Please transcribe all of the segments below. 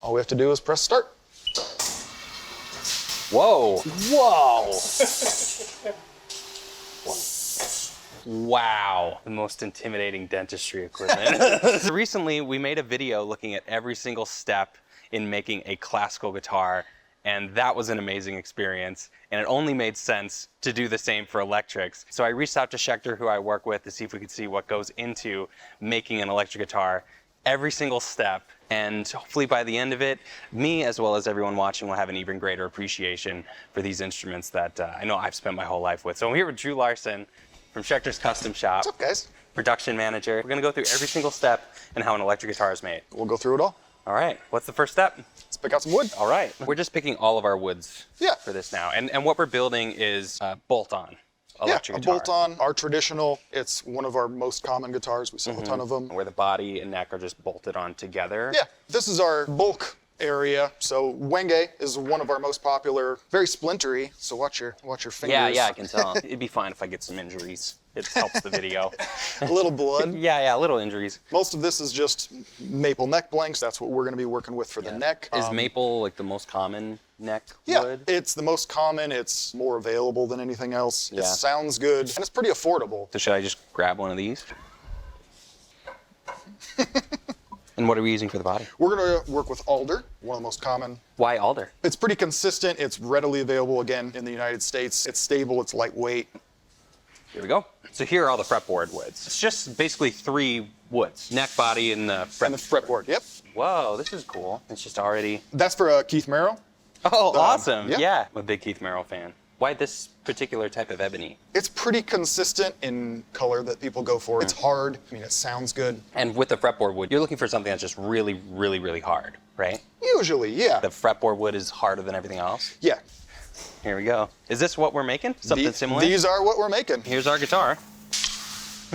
All we have to do is press start. Whoa. Whoa. Wow. The most intimidating dentistry equipment. Recently, we made a video looking at every single step in making a classical guitar, and that was an amazing experience. And it only made sense to do the same for electrics. So I reached out to Schecter, who I work with, to see if we could see what goes into making an electric guitar. Every single step, and hopefully by the end of it, me as well as everyone watching will have an even greater appreciation for these instruments that I know I've spent my whole life with. So I'm here with Drew Larson from Schecter's Custom Shop. What's up, guys? Production manager. We're gonna go through every single step and how an electric guitar is made. We'll go through it all. All right, what's the first step? Let's pick out some wood. All right, we're just picking all of our woods for this now. And what we're building is bolt-on. Electric guitar. Bolt-on, our traditional. It's one of our most common guitars. We sell a ton of them. Where the body and neck are just bolted on together. Yeah, this is our bulk area. So Wenge is one of our most popular, very splintery. So watch your fingers. Yeah, I can tell. It'd be fine if I get some injuries. It helps the video. A little blood. Yeah, little injuries. Most of this is just maple neck blanks. That's what we're going to be working with for the neck. Is maple like the most common neck wood? Yeah, it's the most common. It's more available than anything else. Yeah. It sounds good, and it's pretty affordable. So should I just grab one of these? And what are we using for the body? We're going to work with alder, one of the most common. Why alder? It's pretty consistent. It's readily available, again, in the United States. It's stable. It's lightweight. Here we go. So here are all the fretboard woods. It's just basically 3 woods. Neck, body, and the fret. And the fretboard, yep. Whoa, this is cool. It's just already... That's for Keith Merrow. Oh, awesome. Yeah. I'm a big Keith Merrow fan. Why this particular type of ebony? It's pretty consistent in color that people go for. It's hard. I mean, it sounds good. And with the fretboard wood, you're looking for something that's just really, really, really hard, right? Usually, yeah. The fretboard wood is harder than everything else? Yeah. Here we go. Is this what we're making? Something similar? These are what we're making. Here's our guitar.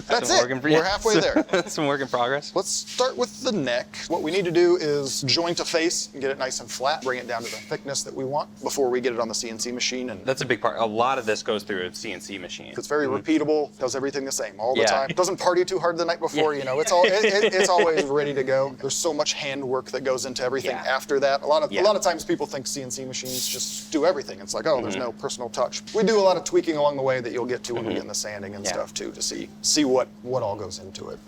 That's it. We're halfway there. Some work in progress. Let's start with the neck. What we need to do is joint a face and get it nice and flat, bring it down to the thickness that we want before we get it on the CNC machine. And that's a big part. A lot of this goes through a CNC machine. It's very repeatable, does everything the same all the time. Doesn't party too hard the night before, you know, it's always ready to go. There's so much handwork that goes into everything after that. A lot of times people think CNC machines just do everything. It's like, oh, there's no personal touch. We do a lot of tweaking along the way that you'll get to when we get in the sanding and stuff too, to see what all goes into it.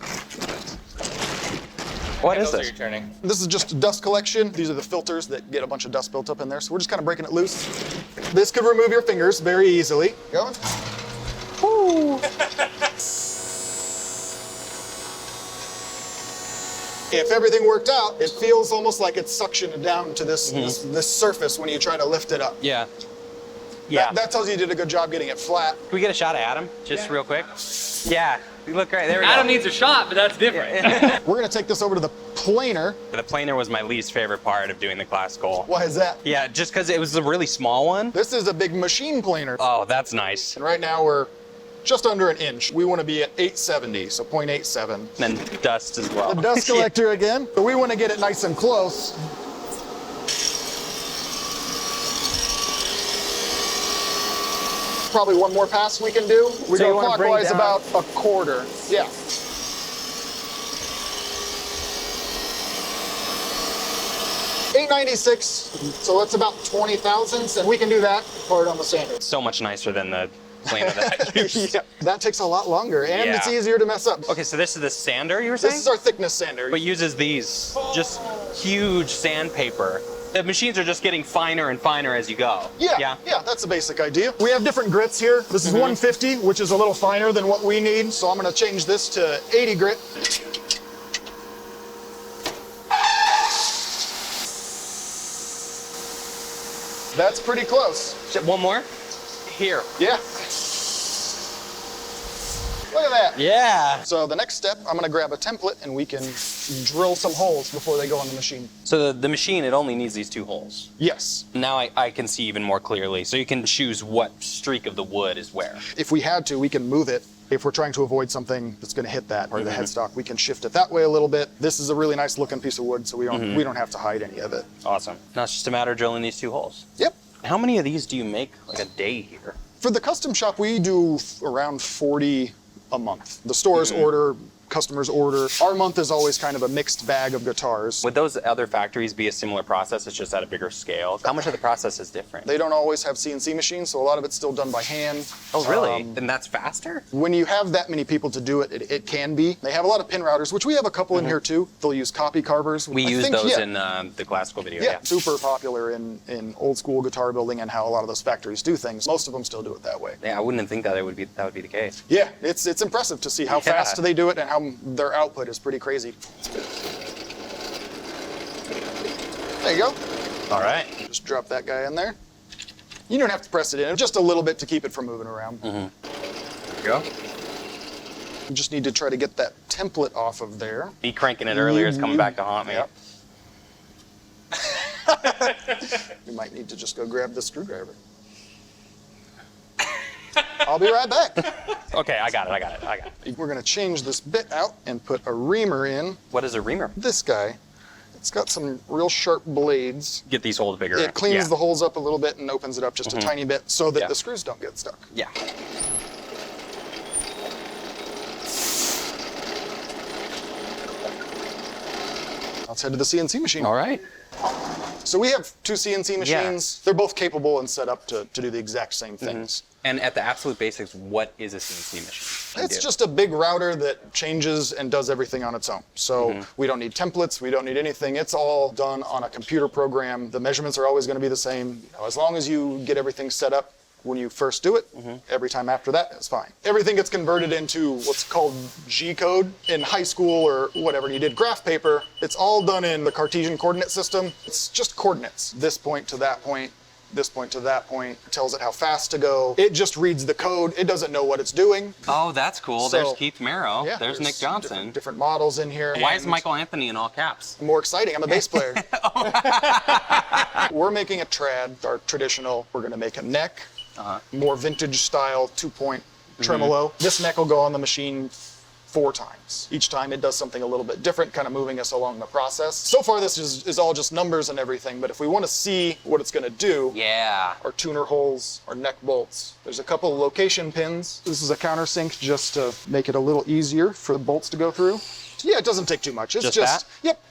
What is this? This is just a dust collection. These are the filters that get a bunch of dust built up in there. So we're just kind of breaking it loose. This could remove your fingers very easily. Going. Woo. If everything worked out, it feels almost like it's suctioned down to this surface when you try to lift it up. Yeah. That tells you you did a good job getting it flat. Can we get a shot of Adam, just real quick? Yeah, you look great. There we go. Adam needs a shot, but that's different. We're gonna take this over to the planer. The planer was my least favorite part of doing the classical. Why is that? Yeah, just because it was a really small one. This is a big machine planer. Oh, that's nice. And right now we're just under an inch. We want to be at 870, so 0.87. And then dust as well. The dust collector again. But we want to get it nice and close. Probably one more pass we can do. We go clockwise about a quarter. Yeah. $896, so that's about 20 thousandths, and we can do that part on the sander. So much nicer than the planer that I used. Yeah, that takes a lot longer, and it's easier to mess up. Okay, so this is the sander you were saying? This is our thickness sander. But uses these, just huge sandpaper. The machines are just getting finer and finer as you go. Yeah, that's the basic idea. We have different grits here. This is 150, which is a little finer than what we need, so I'm gonna change this to 80 grit. That's pretty close. One more? Here. Yeah. Look at that. Yeah. So the next step, I'm gonna grab a template and we can drill some holes before they go on the machine. So the machine, it only needs these 2 holes. Yes. Now I can see even more clearly. So you can choose what streak of the wood is where. If we had to, we can move it. If we're trying to avoid something that's gonna hit that or the headstock, we can shift it that way a little bit. This is a really nice looking piece of wood, so we don't have to hide any of it. Awesome. Now it's just a matter of drilling these 2 holes. Yep. How many of these do you make like a day here? For the custom shop, we do around 40 a month. The stores order customers order. Our month is always kind of a mixed bag of guitars. Would those other factories be a similar process? It's just at a bigger scale. How much of the process is different? They don't always have CNC machines, so a lot of it's still done by hand. Oh, really? And that's faster? When you have that many people to do it, it can be. They have a lot of pin routers, which we have a couple in here too. They'll use copy carvers. We use those in the classical video. Yeah, super popular in old school guitar building and how a lot of those factories do things. Most of them still do it that way. Yeah, I wouldn't think that would be the case. Yeah, it's impressive to see how fast they do it and how their output is pretty crazy. There you go. All right. Just drop that guy in there. You don't have to press it in, just a little bit to keep it from moving around. There you go. You just need to try to get that template off of there. Me cranking it earlier is coming back to haunt me. Yep. You might need to just go grab the screwdriver. I'll be right back. Okay, I got it. We're gonna change this bit out and put a reamer in. What is a reamer? This guy. It's got some real sharp blades. Get these holes bigger. It cleans the holes up a little bit and opens it up just a tiny bit so that the screws don't get stuck. Yeah. Let's head to the CNC machine. All right. So we have two CNC machines. Yeah. They're both capable and set up to do the exact same things. And at the absolute basics, what is a CNC machine? It's just a big router that changes and does everything on its own. So we don't need templates, we don't need anything. It's all done on a computer program. The measurements are always going to be the same. As long as you get everything set up when you first do it, every time after that, it's fine. Everything gets converted into what's called G code in high school or whatever. You did graph paper. It's all done in the Cartesian coordinate system. It's just coordinates. This point to that point. This point to that point, tells it how fast to go. It just reads the code. It doesn't know what it's doing. Oh, that's cool. So, there's Keith Merrow. Yeah, there's Nick Johnson. Different models in here. Why is Michael Anthony in all caps? More exciting. I'm a bass player. We're making a trad, our traditional. We're going to make a neck, more vintage style 2-point tremolo. This neck will go on the machine 4 times. Each time it does something a little bit different, kind of moving us along the process. So far this is all just numbers and everything, but if we want to see what it's going to do, our tuner holes, our neck bolts, there's a couple of location pins. This is a countersink just to make it a little easier for the bolts to go through. Yeah, it doesn't take too much. It's just that? Yep.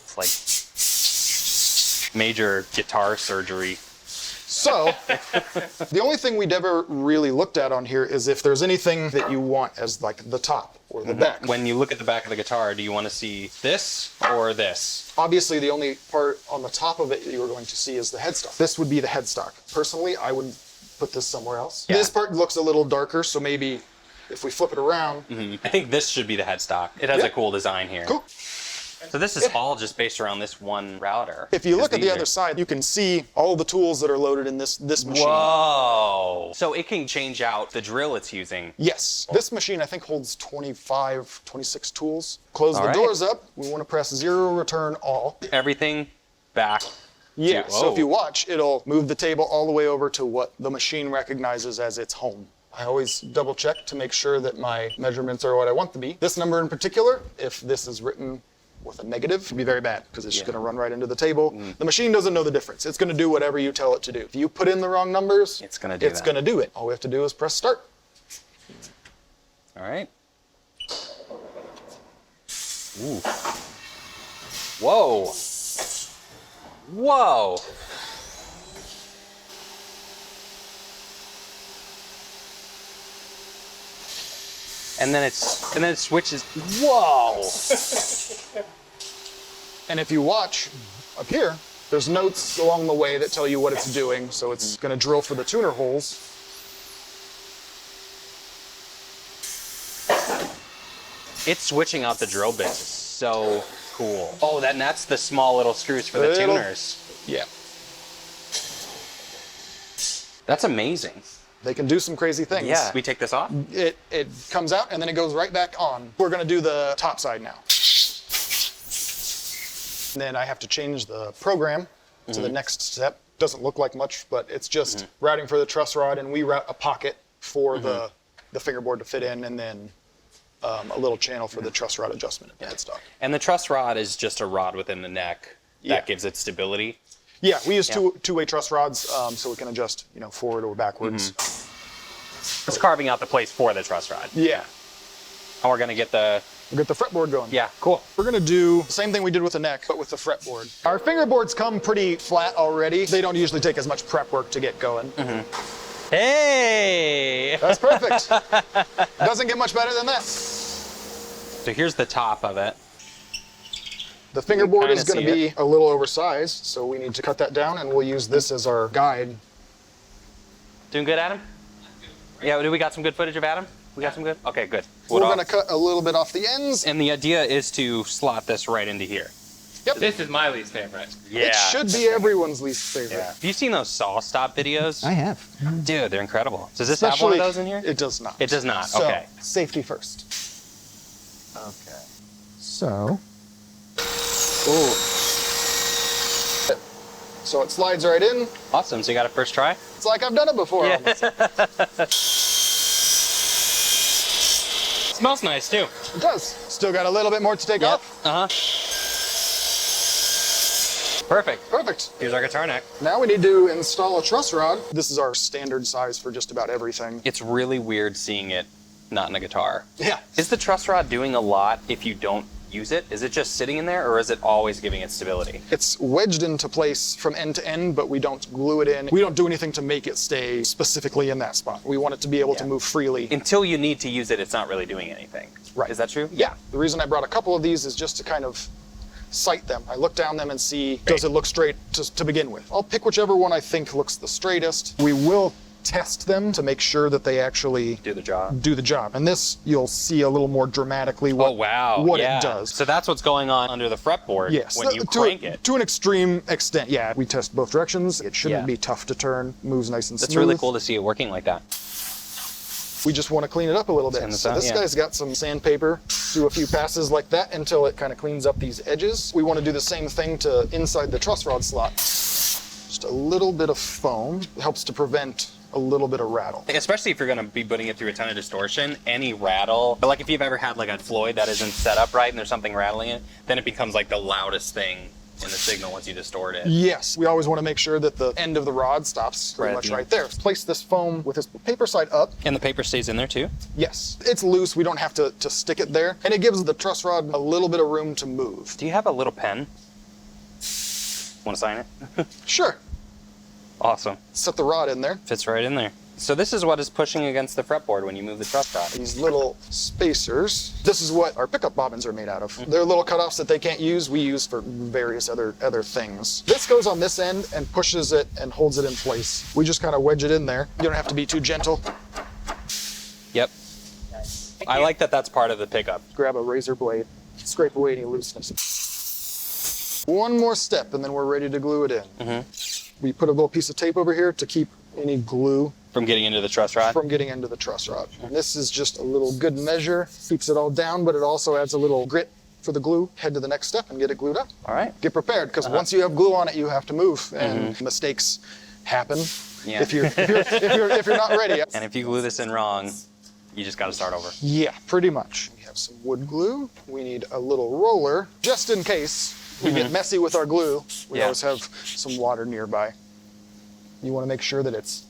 It's like major guitar surgery. So, the only thing we'd ever really looked at on here is if there's anything that you want as like the top or the back. When you look at the back of the guitar, do you want to see this or this? Obviously, the only part on the top of it that you're going to see is the headstock. This would be the headstock. Personally, I would put this somewhere else. Yeah. This part looks a little darker, so maybe if we flip it around. I think this should be the headstock. It has a cool design here. Cool. So this is all just based around this one router. If you look at the other side, you can see all the tools that are loaded in this machine. Whoa! So it can change out the drill it's using. Yes. This machine, I think, holds 25, 26 tools. Close the doors up. We want to press 0, return all. Everything back. Yeah, so if you watch, it'll move the table all the way over to what the machine recognizes as its home. I always double check to make sure that my measurements are what I want them to be. This number in particular, if this is written with a negative, it'd be very bad because it's just going to run right into the table. The machine doesn't know the difference. It's going to do whatever you tell it to do. If you put in the wrong numbers, it's going to do it. All we have to do is press start. All right. Ooh. Whoa. Whoa. And then it switches. Whoa! And if you watch up here, there's notes along the way that tell you what it's doing. So it's going to drill for the tuner holes. It's switching out the drill bits. Is so cool. Oh, that's the small little screws for the tuners. Yeah. That's amazing. They can do some crazy things. Yeah. We take this off? It comes out and then it goes right back on. We're going to do the top side now. And then I have to change the program to the next step. Doesn't look like much, but it's just routing for the truss rod, and we route a pocket for the fingerboard to fit in, and then a little channel for the truss rod adjustment at the headstock. And the truss rod is just a rod within the neck that gives it stability. Yeah, we use two-way truss rods, so we can adjust, forward or backwards. It's carving out the place for the truss rod. Yeah. And we're gonna get the... We'll get the fretboard going. Yeah, cool. We're gonna do the same thing we did with the neck, but with the fretboard. Our fingerboards come pretty flat already. They don't usually take as much prep work to get going. Hey! That's perfect. Doesn't get much better than that. So here's the top of it. The fingerboard kinda is gonna see be a little oversized, so we need to cut that down, and we'll use this as our guide. Doing good, Adam? Yeah, we got some good footage of Adam? We got some good? Okay, good. We're gonna cut a little bit off the ends. And the idea is to slot this right into here. Yep. This is my least favorite. Yeah. It should be everyone's least favorite. Yeah. Have you seen those saw stop videos? I have. Dude, they're incredible. Does this have one of those in here? It does not. It does not, So, okay. safety first. Okay. So, Ooh, So it slides right in. awesome. So you got a first try? It's like I've done it before. Yeah. Almost. Smells nice too. It does. Still got a little bit more to take off. Uh-huh. Perfect. Perfect. Here's our guitar neck. Now we need to install a truss rod. This is our standard size for just about everything. It's really weird seeing it not in a guitar. Yeah. Is the truss rod doing a lot if you don't use it? Is it just sitting in there, or is it always giving it stability? It's wedged into place from end to end, but we don't glue it in. We don't do anything to make it stay specifically in that spot. We want it to be able to move freely. Until you need to use it, it's not really doing anything. Right. Is that true? Yeah. The reason I brought a couple of these is just to kind of sight them. I look down them and see, does it look straight to begin with? I'll pick whichever one I think looks the straightest. We will test them to make sure that they actually Do the job. do the job. And this, you'll see a little more dramatically what, Oh, wow. what Yeah. it does. So that's what's going on under the fretboard Yes, when you to crank it. To an extreme extent, yeah. We test both directions. It shouldn't Yeah. be tough to turn. Moves nice and smooth. It's really cool to see it working like that. We just want to clean it up a little bit. Sand this So out, this yeah. guy's got some sandpaper. Do a few passes like that until it kind of cleans up these edges. We want to do the same thing to inside the truss rod slot. Just a little bit of foam helps to prevent a little bit of rattle. Especially if you're going to be putting it through a ton of distortion, any rattle, but like if you've ever had like a Floyd that isn't set up right and there's something rattling it, then it becomes like the loudest thing in the signal once you distort it. Yes, we always want to make sure that the end of the rod stops pretty Right at much the right end. there. Place this foam with this paper side up. And the paper stays in there too? Yes, it's loose. We don't have to stick it there. And it gives the truss rod a little bit of room to move. Do you have a little pen? Want to sign it? Sure. Awesome. Set the rod in there. Fits right in there. So this is what is pushing against the fretboard when you move the truss rod. These little spacers. This is what our pickup bobbins are made out of. They're little cutoffs that they can't use. We use for various other things. This goes on this end and pushes it and holds it in place. We just kind of wedge it in there. You don't have to be too gentle. Yep. I like that that's part of the pickup. Grab a razor blade, scrape away any looseness. One more step and then we're ready to glue it in. We put a little piece of tape over here to keep any glue From getting into the truss rod? from getting into the truss rod. And this is just a little good measure, keeps it all down, but it also adds a little grit for the glue. Head to the next step and get it glued up. All right. Get prepared, because once you have glue on it, you have to move, and mistakes happen Yeah. if you're not ready. And if you glue this in wrong, you just got to start over. Yeah, pretty much. We have some wood glue. We need a little roller, just in case we get messy with our glue. We Yeah. always have some water nearby. You want to make sure that it's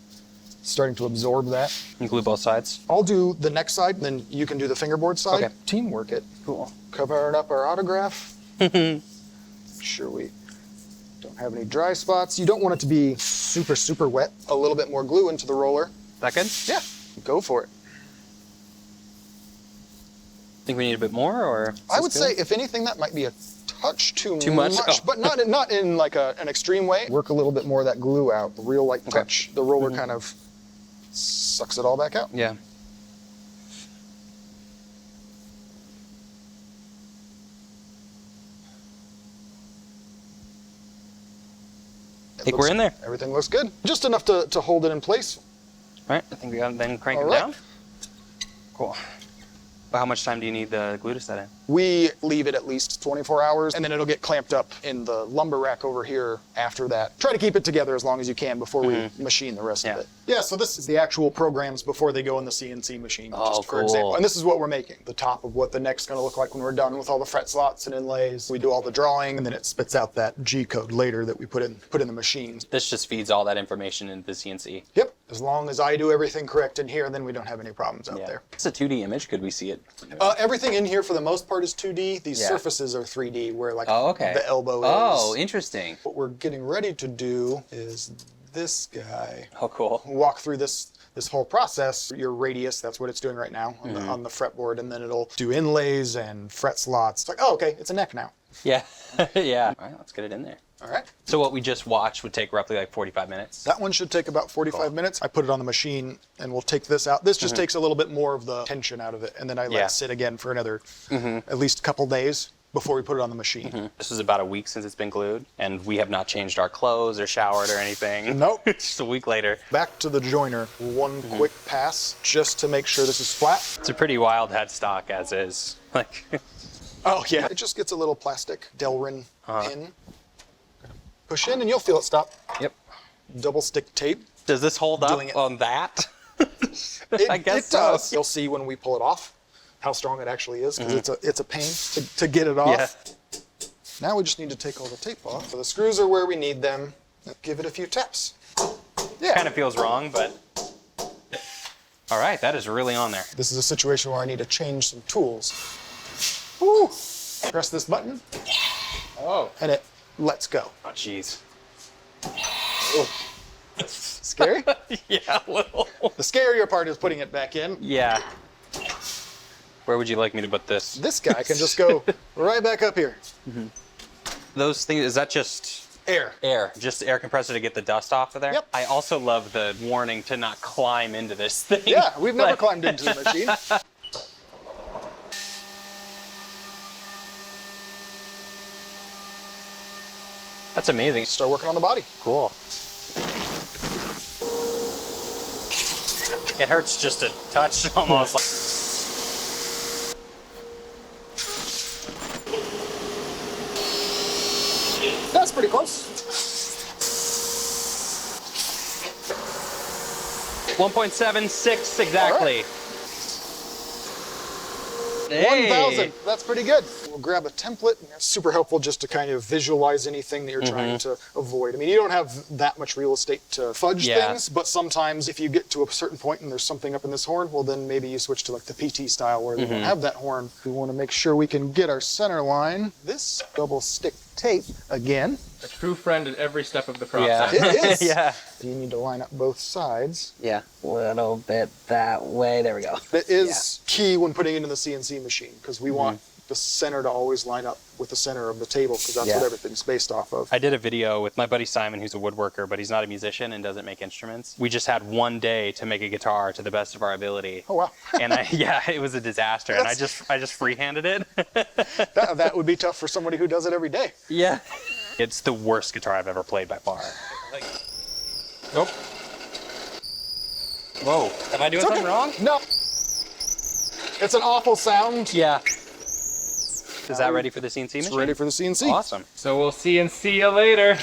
starting to absorb that. You glue both sides? I'll do the next side, then you can do the fingerboard side. Okay. Teamwork it. Cool. Covering up our autograph. Make sure we don't have any dry spots. You don't want it to be super, super wet. A little bit more glue into the roller. That good? Yeah, go for it. Think we need a bit more, or? is I this would good? say, if anything, that might be a touch too much? Oh. but not in like an extreme way. Work a little bit more of that glue out, the real light touch. The roller kind of sucks it all back out. Yeah. I think we're in there. Everything looks good. Just enough to hold it in place. All right, I think we got to then crank All it right. down. Cool. But how much time do you need the glue to set in? We leave it at least 24 hours, and then it'll get clamped up in the lumber rack over here after that. Try to keep it together as long as you can before we machine the rest of it. Yeah, so this is the actual programs before they go in the CNC machine, Oh, just for cool. example. And this is what we're making, the top of what the neck's gonna look like when we're done with all the fret slots and inlays. We do all the drawing, and then it spits out that G code later that we put in the machines. This just feeds all that information into the CNC. Yep, As long as I do everything correct in here, then we don't have any problems out there. It's a 2D image. Could we see it? Everything in here for the most part is 2D. These surfaces are 3D, where like the elbow is. Oh, interesting. What we're getting ready to do is this guy. Oh, cool. Walk through this whole process. Your radius, that's what it's doing right now on the fretboard, and then it'll do inlays and fret slots. It's like, oh, okay, it's a neck now. Yeah, yeah. All right, let's get it in there. All right. So what we just watched would take roughly like 45 minutes? That one should take about 45 minutes. I put it on the machine, and we'll take this out. This just takes a little bit more of the tension out of it, and then I let it sit again for another at least a couple days before we put it on the machine. This is about a week since it's been glued, and we have not changed our clothes or showered or anything. Nope. Just a week later. Back to the joiner. One quick pass just to make sure this is flat. It's a pretty wild headstock as is. Like, oh yeah. It just gets a little plastic Delrin pin. Push in and you'll feel it stop. Yep. Double stick tape. Does this hold up on that? I guess it does. So. You'll see when we pull it off how strong it actually is, because it's a pain to get it off. Yeah. Now we just need to take all the tape off. So the screws are where we need them. Give it a few taps. Yeah. Kind of feels wrong, but all right, that is really on there. This is a situation where I need to change some tools. Woo. Press this button. Oh. And it lets go. Oh, jeez. Scary? Yeah, a little. The scarier part is putting it back in. Yeah. Where would you like me to put this? This guy can just go right back up here. Those things, is that just air? Air, just air compressor to get the dust off of there? Yep. I also love the warning to not climb into this thing. Yeah, we've never climbed into the machine. That's amazing. Start working on the body. Cool. It hurts just to touch almost. That's pretty close. 1.76 exactly. Hey. 1,000. That's pretty good. We'll grab a template. It's super helpful just to kind of visualize anything that you're trying to avoid. I mean, you don't have that much real estate to fudge things, but sometimes if you get to a certain point and there's something up in this horn, well, then maybe you switch to like the PT style where they don't have that horn. We want to make sure we can get our center line. This double stick tape again. A true friend at every step of the process. Yeah. It is. Yeah. You need to line up both sides. Yeah, a little bit that way. There we go. That is key when putting it into the CNC machine, because we want the center to always line up with the center of the table, because that's what everything's based off of. I did a video with my buddy Simon, who's a woodworker, but he's not a musician and doesn't make instruments. We just had one day to make a guitar to the best of our ability. Oh, wow. And it was a disaster. And I just freehanded it. That would be tough for somebody who does it every day. Yeah. It's the worst guitar I've ever played by far. Nope. Whoa. Am I doing something wrong? No. It's an awful sound. Yeah. Is that ready for the CNC machine? It's ready for the CNC. Awesome. So we'll see and see you later.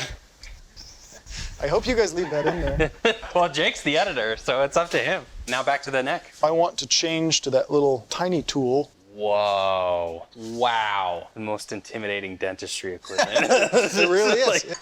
I hope you guys leave that in there. Well, Jake's the editor, so it's up to him. Now back to the neck. I want to change to that little tiny tool. Whoa. Wow. The most intimidating dentistry equipment. It really is.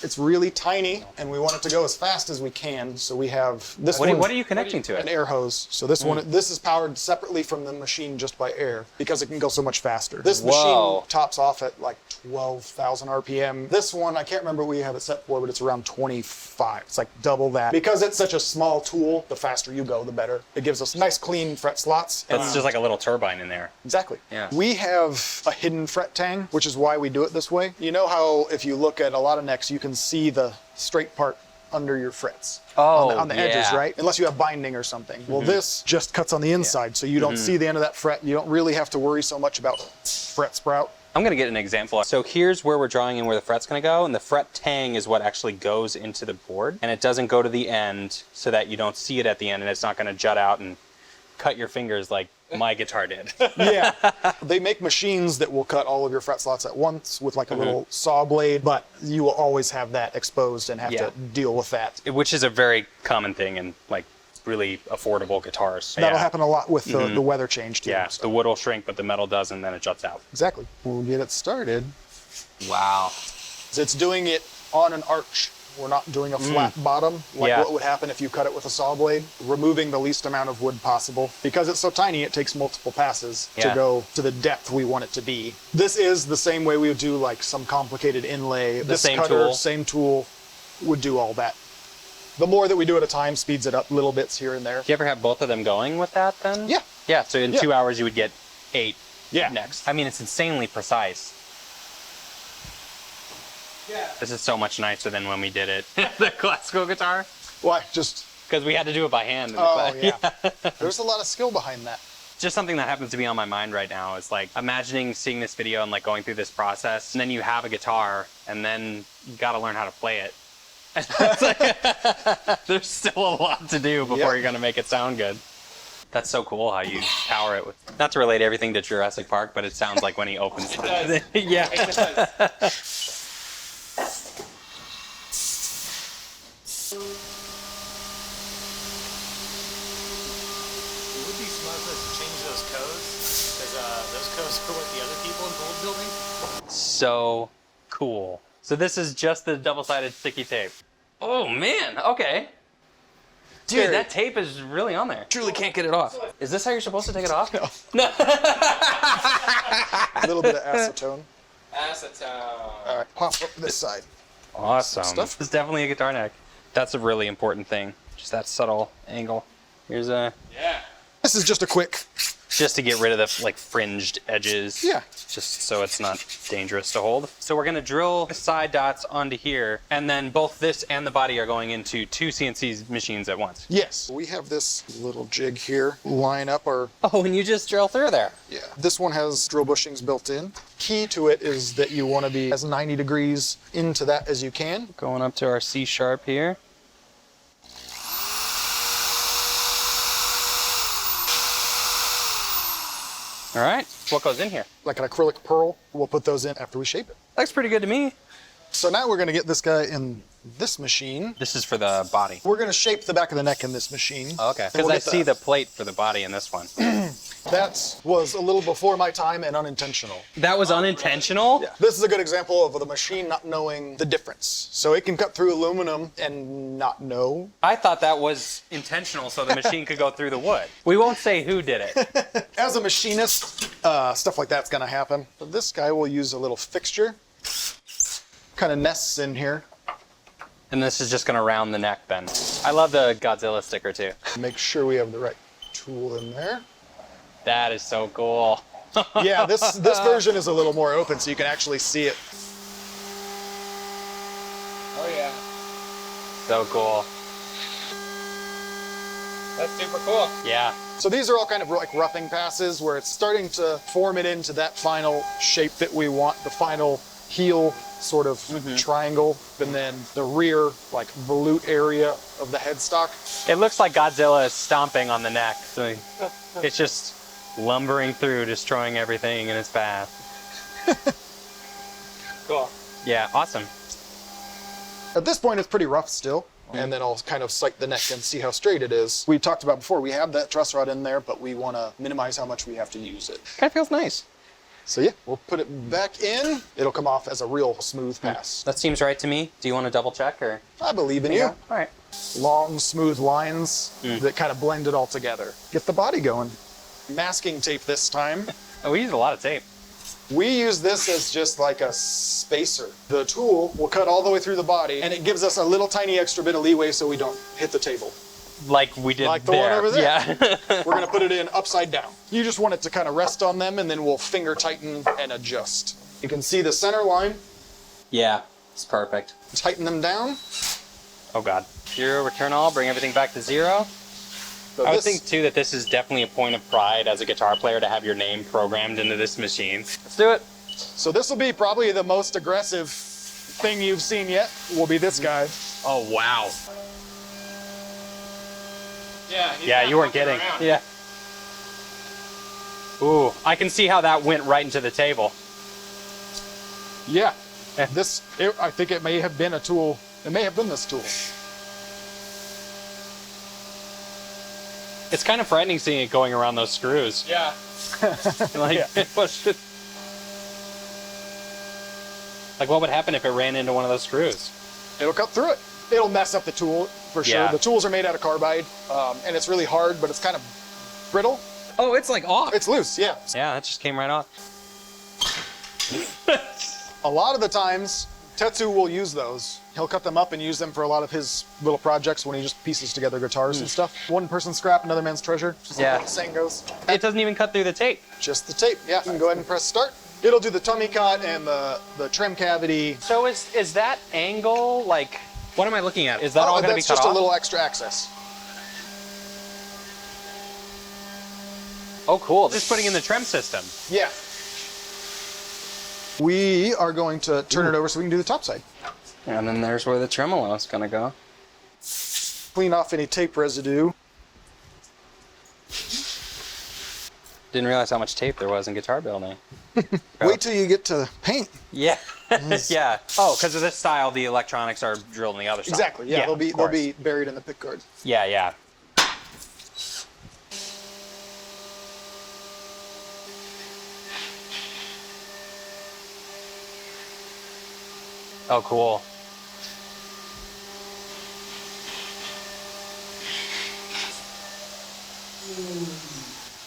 It's really tiny, and we want it to go as fast as we can. So we have this one. What are you connecting to it? An air hose. So this one, this is powered separately from the machine just by air, because it can go so much faster. This machine tops off at like 12,000 RPM. This one, I can't remember what we have it set for, but it's around 25. It's like double that. Because it's such a small tool, the faster you go, the better. It gives us nice, clean fret slots. It's just like a little turbine in there. Exactly. Yeah. We have a hidden fret tang, which is why we do it this way. You know how if you look at a lot of necks, you can see the straight part under your frets. On the edges, right? Unless you have binding or something. Well, this just cuts on the inside, so you don't see the end of that fret. You don't really have to worry so much about fret sprout. I'm going to get an example. So here's where we're drawing in where the fret's going to go, and the fret tang is what actually goes into the board, and it doesn't go to the end so that you don't see it at the end, and it's not going to jut out and cut your fingers like my guitar did. Yeah. They make machines that will cut all of your fret slots at once with like a little saw blade, but you will always have that exposed and have to deal with that. Which is a very common thing in like really affordable guitars. That'll happen a lot with the weather change too. Yeah, the wood will shrink, but the metal doesn't, and then it juts out. Exactly. We'll get it started. Wow. It's doing it on an arch. We're not doing a flat bottom like what would happen if you cut it with a saw blade. Removing the least amount of wood possible. Because it's so tiny, it takes multiple passes to go to the depth we want it to be. This is the same way we would do like some complicated inlay. This same cutter, tool. same tool would do all that. The more that we do at a time speeds it up little bits here and there. Do you ever have both of them going with that then? Yeah. Yeah, so in 2 hours you would get 8 next. I mean, it's insanely precise. Yeah. This is so much nicer than when we did it. The classical guitar. Why? Just... Because we had to do it by hand. Oh, yeah. There's a lot of skill behind that. Just something that happens to be on my mind right now is like imagining seeing this video and like going through this process, and then you have a guitar, and then you got to learn how to play it. It's like, there's still a lot to do before you're going to make it sound good. That's so cool how you power it with. Not to relate everything to Jurassic Park, but it sounds like when he opens it. Yeah. It does. It would be smart for us to change those codes, because those codes are what the other people in Gold building. So cool. So this is just the double-sided sticky tape. Oh man, okay. Dude, Scary. that tape is really on there. Truly can't get it off. Is this how you're supposed to take it off? No. A little bit of acetone. Acetone. All right, pop up this side. Awesome. Stuff. This is definitely a guitar neck. That's a really important thing. Just that subtle angle. Here's a... Yeah. This is just a quick... Just to get rid of the like fringed edges. Yeah. Just so it's not dangerous to hold. So we're gonna drill side dots onto here, and then both this and the body are going into 2 CNC machines at once. Yes. We have this little jig here. Line up our... Oh, and you just drill through there. Yeah. This one has drill bushings built in. Key to it is that you want to be as 90 degrees into that as you can. Going up to our C sharp here. All right, what goes in here? Like an acrylic pearl. We'll put those in after we shape it. Looks pretty good to me. So now we're going to get this guy in this machine. This is for the body. We're going to shape the back of the neck in this machine. Okay, And because we'll I get see that. the plate for the body in this one. That was a little before my time and unintentional. That was unintentional? Yeah. This is a good example of the machine not knowing the difference. So it can cut through aluminum and not know. I thought that was intentional so the machine could go through the wood. We won't say who did it. As a machinist, stuff like that's going to happen. But this guy will use a little fixture. Kind of nests in here. And this is just gonna round the neck then. I love the Godzilla sticker too. Make sure we have the right tool in there. That is so cool. Yeah, this version is a little more open so you can actually see it. Oh yeah. So cool. That's super cool. Yeah. So these are all kind of like roughing passes where it's starting to form it into that final shape that we want, the final heel sort of triangle, and then the rear like volute area of the headstock. It looks like Godzilla is stomping on the neck. So it's just lumbering through, destroying everything in its path. Cool. Yeah, awesome. At this point, it's pretty rough still. And then I'll kind of sight the neck and see how straight it is. We talked about before, we have that truss rod in there, but we want to minimize how much we have to use it. Kind of feels nice. So yeah, we'll put it back in. It'll come off as a real smooth pass. That seems right to me. Do you want to double check or? I believe in you. All right. Long, smooth lines that kind of blend it all together. Get the body going. Masking tape this time. Oh, we use a lot of tape. We use this as just like a spacer. The tool will cut all the way through the body, and it gives us a little tiny extra bit of leeway so we don't hit the table. Like we did Like the there. one over there. Yeah. We're gonna put it in upside down. You just want it to kind of rest on them, and then we'll finger tighten and adjust. You can see the center line. Yeah, it's perfect. Tighten them down. Oh God. 0, return all, bring everything back to 0. So I would this- think too that this is definitely a point of pride as a guitar player to have your name programmed into this machine. Let's do it. So this will be probably the most aggressive thing you've seen yet. Will be this guy. Oh wow. Yeah. Yeah, you weren't kidding. Yeah. Ooh, I can see how that went right into the table. Yeah. I think it may have been a tool. It may have been this tool. It's kind of frightening seeing it going around those screws. Yeah. Like, like what would happen if it ran into one of those screws? it'll cut through it. It'll mess up the tool for sure. Yeah. The tools are made out of carbide, and it's really hard, but it's kind of brittle. Oh, it's like off. It's loose, yeah. Yeah, that just came right off. A lot of the times, Tetsu will use those. He'll cut them up and use them for a lot of his little projects when he just pieces together guitars and stuff. One person's scrap, another man's treasure. Just Yeah. like the saying goes. It doesn't even cut through the tape. Just the tape, yeah. You can go ahead and press start. It'll do the tummy cut and the trim cavity. So is that angle, like, what am I looking at? Is that all gonna be That's cut just off? a little extra access. Oh, cool. Just putting in the trim system. Yeah. We are going to turn it over so we can do the top side. And then there's where the tremolo is gonna go. Clean off any tape residue. Didn't realize how much tape there was in guitar building. Wait till you get to paint. Yeah. Yeah. Oh, because of this style, the electronics are drilled on the other side. Exactly, yeah, of they'll course. be buried in the pick guard. Yeah, yeah. Oh, cool.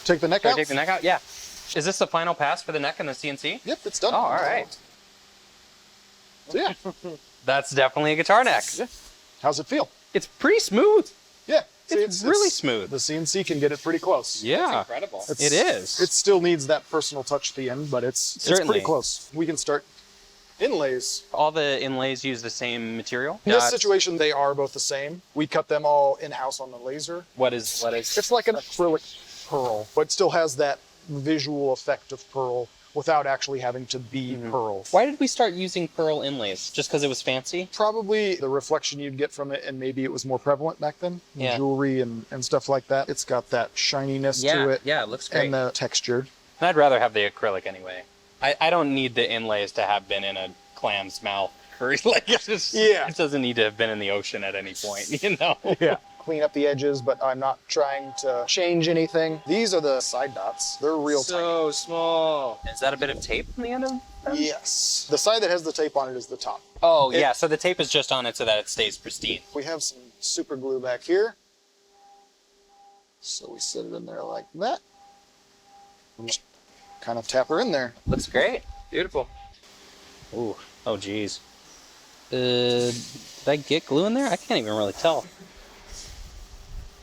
Take the neck Can I out. take the neck out? Yeah. Is this the final pass for the neck and the CNC? Yep, it's done. Oh, all right. So yeah, That's definitely a guitar neck. Yeah. How's it feel? It's pretty smooth. Yeah, see, It's really smooth. The CNC can get it pretty close. Yeah. Incredible. It is. It still needs that personal touch at the end, but it's Certainly. pretty close. We can start inlays. All the inlays use the same material? In this situation, they are both the same. We cut them all in-house on the laser. What is? It's like an acrylic pearl, but still has that visual effect of pearl without actually having to be pearl. Why did we start using pearl inlays? Just because it was fancy? Probably the reflection you'd get from it, and maybe it was more prevalent back then. Yeah. Jewelry and stuff like that. It's got that shininess to it. Yeah, it looks great. And the texture. And I'd rather have the acrylic anyway. I don't need the inlays to have been in a clam's mouth. Or like, it doesn't need to have been in the ocean at any point, you know? Yeah. Clean up the edges, but I'm not trying to change anything. These are the side dots. They're real So small. Is that a bit of tape on the end of them? tiny. Yes. The side that has the tape on it is the top. Oh, yeah, so the tape is just on it so that it stays pristine. We have some super glue back here. So we set it in there like that. And just kind of tap her in there. Looks great. Beautiful. Ooh, oh geez. Did I get glue in there? I can't even really tell.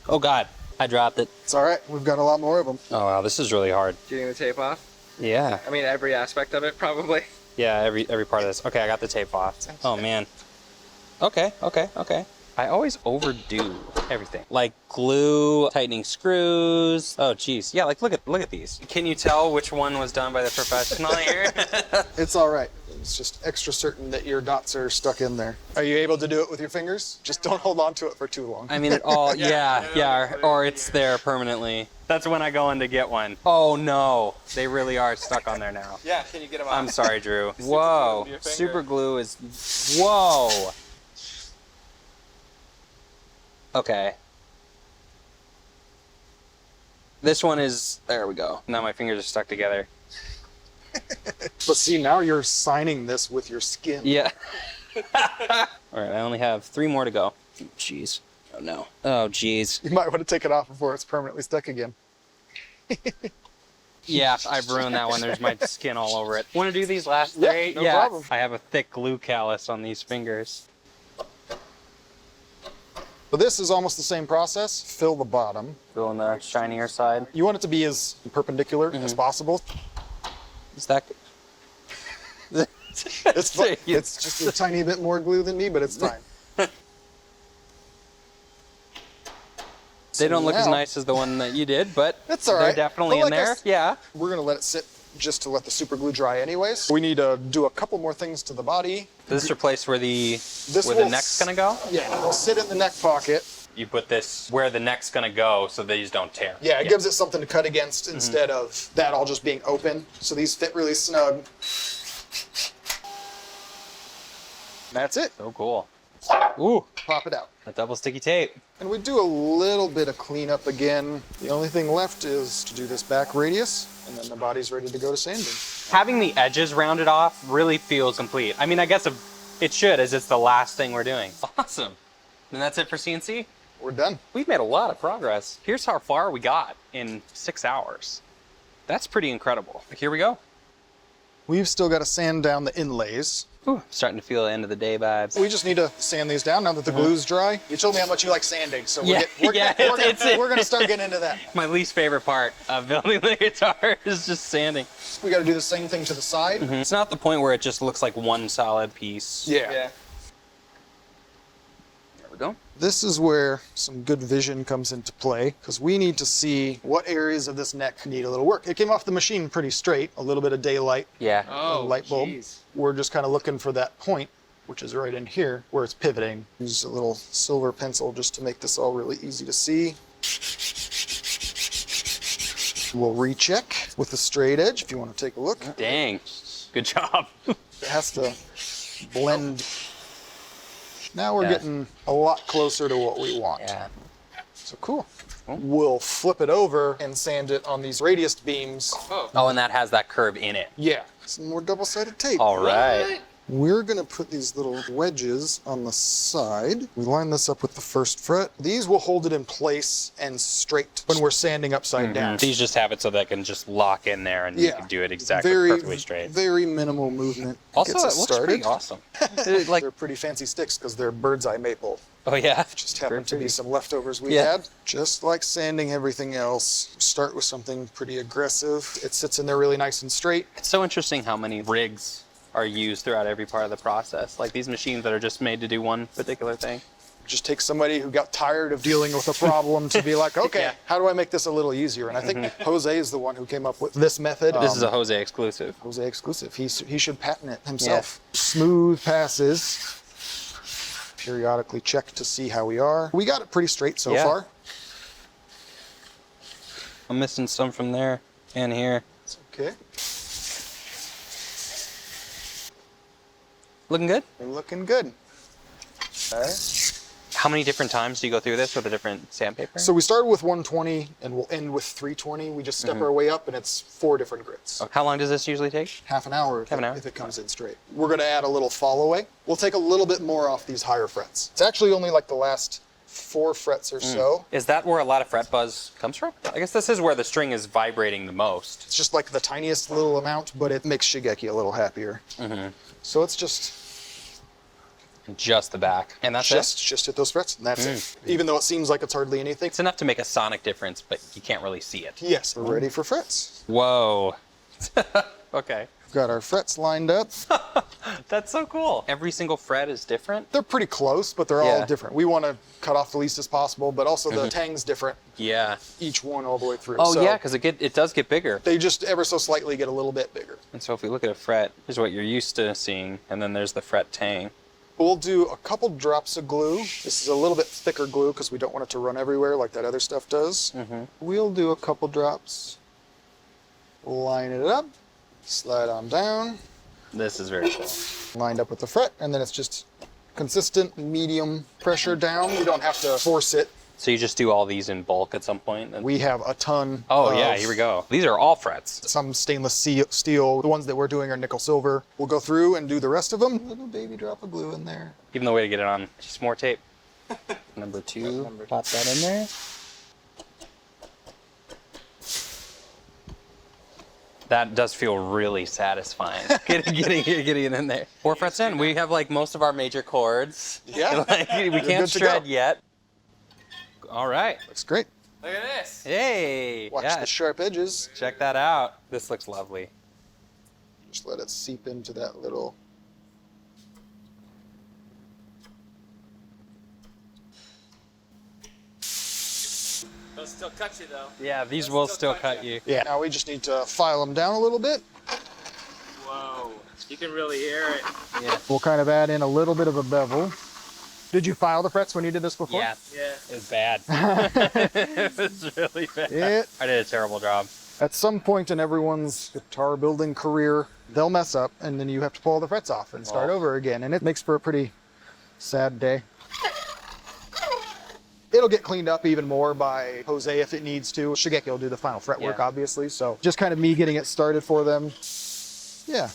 Oh God, I dropped it. It's all right. We've got a lot more of them. Oh wow, this is really hard. Getting the tape off. Yeah. I mean, every aspect of it, probably. Yeah, every part of this. Okay, I got the tape off. Oh man. Okay. I always overdo everything. Like glue, tightening screws. Oh geez. Yeah, like look at these. Can you tell which one was done by the professional here? It's all right. It's just extra certain that your dots are stuck in there. Are you able to do it with your fingers? Just don't hold on to it for too long. I mean, it all, yeah, or it's there permanently. That's when I go in to get one. Oh no, they really are stuck on there now. Yeah, can you get them off? I'm sorry, Drew. Super Whoa, glue with your finger. super glue is, whoa. Okay. This one is, there we go. Now my fingers are stuck together. But see, now you're signing this with your skin. Yeah. All right, I only have 3 more to go. Jeez. Oh no. Oh jeez. You might want to take it off before it's permanently stuck again. Yeah, I've ruined that one. There's my skin all over it. Want to do these last 3? Yeah, no problem. I have a thick glue callus on these fingers. But this is almost the same process. Fill the bottom. Go on the shinier side. You want it to be as perpendicular as possible. Is that? It's just a tiny bit more glue than me, but it's fine. They don't look as now- nice as the one that you did, but It's all right. they're definitely But in like I there. s- Yeah. We're gonna let it sit just to let the super glue dry anyways. We need to do a couple more things to the body. Does this replace where the will neck's gonna go? Yeah, it'll sit in the neck pocket. You put this where the neck's gonna go so these don't tear. Yeah, it gives it something to cut against instead of that all just being open. So these fit really snug. That's it. So cool. Ooh, Pop it out. that double sticky tape. And we do a little bit of cleanup again. The only thing left is to do this back radius, and then the body's ready to go to sanding. Having the edges rounded off really feels complete. I mean, I guess It should, as it's the last thing we're doing. Awesome. And that's it for CNC? We're done. We've made a lot of progress. Here's how far we got in 6 hours. That's pretty incredible. Here we go. We've still got to sand down the inlays. Ooh, starting to feel the end of the day vibes. We just need to sand these down now that the glue's dry. You told me how much you like sanding, so Yeah, we're yeah, going to start getting into that. My least favorite part of building the guitar is just sanding. We got to do the same thing to the side. It's not the point where it just looks like one solid piece. Yeah. There we go. This is where some good vision comes into play, because we need to see what areas of this neck need a little work. It came off the machine pretty straight, a little bit of daylight, Yeah. a light bulb. Jeez. We're just kind of looking for that point, which is right in here, where it's pivoting. Use a little silver pencil just to make this all really easy to see. We'll recheck with the straight edge if you want to take a look. Dang. Good job. It has to blend. Now we're Yeah. getting a lot closer to what we want. Yeah. So cool. We'll flip it over and sand it on these radius beams. Oh, and that has that curve in it. Yeah, some more double-sided tape. All right. We're gonna put these little wedges on the side. We line this up with the first fret. These will hold it in place and straight when we're sanding upside down. These just have it so they can just lock in there and you Yeah. can do it exactly perfectly straight. Very minimal movement. Also, Gets it us looks started. pretty awesome. Like, They're pretty fancy sticks because they're bird's eye maple. oh yeah. Just happened to be some leftovers we Yeah. had. Just like sanding everything else, start with something pretty aggressive. It sits in there really nice and straight. It's so interesting how many rigs are used throughout every part of the process. Like these machines that are just made to do one particular thing. Just takes somebody who got tired of dealing with a problem to be like, okay, Yeah. how do I make this a little easier? And I think Jose is the one who came up with this method. This is a Jose exclusive. Jose exclusive. He should patent it himself. Smooth passes. Periodically check to see how we are. We got it pretty straight so Yeah. far. I'm missing some from there and here. It's okay. Looking good? We're looking good. Okay. How many different times do you go through this with a different sandpaper? So we started with 120 and we'll end with 320. We just step our way up and it's 4 different grits. How long does this usually take? Half an hour, Half an hour? if it comes in straight. We're gonna add a little fall away. We'll take a little bit more off these higher frets. It's actually only like the last 4 frets or so. Is that where a lot of fret buzz comes from? I guess this is where the string is vibrating the most. It's just like the tiniest little amount, but it makes Shigeki a little happier. So it's just Just the back. And that's it? just hit those frets, and that's it. Even though it seems like it's hardly anything. It's enough to make a sonic difference, but you can't really see it. Yes, we're ready for frets. Whoa. Okay. We've got our frets lined up. That's so cool. Every single fret is different? They're pretty close, but they're Yeah. all different. We want to cut off the least as possible, but also the tang's different, Yeah. each one all the way through. Oh So yeah, because it does get bigger. they just ever so slightly get a little bit bigger. And so if we look at a fret, here's what you're used to seeing, and then there's the fret tang. We'll do a couple drops of glue. This is a little bit thicker glue because we don't want it to run everywhere like that other stuff does. We'll do a couple drops. Line it up, slide on down, This is very cool. lined up with the fret, and then it's just consistent medium pressure down. You don't have to force it. So you just do all these in bulk at some point? And... We have a ton. Oh of yeah, here we go. These are all frets. Some stainless steel. The ones that we're doing are nickel silver. We'll go through and do the rest of them. Little baby drop of glue in there. Even the way to get it on, just more tape. Number 2. Pop that in there. That does feel really satisfying. getting it in there. 4 frets in. We have like most of our major chords. Yeah. Like, we You're can't good to shred go. yet. All right. Looks great. Look at this. Hey. Watch yeah. the sharp edges. Check that out. This looks lovely. Just let it seep into that little. They'll still cut you though. Yeah, these will still cut you. Yeah. Now we just need to file them down a little bit. Whoa. You can really hear it. Yeah. We'll kind of add in a little bit of a bevel. Did you file the frets when you did this before? Yeah. Yeah. It was bad. It was really bad. I did a terrible job. At some point in everyone's guitar building career, they'll mess up, and then you have to pull all the frets off and start over again, and it makes for a pretty sad day. It'll get cleaned up even more by Jose if it needs to. Shigeki will do the final fret work, Yeah. obviously, so just kind of me getting it started for them. Yeah,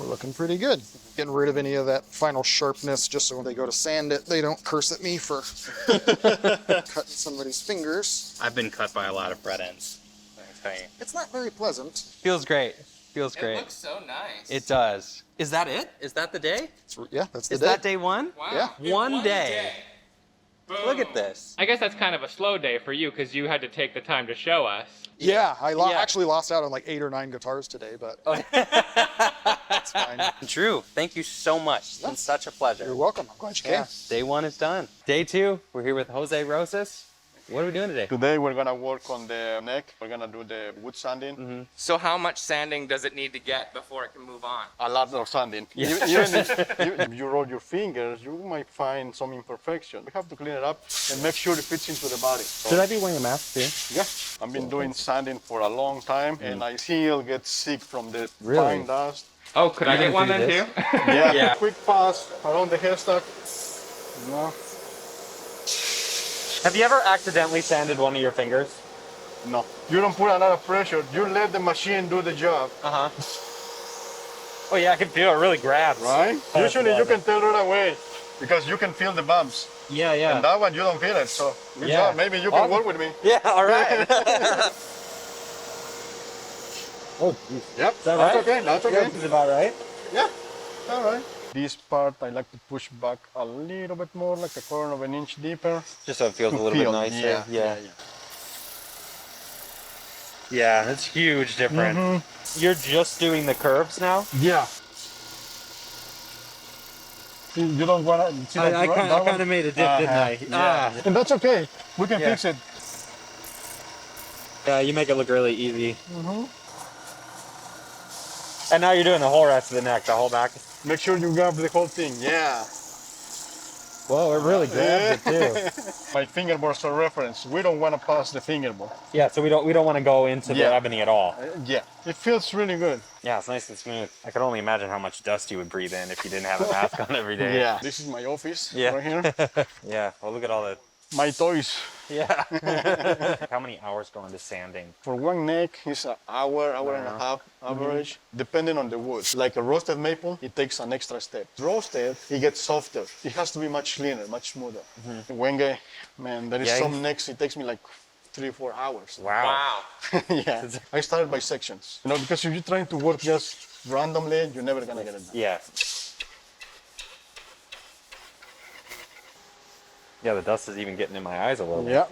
we're looking pretty good. Getting rid of any of that final sharpness just so when they go to sand it, they don't curse at me for cutting somebody's fingers. I've been cut by a lot of fret ends. I can tell you. It's not very pleasant. Feels great. Feels great. It looks so nice. It does. Is that it? Is that the day? Yeah, that's the Is day. that day one? Wow. Yeah. One day. Look at this. I guess that's kind of a slow day for you because you had to take the time to show us. Yeah, I Yeah. actually lost out on like 8 or 9 guitars today, but that's fine. Drew, thank you so much. It's been such a pleasure. You're welcome. I'm glad you came. Yeah. Day one is done. Day two, we're here with Jose Rosas. What are we doing today? Today we're gonna work on the neck. We're gonna do the wood sanding. So how much sanding does it need to get before it can move on? A lot of sanding. Even if you roll your fingers, you might find some imperfection. We have to clean it up and make sure it fits into the body. Should I be wearing a mask too? Yeah, I've been doing sanding for a long time, and I still get sick from the Really? fine dust. Oh, could I get one then too? Yeah. Yeah. Quick pass around the hairstock. No, Have you ever accidentally sanded one of your fingers? no. You don't put a lot of pressure. You let the machine do the job, Oh yeah, I can feel it really grabs. right? Oh, Usually love you it. can tell right away because you can feel the bumps. Yeah, yeah. And that one you don't feel it, so good Yeah. job. Maybe you can work with me. Yeah, all right. Oh, geez. Yep, that that's right? okay. That's okay. This is about right. Yeah, all right. This part I like to push back a little bit more, like a quarter of an inch deeper. Just so it feels a little bit nicer. Yeah. Yeah, it's huge difference. You're just doing the curves now? Yeah. See, you don't want to see that, I that kind of one? made a dip, didn't I? Yeah. And that's okay. We can Yeah. fix it. Yeah, you make it look really easy. And now you're doing the whole rest of the neck, the whole back. Make sure you grab the whole thing. Yeah. Whoa, it really grabs it too. My fingerboard's a reference. We don't want to pass the fingerboard. Yeah, so we don't want to go into the Yeah. ebony at all. Yeah. It feels really good. Yeah, it's nice and smooth. I could only imagine how much dust you would breathe in if you didn't have a mask on every day. Yeah. This is my office Yeah. right here. Yeah. Well, look at all the. My toys. Yeah. How many hours go into sanding? For one neck, it's an hour, hour and a half average, depending on the wood. Like a roasted maple, it takes an extra step. Roasted, it gets softer. It has to be much cleaner, much smoother. Wenge, man, there is Yeah, some necks, it takes me like 3-4 hours. Wow. Yeah, I started by sections. You know, because if you're trying to work just randomly, you're never gonna get it done. Yeah. Yeah, the dust is even getting in my eyes a little bit. Yeah.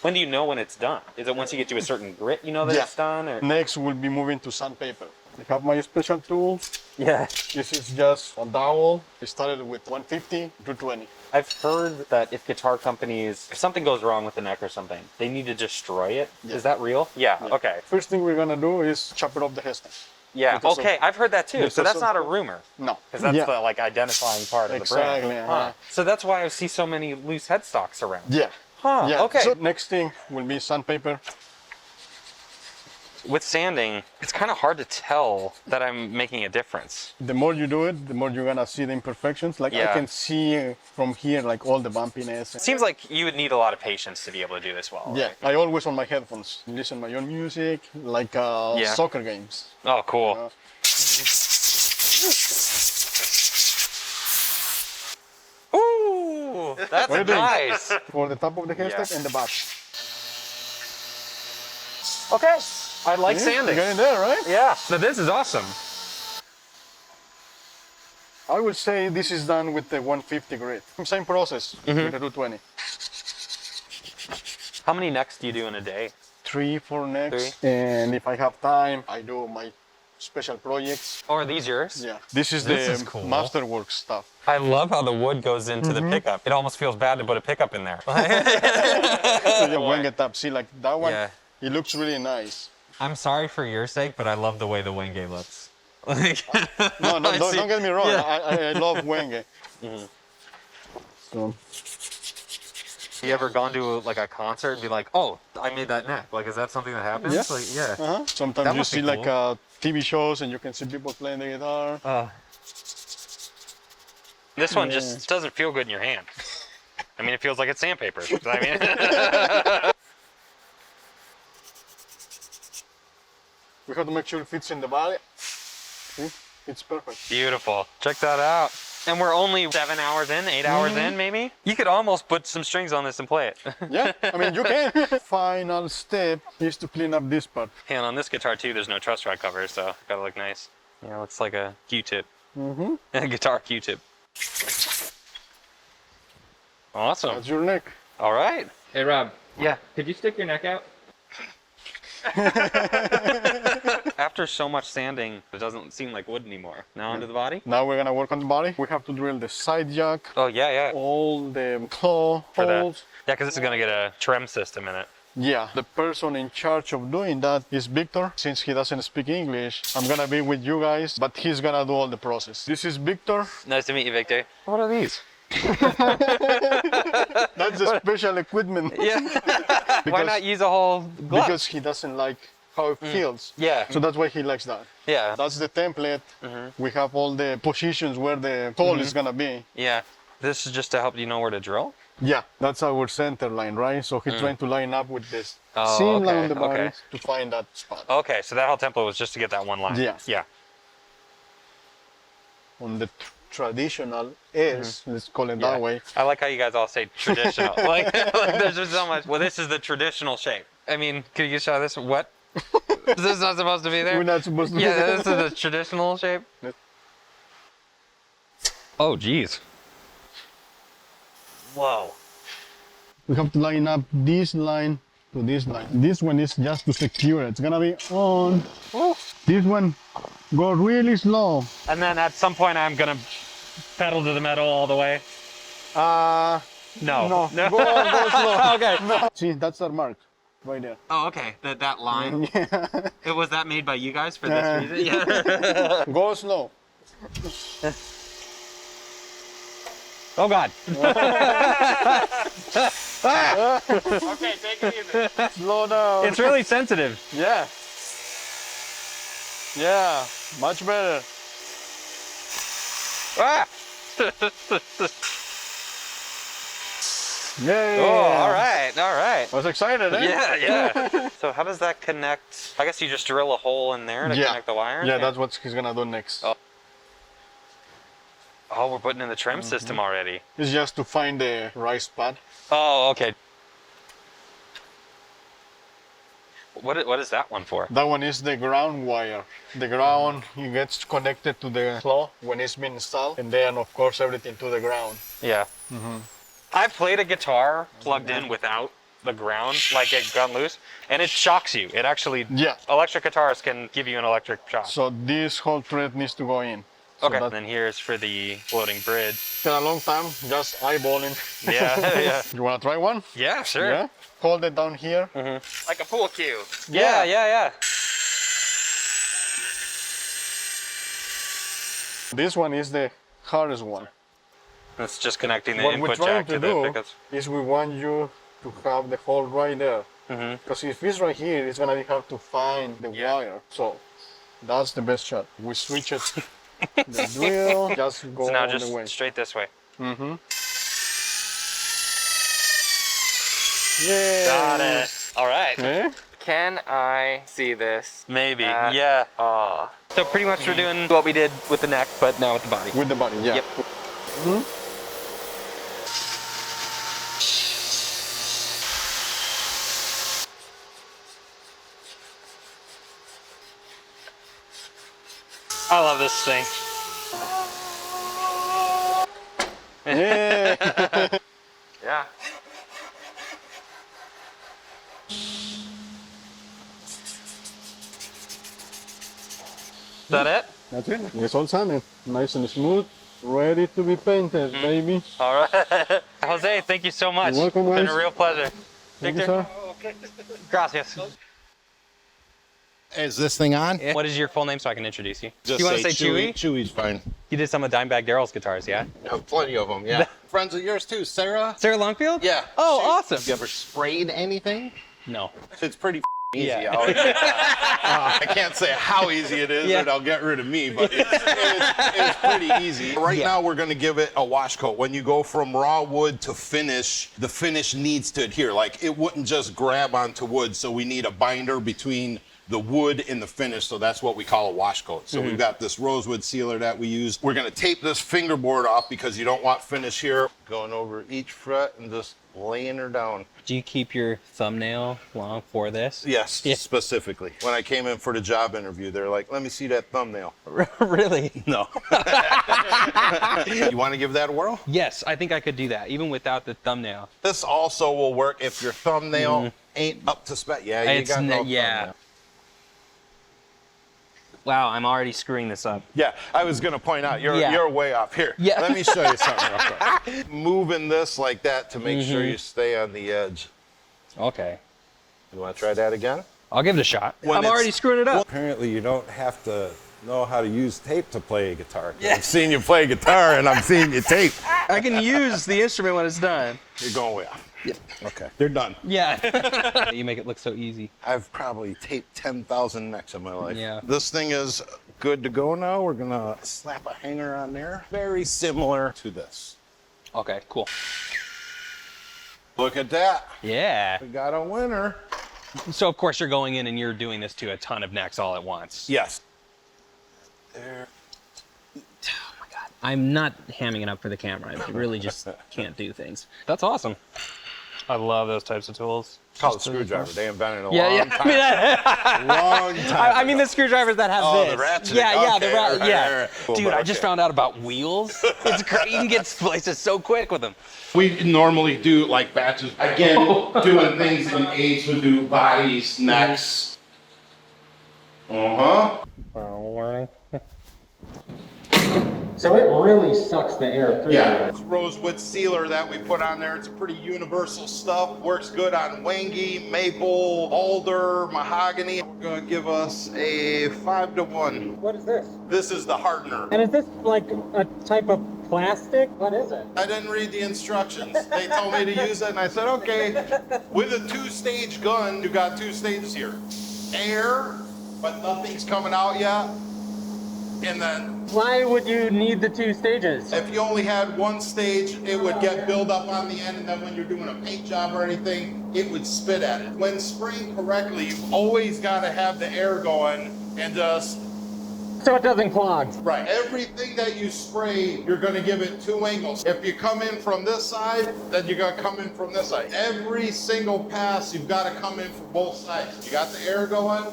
When do you know when it's done? Is it once you get to a certain grit you know that Yeah. it's done? Or? Next, we'll be moving to sandpaper. I have my special tool. Yeah. This is just a dowel. I started with 150 to 20. I've heard that if guitar companies, if something goes wrong with the neck or something, they need to destroy it. Yeah. Is that real? Yeah. Okay. First thing we're gonna do is chop it off the headstock. Yeah. Because of- Okay. I've heard that too. So because that's of- not a rumor. No. Because that's yeah. the like identifying part of the brand. Exactly, Huh. So that's why I see so many loose headstocks around. Yeah. Huh. Yeah. Okay. So next thing will be sandpaper. With sanding, it's kind of hard to tell that I'm making a difference. The more you do it, the more you're gonna see the imperfections. Like I Yeah. can see from here, like all the bumpiness. It seems like you would need a lot of patience to be able to do this well. Yeah. I always on my headphones listen my own music, like Yeah. soccer games. Oh, cool. Ooh, that's What do you think? nice. For the top of the headstock Yeah. and the back. Okay. I like Yeah, sanding. you got it there, right? Yeah. So this is awesome. I would say this is done with the 150 grit. Same process with the 220. How many necks do you do in a day? 3-4 necks. And if I have time, I do my special projects. Oh, are these yours? Yeah. This is This the is cool. Masterwork stuff. I love how the wood goes into the pickup. It almost feels bad to put a pickup in there. So yeah, wing it up. See, like that one, Yeah. it looks really nice. I'm sorry for your sake, but I love the way the wenge looks. Like, No, I see- don't get me wrong. Yeah. I love wenge. So, You ever gone to like a concert and be like, oh, I made that neck? Like, is that something that happens? Yeah. Like, yeah. sometimes That you must be see like cool. TV shows and you can see people playing the guitar. This one just doesn't feel good in your hand. I mean, it feels like it's sandpaper. I mean, We have to make sure it fits in the body. See? It's perfect. Beautiful. Check that out. And we're only 7 hours in, 8 hours in, maybe? You could almost put some strings on this and play it. Yeah, I mean, you can. Final step is to clean up this part. And on this guitar, too, there's no truss rod cover, so gotta look nice. Yeah, it looks like a Q-tip. A guitar Q-tip. Awesome. That's your neck. All right. Hey, Rob. Yeah. Could you stick your neck out? After so much sanding, it doesn't seem like wood anymore. Now onto the body? Now we're gonna work on the body. We have to drill the side jack, Oh, yeah, yeah. all the claw For that. holes. Yeah, because this is gonna get a trem system in it. Yeah, the person in charge of doing that is Victor. Since he doesn't speak English, I'm gonna be with you guys, but he's gonna do all the process. This is Victor. Nice to meet you, Victor. What are these? That's the special equipment. Yeah. Why not use a whole glove? Because he doesn't like how it feels. Yeah. So that's why he likes that. Yeah. That's the template. We have all the positions where the hole is gonna be. Yeah. This is just to help you know where to drill? Yeah, that's our center line, right? So he's trying to line up with this Oh, seam line okay, on the body okay. to find that spot. Okay, so that whole template was just to get that one line. Yeah. Yeah. On the traditional S, let's call it that way. I like how you guys all say traditional. like there's just so much. Well, this is the traditional shape. I mean, could you show this? What? Is this not supposed to be there? We're not supposed to. Yeah, this is the traditional shape. Oh, geez. Whoa. We have to line up this line to this line. This one is just to secure it. It's gonna be on. This one, go really slow. And then at some point, I'm gonna pedal to the metal all the way. No. No. Go slow. Okay. No. See, that's our mark, right there. Oh, okay. That line. Yeah. Was that made by you guys for this reason? Yeah. Go slow. Oh God. Okay, take it easy. Slow down. It's really sensitive. Yeah. Yeah, much better. Ah! Yeah. Oh, all right, all right. I was excited, eh? Yeah, yeah. So how does that connect? I guess you just drill a hole in there to connect the wires? Yeah, that's what he's gonna do next. Oh. Oh, we're putting in the trim system already. It's just to find the right spot. Oh, okay. What is that one for? That one is the ground wire. The ground, it gets connected to the claw when it's been installed, and then of course everything to the ground. Yeah. I've played a guitar plugged in without the ground, like it got loose, and it shocks you. It actually, electric guitars can give you an electric shock. So this whole thread needs to go in. So Okay, and then here's for the floating bridge. It's been a long time, just eyeballing. Yeah, yeah. You wanna try one? Yeah, sure. Yeah. Hold it down here. Like a pool cue. Yeah, yeah, yeah. This one is the hardest one. That's just connecting the What we're input trying jack to to the do pickups. is we want you to have the hole right there. Because if it's right here, it's gonna be hard to find the wire. So that's the best shot. We switch it. The drill just go So now all just the way. straight this way. Yeah. Got it. All right. Eh? Can I see this? Maybe. Yeah. Oh. So pretty much we're doing what we did with the neck, but now with the body. With the body, yeah. Yep. I love this thing. Yeah. Yeah. Is that it? That's it. It's all sanded. Nice and smooth. Ready to be painted, baby. All right. Jose, thank you so much. You're welcome, It's been guys. a real pleasure. Thank you, Victor? sir. Gracias. Is this thing on? What is your full name so I can introduce you? Just you want to say Chewy? Chewy's fine. You did some of Dimebag Darrell's guitars, yeah? I have plenty of them, yeah. Friends of yours too, Sarah? Sarah Longfield? Yeah. Oh, She- awesome. You ever sprayed anything? No. It's pretty easy. Yeah. I can't say how easy it is or they'll get rid of me, but it's pretty easy. Right now we're gonna give it a wash coat. When you go from raw wood to finish, the finish needs to adhere. Like it wouldn't just grab onto wood, so we need a binder between the wood in the finish, so that's what we call a wash coat. So we've got this rosewood sealer that we use. We're gonna tape this fingerboard off because you don't want finish here. Going over each fret and just laying her down. Do you keep your thumbnail long for this? Yes, specifically. When I came in for the job interview, they're like, let me see that thumbnail. Really? No. You want to give that a whirl? Yes, I think I could do that, even without the thumbnail. This also will work if your thumbnail ain't up to spec. Yeah, you got no thumbnail. Wow, I'm already screwing this up. Yeah, I was gonna point out, you're way off. Here, let me show you something real quick. Moving this like that to make sure you stay on the edge. Okay. You wanna try that again? I'll give it a shot. When I'm already screwing it up. Apparently you don't have to know how to use tape to play a guitar. Yeah. I've seen you play guitar and I'm seeing you tape. I can use the instrument when it's done. You're going way off. Yeah. Okay, they're done. Yeah. You make it look so easy. I've probably taped 10,000 necks in my life. Yeah. This thing is good to go now. We're gonna slap a hanger on there. Very similar to this. Okay, cool. Look at that. Yeah. We got a winner. So of course you're going in and you're doing this to a ton of necks all at once. Yes. There. Oh my God. I'm not hamming it up for the camera. I really just can't do things. That's awesome. I love those types of tools. Call it a screwdriver. They invented it a Yeah, long time. Long time. I mean the screwdrivers that have this. The ratchet. Yeah, Okay, yeah. Cool, Dude, I just found out about wheels. It's great. You can get places so quick with them. We normally do like batches. Again, doing things in eighths. We do bodies, necks. Learning. So it really sucks the air through. Yeah, it's rosewood sealer that we put on there. It's a pretty universal stuff. Works good on wangy, maple, alder, mahogany. We're gonna give us a 5 to 1. What is this? This is the hardener. And is this like a type of plastic? What is it? I didn't read the instructions. They told me to use it and I said, okay. With a 2-stage gun, you got 2 stages here. Air, but nothing's coming out yet. And then Why would you need the 2 stages? if you only had 1 stage, it would get built up on the end, and then when you're doing a paint job or anything, it would spit at it. When spraying correctly, you've always got to have the air going and just... So it doesn't clog. Right. Everything that you spray, you're going to give it 2 angles. If you come in from this side, then you're going to come in from this side. Every single pass, you've got to come in from both sides. You got the air going.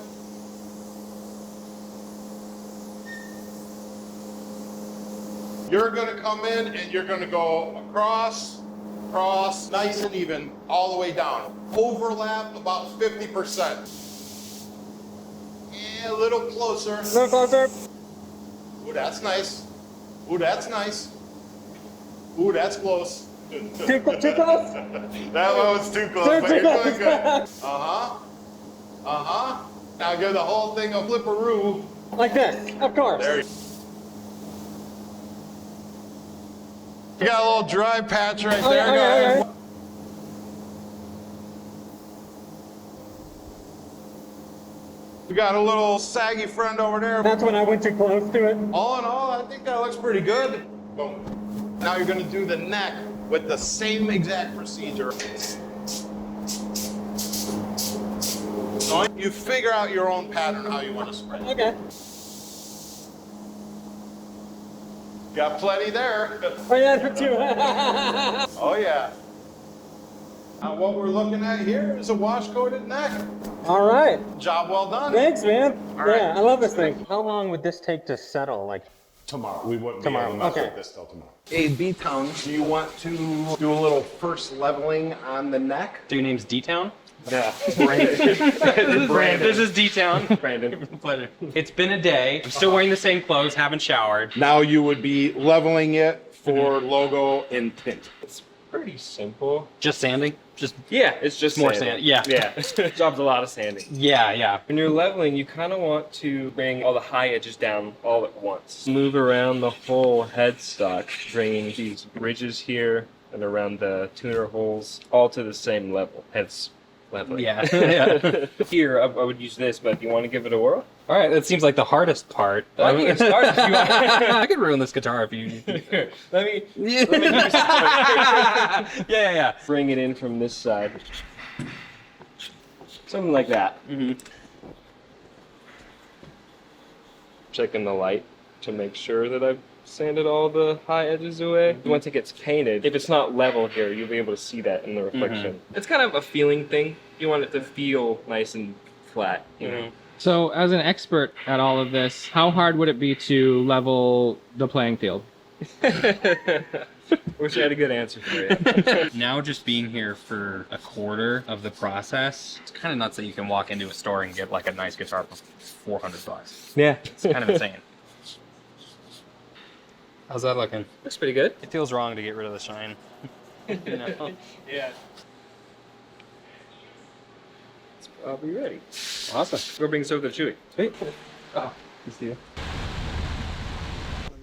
You're gonna come in and you're gonna go across, nice and even, all the way down. Overlap about 50%. And a little closer. A little closer. Ooh, that's nice. Ooh, that's nice. Ooh, that's close. Too close? That one was too close, but you're doing good. Uh-huh. Uh-huh. Now give the whole thing a flipperoo. Like this, of course. There you You got a little dry patch right there, guys. We got a little saggy friend over there. That's when I went too close to it. All in all, I think that looks pretty good. Boom. Now you're gonna do the neck with the same exact procedure. So you figure out your own pattern how you want to spray. Okay. Got plenty there. Oh yeah, for 2. Oh yeah. Now what we're looking at here is a wash-coated neck. All right. Job well done. Thanks, man. All right. Yeah, I love this thing. How long would this take to settle? Like Tomorrow. We wouldn't Tomorrow, be able to mess okay. with this till tomorrow. Hey, B-Town, do you want to do a little first leveling on the neck? So your name's D-Town? Yeah. Brandon. This is D-Town. Brandon. Pleasure. It's been a day. I'm still wearing the same clothes, haven't showered. Now you would be leveling it for logo and tint. It's pretty simple. Just sanding? Just Yeah, it's just more sanding. sand. Yeah. Yeah, job's a lot of sanding. Yeah. When you're leveling, you kind of want to bring all the high edges down all at once. Move around the whole headstock, bringing these ridges here and around the tuner holes all to the same level. Hence, leveling. Yeah. Here, I would use this, but do you want to give it a whirl? All right, that seems like the hardest part. Well, I can start if you want. I could ruin this guitar if you. Let me give you some Yeah. Bring it in from this side. Something like that. checking the light to make sure that I've sanded all the high edges away. Once it gets painted, if it's not level here, you'll be able to see that in the reflection. It's kind of a feeling thing. You want it to feel nice and flat, you know? So as an expert at all of this, how hard would it be to level the playing field? Wish I had a good answer for you. Now just being here for a quarter of the process, it's kind of nuts that you can walk into a store and get like a nice guitar for $400. Yeah. It's kind of insane. How's that looking? Looks pretty good. It feels wrong to get rid of the shine. You know? Yeah. It's probably ready. Awesome. Go bring this over to Chewy. Sweet. Oh, you see it.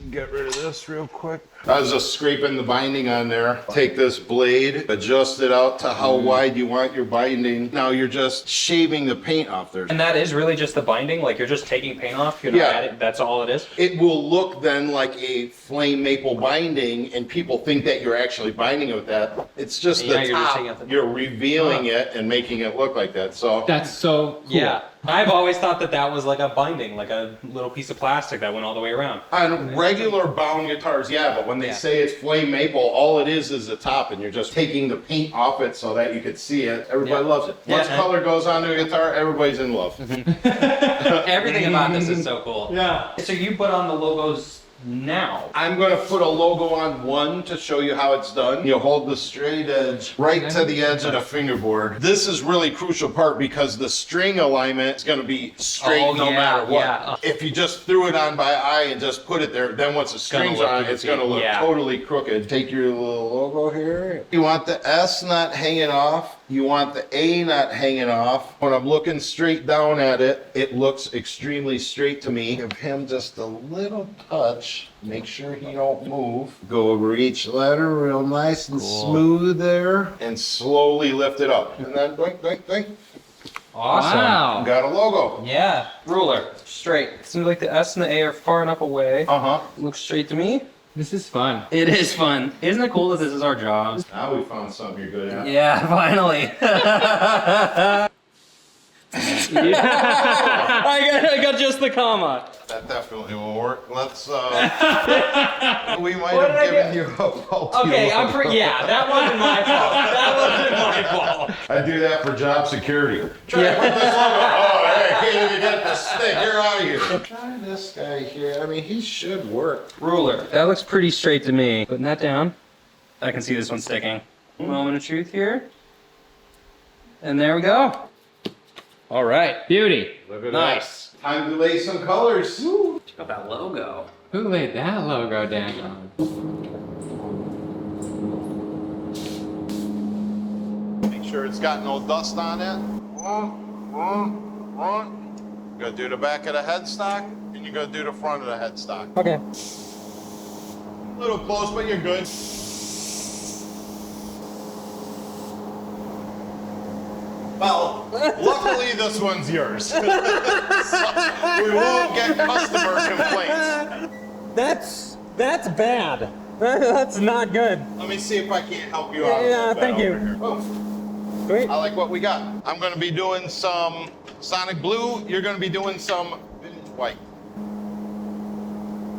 Get rid of this real quick. I was just scraping the binding on there. Take this blade, adjust it out to how wide you want your binding. Now you're just shaving the paint off there. And that is really just the binding? Like you're just taking paint off? You're not adding, that's all it is? It will look then like a flame maple binding, and people think that you're actually binding it with that. It's just Yeah, the you're just top. taking out the- You're revealing it and making it look like that. So That's so cool. Yeah. I've always thought that that was like a binding, like a little piece of plastic that went all the way around. on regular bound guitars, yeah, but when they say it's flame maple, all it is the top, and you're just taking the paint off it so that you could see it. Everybody loves it. Once color goes onto a guitar, everybody's in love. Everything about this is so cool. Yeah. So you put on the logos now. I'm gonna put a logo on one to show you how it's done. You hold the straight edge right to the edge of the fingerboard. This is really crucial part because the string alignment is gonna be straight no matter what. Yeah. If you just threw it on by eye and just put it there, then once the string's look on, it's gonna look totally crooked. Take your little logo here. You want the S not hanging off. You want the A not hanging off. When I'm looking straight down at it, it looks extremely straight to me. Give him just a little touch. Make sure he don't move. Go over each letter real nice and smooth there. And slowly lift it up. And then doink, doink, doink. Awesome. Wow. Got a logo. Yeah. Ruler. Straight. Seems like the S and the A are far enough away. Uh-huh. Looks straight to me. This is fun. It is fun. Isn't it cool that this is our job? Now we found something you're good at. Yeah, finally. I got just the comma. That definitely will work. Let's, we might have given you a faulty Okay, logo. yeah, that wasn't my fault. That wasn't my fault. I do that for job security. Try to put this logo. Oh, hey, can't even get the stick. You're out of here. Try this guy here. I mean, he should work. Ruler. That looks pretty straight to me. Putting that down. I can see this one sticking. Moment of truth here. And there we go. All right. Beauty. Look at Nice. that. Time to lay some colors. Check out that logo. Who laid that logo down? Make sure it's got no dust on it. You're gonna do the back of the headstock, and you're gonna do the front of the headstock. Okay. A little close, but you're good. Well, luckily this one's yours. So we won't get customer complaints. That's bad. That's not good. Let me see if I can't help you out. Yeah, a little bit thank you. over here. Oh, Sweet. I like what we got. I'm gonna be doing some Sonic Blue. You're gonna be doing some Vintage White.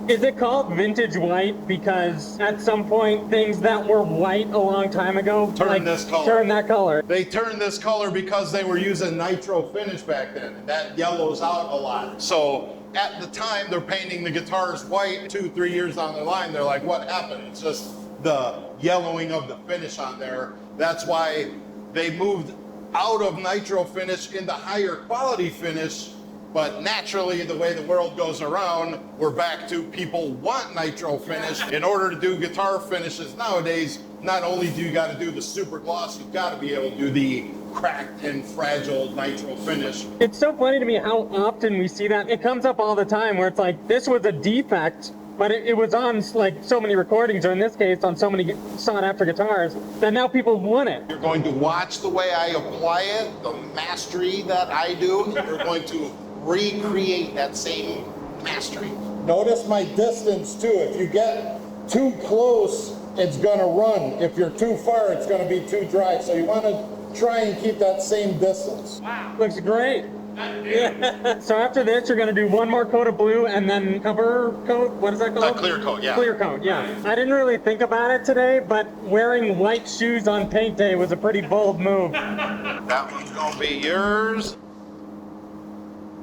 Is it called vintage white because at some point things that were white a long time ago Turn this color. Turn that color. They turned this color because they were using nitro finish back then, and that yellows out a lot. So at the time, they're painting the guitars white. 2-3 years down the line, they're like, what happened? It's just the yellowing of the finish on there. That's why they moved out of nitro finish into higher quality finish. But naturally, the way the world goes around, we're back to people want nitro finish. In order to do guitar finishes nowadays, not only do you got to do the super gloss, you've got to be able to do the cracked and fragile nitro finish. It's so funny to me how often we see that. It comes up all the time where it's like, this was a defect, but it was on like so many recordings, or in this case, on so many sought after guitars, that now people want it. You're going to watch the way I apply it, the mastery that I do. You're going to recreate that same mastery. Notice my distance too. If you get too close, it's gonna run. If you're too far, it's gonna be too dry. So you wanna try and keep that same distance. Wow. Looks great. Yeah. So after this, you're gonna do one more coat of blue and then cover coat. What is that called? Clear coat, yeah. Clear coat, yeah. I didn't really think about it today, but wearing white shoes on paint day was a pretty bold move. That one's gonna be yours.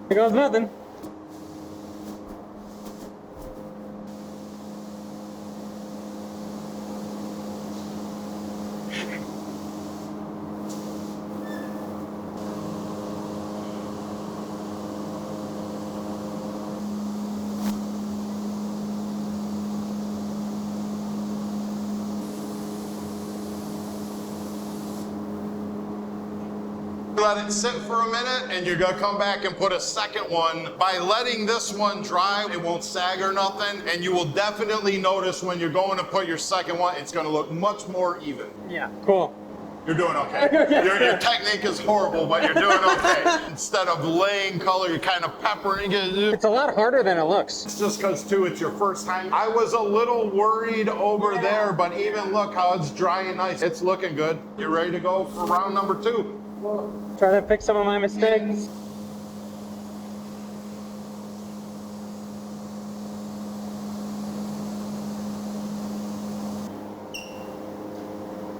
Here goes nothing. Let it sit for a minute and you're gonna come back and put a second one. By letting this one dry, it won't sag or nothing, and you will definitely notice when you're going to put your second one, it's gonna look much more even. Yeah, cool. You're doing okay. Your technique is horrible, but you're doing okay. Instead of laying color, you're kind of peppering it. It's a lot harder than it looks. It's just because, too, it's your first time. I was a little worried over there, but even look how it's dry and nice. It's looking good. You're ready to go for round number 2. Try to fix some of my mistakes.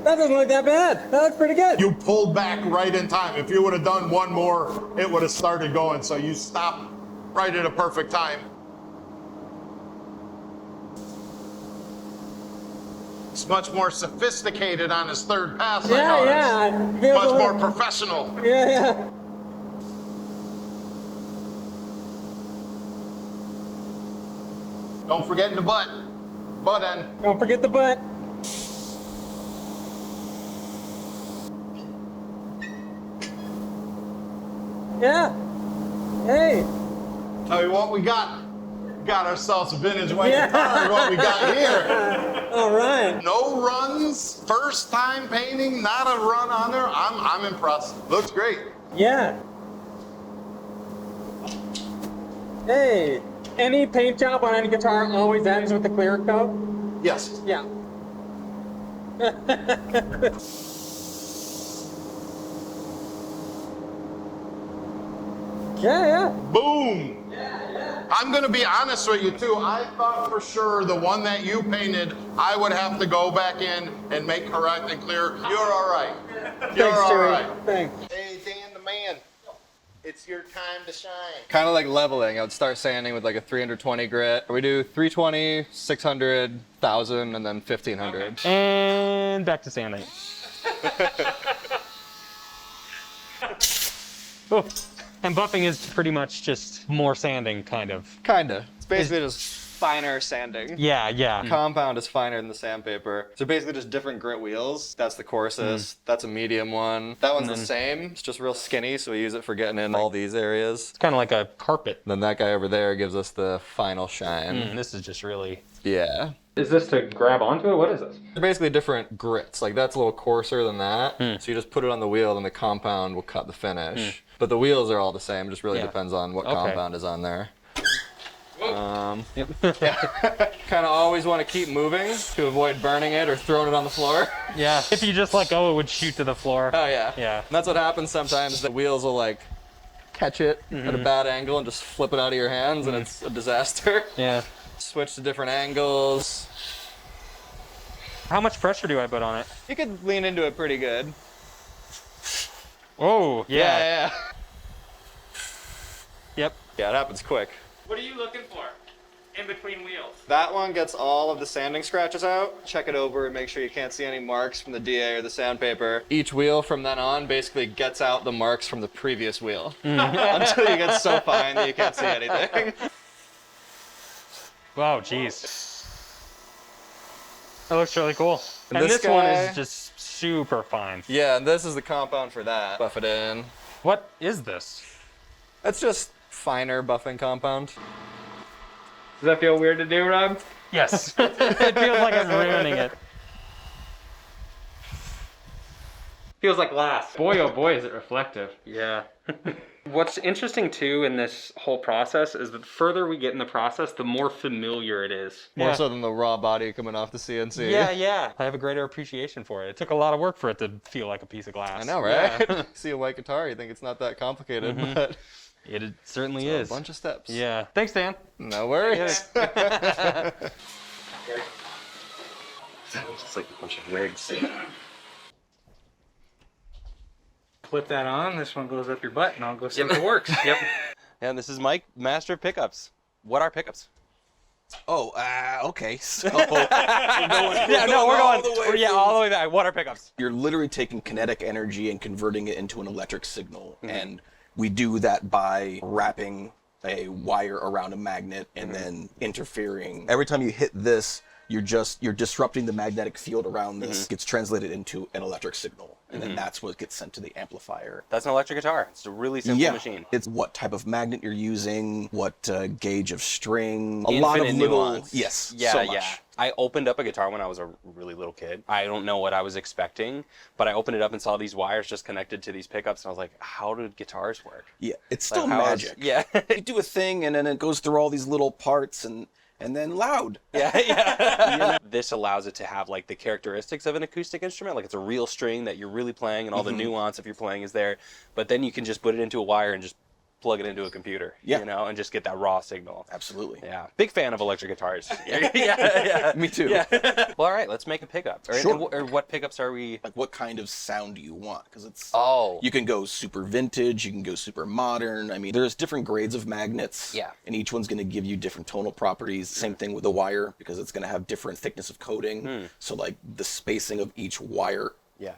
That doesn't look that bad. That looks pretty good. You pulled back right in time. If you would have done one more, it would have started going. So you stopped right at a perfect time. It's much more sophisticated on his third pass. Yeah. Much more professional. Yeah. Don't forget the butt. Butt end. Don't forget the butt. Yeah. Hey. Tell you what we got. Got ourselves a vintage white guitar. What we got here. All right. No runs. First time painting. Not a run on there. I'm impressed. Looks great. Yeah. Hey. Any paint job on any guitar always ends with the clear coat? Yes. Yeah. Yeah. Boom. I'm going to be honest with you, too. I thought for sure the one that you painted, I would have to go back in and make correct and clear. You're all right. You're Thanks, all Joey. right. Thanks. Hey, Dan the man. It's your time to shine. Kind of like leveling. I would start sanding with like a 320 grit. We do 320, 600, 1000, and then 1500. Okay. And back to sanding. Oh. And buffing is pretty much just more sanding, kind of. Kinda. It's basically just finer sanding. Yeah. Compound is finer than the sandpaper. So basically just different grit wheels. That's the coarsest. That's a medium one. That one's the same. It's just real skinny, so we use it for getting in all these areas. It's kind of like a carpet. Then that guy over there gives us the final shine. This is just really... Yeah. Is this to grab onto it? What is this? They're basically different grits. Like that's a little coarser than that. So you just put it on the wheel and the compound will cut the finish. But the wheels are all the same. It just really depends on what compound is on there. Kind of always want to keep moving to avoid burning it or throwing it on the floor. Yeah. If you just let go, it would shoot to the floor. Oh yeah. Yeah. And that's what happens sometimes. The wheels will like catch it at a bad angle and just flip it out of your hands and it's a disaster. Yeah. Switch to different angles. How much pressure do I put on it? You could lean into it pretty good. Oh, Yeah. Yep. Yeah, it happens quick. What are you looking for in between wheels? That one gets all of the sanding scratches out. Check it over and make sure you can't see any marks from the DA or the sandpaper. Each wheel from then on basically gets out the marks from the previous wheel until you get so fine that you can't see anything. Wow, jeez. That looks really cool. And this this one guy- is just super fine. Yeah, and this is the compound for that. Buff it in. What is this? That's just finer buffing compound. Does that feel weird to do, Rob? Yes. It feels like I'm ruining it. Feels like glass. Boy, oh boy, is it reflective. Yeah. What's interesting too in this whole process is that the further we get in the process, the more familiar it is. More so than the raw body coming off the CNC. Yeah. I have a greater appreciation for it. It took a lot of work for it to feel like a piece of glass. I know, right? Yeah. See a white guitar, you think it's not that complicated, but it certainly it's is. A bunch of steps. Yeah. Thanks, Dan. No worries. It's like a bunch of wigs. Put that on. This one goes up your butt, and I'll go see if it works. Yep. And this is Mike, master of pickups. What are pickups? Oh, okay. So We're going all the way back. What are pickups? you're literally taking kinetic energy and converting it into an electric signal, and we do that by wrapping a wire around a magnet and then interfering. Every time you hit this, you're disrupting the magnetic field around this. Gets translated into an electric signal, and then that's what gets sent to the amplifier. That's an electric guitar. It's a really simple machine. It's what type of magnet you're using, what gauge of string, a Infinite lot of little nuance. yes, Yeah, so much. yeah. I opened up a guitar when I was a really little kid. I don't know what I was expecting, but I opened it up and saw these wires just connected to these pickups, and I was like, how did guitars work? Yeah, it's still Like, how is- magic. yeah. You do a thing, and then it goes through all these little parts, and then loud. Yeah. This allows it to have like the characteristics of an acoustic instrument. Like it's a real string that you're really playing, and all the nuance if you're playing is there. But then you can just put it into a wire and just plug it into a computer, you know, and just get that raw signal. Absolutely. Yeah. Big fan of electric guitars. Yeah. Me too. Yeah. Well, all right, let's make a pickup. Sure. Or what pickups are we? Like, what kind of sound do you want? Because it's you can go super vintage, you can go super modern. I mean, there's different grades of magnets. Yeah. And each one's going to give you different tonal properties. Same thing with the wire, because it's going to have different thickness of coating. So like the spacing of each wire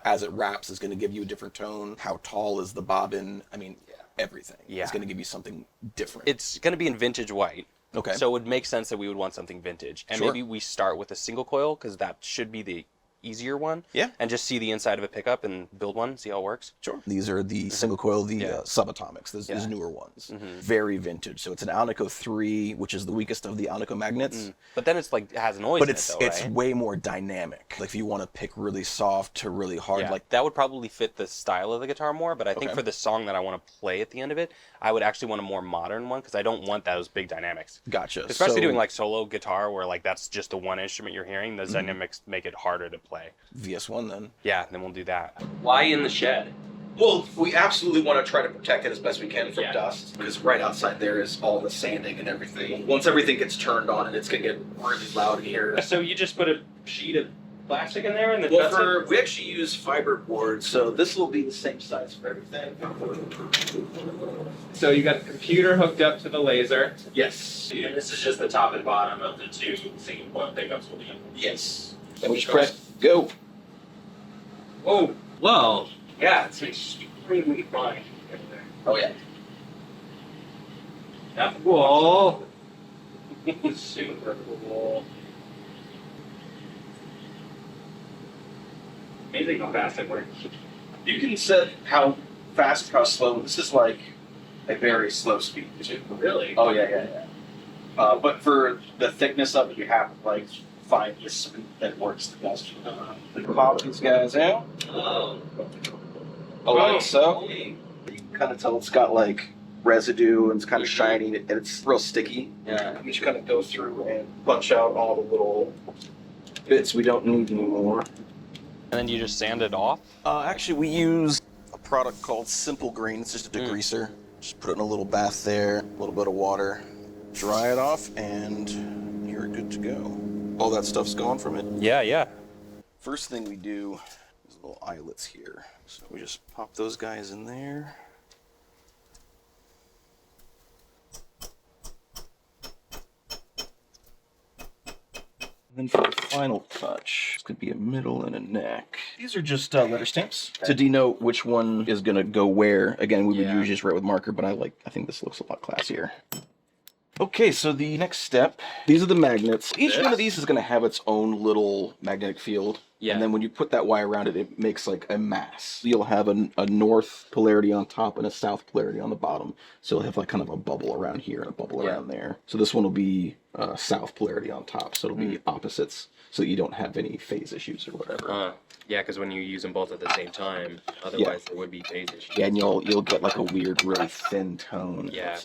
as it wraps is going to give you a different tone. How tall is the bobbin? I mean, everything. Yeah. It's going to give you something different. It's going to be in vintage white. Okay. So it would make sense that we would want something vintage. And maybe we start with a single coil, because that should be the easier one. Yeah. And just see the inside of a pickup and build one, see how it works. Sure. These are the single coil, the subatomics. These newer ones. Very vintage. So it's an Alnico 3, which is the weakest of the Alnico magnets. But then it's like, it has noise But in it's it though, it's right? way more dynamic. Like if you want to pick really soft to really hard, like that would probably fit the style of the guitar more, but I think for the song that I want to play at the end of it, I would actually want a more modern one, because I don't want those big dynamics. Gotcha. Especially doing like solo guitar, where like that's just the one instrument you're hearing, those dynamics make it harder to play. VS1 then. Yeah, then we'll do that. Why in the shed? Well, we absolutely want to try to protect it as best we can from dust, because right outside there is all the sanding and everything. Once everything gets turned on, and it's going to get really loud in here. So you just put a sheet of plastic in there, and then we actually use fiber board, so this will be the same size for everything. So you got the computer hooked up to the laser. Yes. And this is just the top and bottom of the two single point pickups will be. Yes. And we just press go. Oh, well, yeah, it's extremely fine. Oh yeah. That's cool. Super cool. Amazing how fast it works. You can set how fast, how slow. This is like a very slow speed too. Really? Oh yeah. But for the thickness of it, you have to like find the speed that works the best. Pop these guys out. Like so. You can kind of tell it's got like residue and it's kind of shiny and it's real sticky. Yeah. You just kind of go through and punch out all the little bits we don't need anymore. And then you just sand it off? Actually, we use a product called Simple Green. It's just a degreaser. Just put it in a little bath there, a little bit of water, dry it off, and you're good to go. All that stuff's gone from it. Yeah. First thing we do is little eyelets here. So we just pop those guys in there. And then for the final touch, it's going to be a middle and a neck. These are just letter stamps to denote which one is going to go where. Again, we would usually just write with marker, but I think this looks a lot classier. Okay, so the next step, these are the magnets. Each one of these is going to have its own little magnetic field. Yeah. And then when you put that wire around it, it makes like a mass. You'll have a north polarity on top and a south polarity on the bottom. So you'll have like kind of a bubble around here and a bubble around there. So this one will be south polarity on top. So it'll be opposites, so you don't have any phase issues or whatever. Yeah, because when you use them both at the same time, otherwise there would be phase issues. Yeah, and you'll get like a weird, really thin tone. Yeah.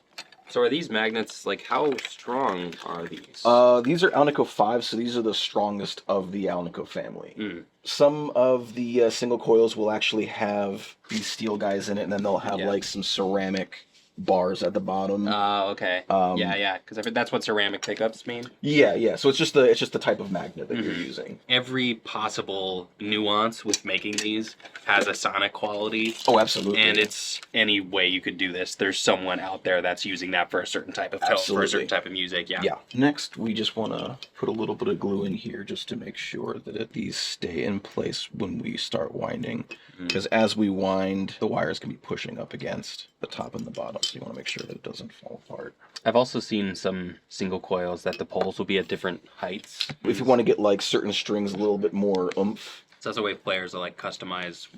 So are these magnets, like, how strong are these? These are Alnico 5, so these are the strongest of the Alnico family. Some of the single coils will actually have these steel guys in it, and then they'll have like some ceramic bars at the bottom. Okay. Yeah, because that's what ceramic pickups mean. Yeah. So it's just the type of magnet that you're using. Every possible nuance with making these has a sonic quality. Oh, absolutely. And it's any way you could do this. There's someone out there that's using that for a certain type of tone, for a certain type of music. Yeah. Next, we just want to put a little bit of glue in here just to make sure that these stay in place when we start winding. Because as we wind, the wires can be pushing up against the top and the bottom. So you want to make sure that it doesn't fall apart. I've also seen some single coils that the poles will be at different heights. If you want to get like certain strings a little bit more oomph. So that's a way players will like customize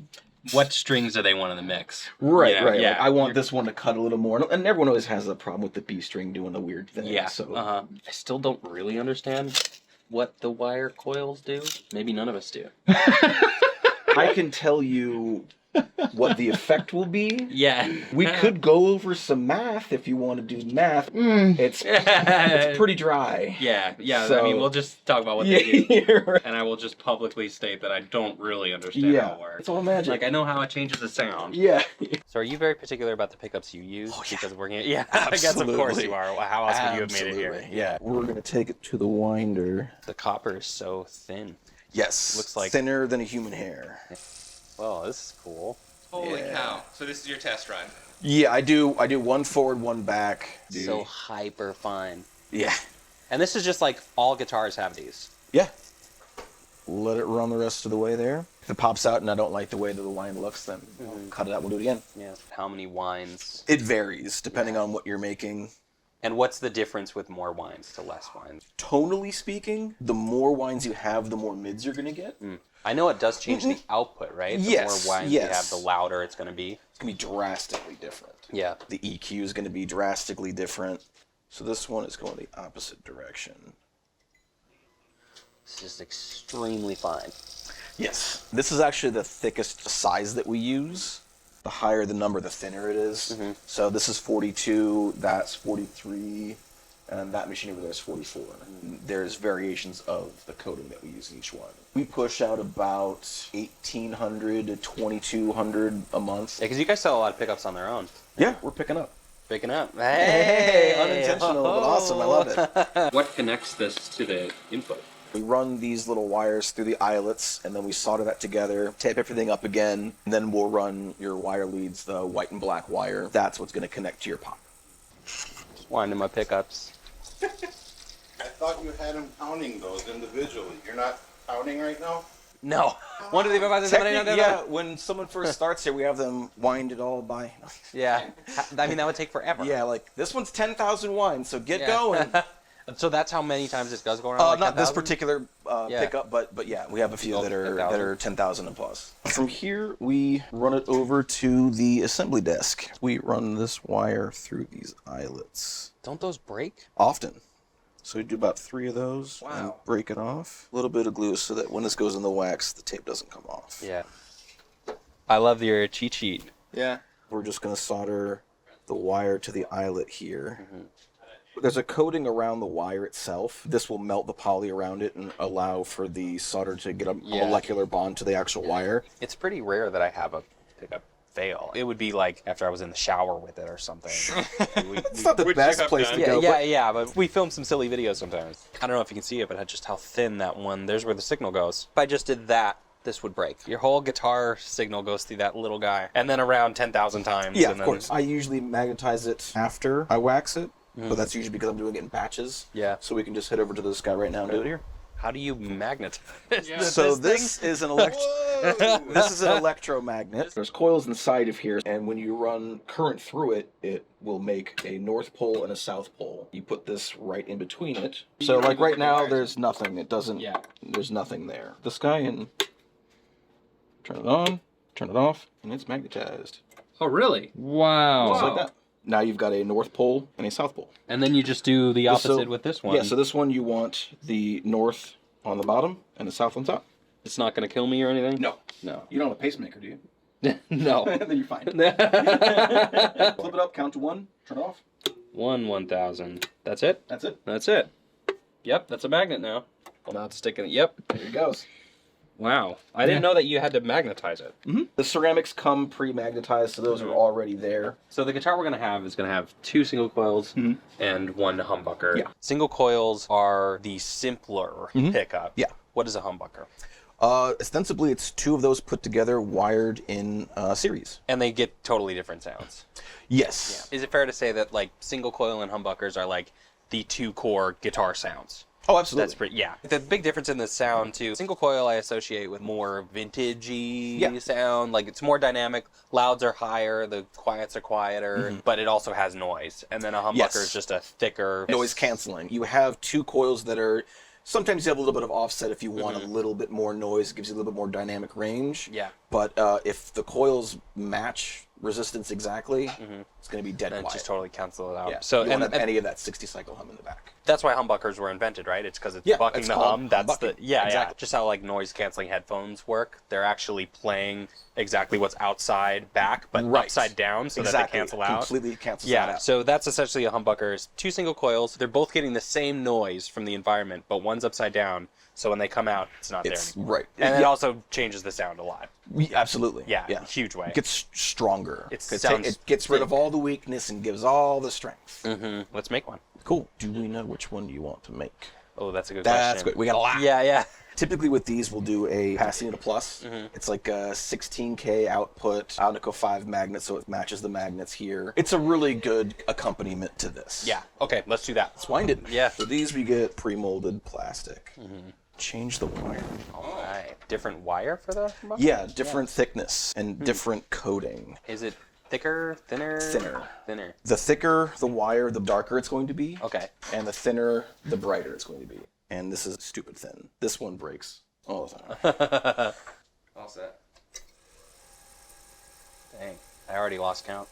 what strings do they want in the mix. Right. Yeah. Like, I want this one to cut a little more. And everyone always has a problem with the B string doing a weird thing. Yeah. So I still don't really understand what the wire coils do. Maybe none of us do. I can tell you what the effect will be. Yeah. We could go over some math if you want to do math. It's pretty dry. Yeah. So, I mean, we'll just talk about what they do. Right. And I will just publicly state that I don't really understand how it works. It's all magic. Like, I know how it changes the sound. Yeah. So are you very particular about the pickups you use? Because of working it? Yeah, Absolutely. I guess of course you are. How else would you have made it here? Yeah. We're going to take it to the winder. The copper is so thin. Yes. Looks like thinner than a human hair. Well, this is cool. Holy cow. So this is your test run? Yeah, I do one forward, one back. So hyper fine. Yeah. And this is just like all guitars have these. Yeah. Let it run the rest of the way there. If it pops out and I don't like the way that the line looks, then we'll cut it out, we'll do it again. Yeah. How many winds? It varies depending on what you're making. And what's the difference with more winds to less winds? Tonally speaking, the more winds you have, the more mids you're going to get. I know it does change the output, right? The more winds you have, the louder it's going to be. It's going to be drastically different. Yeah. The EQ is going to be drastically different. So this one is going the opposite direction. It's just extremely fine. Yes. This is actually the thickest size that we use. The higher the number, the thinner it is. So this is 42, that's 43, and that machine over there is 44. And there's variations of the coating that we use in each one. We push out about 1,800 to 2,200 a month. Yeah, because you guys sell a lot of pickups on their own. Yeah, we're picking up. Picking up. Hey, unintentional, but awesome. I love it. What connects this to the input? We run these little wires through the eyelets, and then we solder that together, tape everything up again, and then we'll run your wire leads, the white and black wire. That's what's going to connect to your pop. Just winding my pickups. I thought you had them counting those individually. You're not counting right now? No. 1, 2, 3, 4, 5, 6, 7, 8, 9, 10, 11. Yeah, when someone first starts here, we have them wind it all by. Yeah. I mean, that would take forever. Yeah, like, this one's 10,000 winds, so get going. So that's how many times this does go around? Like not 10,000? this particular pickup, but yeah, we have a few that are 10,000 and plus. From here, we run it over to the assembly desk. We run this wire through these eyelets. Don't those break? Often. So we do about 3 of those and break it off. A little bit of glue so that when this goes in the wax, the tape doesn't come off. Yeah. I love your cheat sheet. Yeah. We're just going to solder the wire to the eyelet here. There's a coating around the wire itself. This will melt the poly around it and allow for the solder to get a molecular bond to the actual wire. It's pretty rare that I have a pickup fail. It would be like after I was in the shower with it or something. It's not the best place to go. Yeah, but we film some silly videos sometimes. I don't know if you can see it, but just how thin that one, there's where the signal goes. If I just did that, this would break. Your whole guitar signal goes through that little guy. And then around 10,000 times. Yeah, of course. I usually magnetize it after I wax it. But that's usually because I'm doing it in batches. Yeah. So we can just head over to this guy right now and do it here. How do you magnetize So this this is an this is an electromagnet. There's coils inside of here, and when you run current through it, it will make a north pole and a south pole. You put this right in between it. So like right now, there's nothing. It doesn't. Yeah. There's nothing there. This guy and turn it on, turn it off, and it's magnetized. Oh really? Wow. Just like that. Now you've got a north pole and a south pole. And then you just do the opposite with this one. Yeah, so this one you want the north on the bottom and the south on top. It's not going to kill me or anything? No. No. You don't have a pacemaker, do you? No. Then you're fine. Flip it up, count to 1, turn it off. 1,000. That's it? That's it. That's it. Yep, that's a magnet now. Well, now it's sticking it. Yep. There it goes. Wow. I didn't know that you had to magnetize it. Mm-hmm. The ceramics come pre-magnetized, so those are already there. So the guitar we're going to have is going to have 2 single coils and 1 humbucker. Yeah. Single coils are the simpler pickup. Yeah. What is a humbucker? Ostensibly, it's 2 of those put together, wired in series. And they get totally different sounds. Yes. Yeah. Is it fair to say that like single coil and humbuckers are like the 2 core guitar sounds? Oh, absolutely. That's pretty, yeah. The big difference in the sound, too, single coil I associate with more vintagey sound. Like, it's more dynamic. Louds are higher, the quiets are quieter, but it also has noise. And then a humbucker is just a thicker... Noise canceling. You have 2 coils that are... Sometimes you have a little bit of offset if you want a little bit more noise. It gives you a little bit more dynamic range. Yeah. But if the coils match resistance exactly, it's going to be dead quiet. Just totally cancel it out. Yeah. So, you don't have any of that 60-cycle hum in the back. That's why humbuckers were invented, right? It's because it's bucking the hum. That's the exactly. Just how like noise canceling headphones work. They're actually playing exactly what's outside back, but upside down, so that they cancel out. Completely cancels that out. So that's essentially a humbucker. It's 2 single coils. They're both getting the same noise from the environment, but one's upside down. So when they come out, it's not there anymore. Right. And it also changes the sound a lot. Absolutely. Yeah, huge way. It gets stronger. It gets rid of all the weakness and gives all the strength. Let's make one. Cool. Do we know which one you want to make? Oh, that's a good question. That's good. We got a lot. Yeah. Typically with these, we'll do a Pasadena Plus. It's like a 16K output, Alnico 5 magnet, so it matches the magnets here. It's a really good accompaniment to this. Yeah. Okay, let's do that. Let's wind it. Yeah. For these, we get pre-molded plastic. Change the wire. All right. Different wire for the humbucker? Yeah, different thickness and different coating. Is it thicker, thinner? Thinner. The thicker the wire, the darker it's going to be. Okay. And the thinner, the brighter it's going to be. And this is stupid thin. This one breaks all the time. All set. Dang. I already lost count.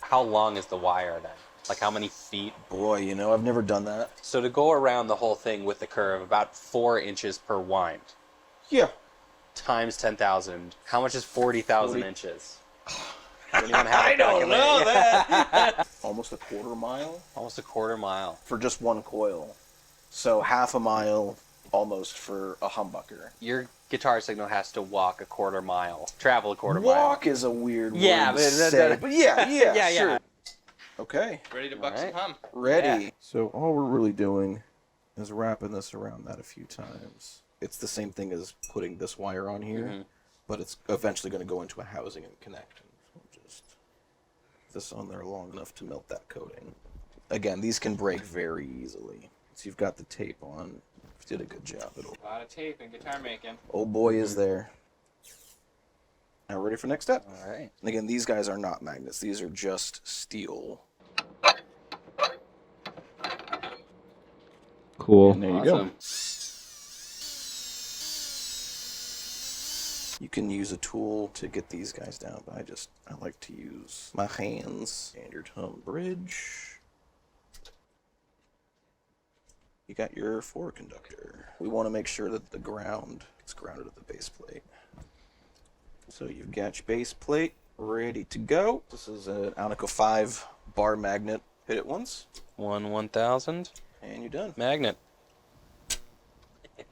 How long is the wire then? Like how many feet? Boy, you know, I've never done that. So to go around the whole thing with the curve, about 4 inches per wind. Yeah. Times 10,000. How much is 40,000 inches? Anyone have I don't know that. Almost a quarter mile. Almost a quarter mile. For just one coil. So half a mile almost for a humbucker. Your guitar signal has to walk a quarter mile. Travel a quarter mile. Walk is a weird word to say. But yeah, sure. Okay. Ready to buck some hum. Ready. Yeah. So all we're really doing is wrapping this around that a few times. It's the same thing as putting this wire on here, but it's eventually going to go into a housing and connect. So just this on there long enough to melt that coating. Again, these can break very easily. So you've got the tape on. You did a good job. A lot of tape and guitar making. Oh boy, is there. Now ready for next step? All right. And again, these guys are not magnets. These are just steel. Cool. And there you go. You can use a tool to get these guys down, but I like to use my hands. Standard hum bridge. You got your forward conductor. We want to make sure that the ground is grounded at the base plate. So you've got your base plate ready to go. This is an Alnico 5 bar magnet. Hit it once. 1,000. And you're done. Magnet.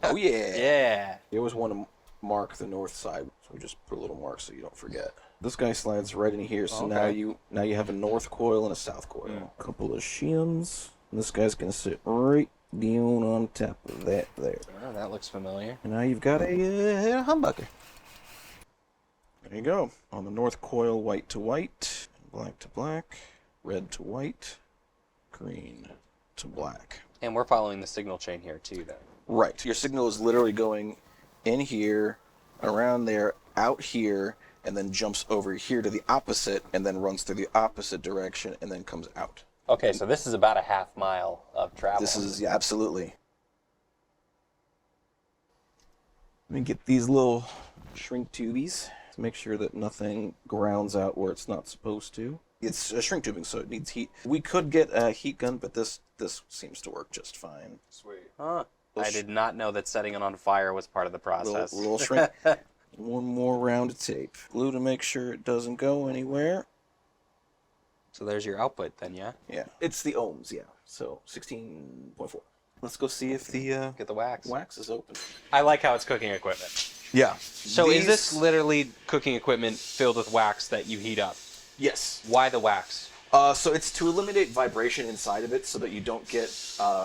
Oh yeah. Yeah. You always want to mark the north side, so we just put a little mark so you don't forget. This guy slides right in here, so now you have a north coil and a south coil. A couple of shims. And this guy's gonna sit right down on top of that there. Oh, that looks familiar. And now you've got a humbucker. There you go. On the north coil, white to white, black to black, red to white, green. to black. And we're following the signal chain here too, then. Right. Your signal is literally going in here, around there, out here, and then jumps over here to the opposite, and then runs through the opposite direction, and then comes out. Okay, so this is about a half mile of travel. This is, yeah, absolutely. Let me get these little shrink tubies to make sure that nothing grounds out where it's not supposed to. It's a shrink tubing, so it needs heat. We could get a heat gun, but this seems to work just fine. Sweet. Huh. I did not know that setting it on fire was part of the process. Little shrink. One more round of tape. Glue to make sure it doesn't go anywhere. So there's your output then, yeah? Yeah. It's the ohms, yeah. So 16.4. Let's go see if the get the wax. Wax is open. I like how it's cooking equipment. Yeah. So is this literally cooking equipment filled with wax that you heat up? Yes. Why the wax? So it's to eliminate vibration inside of it so that you don't get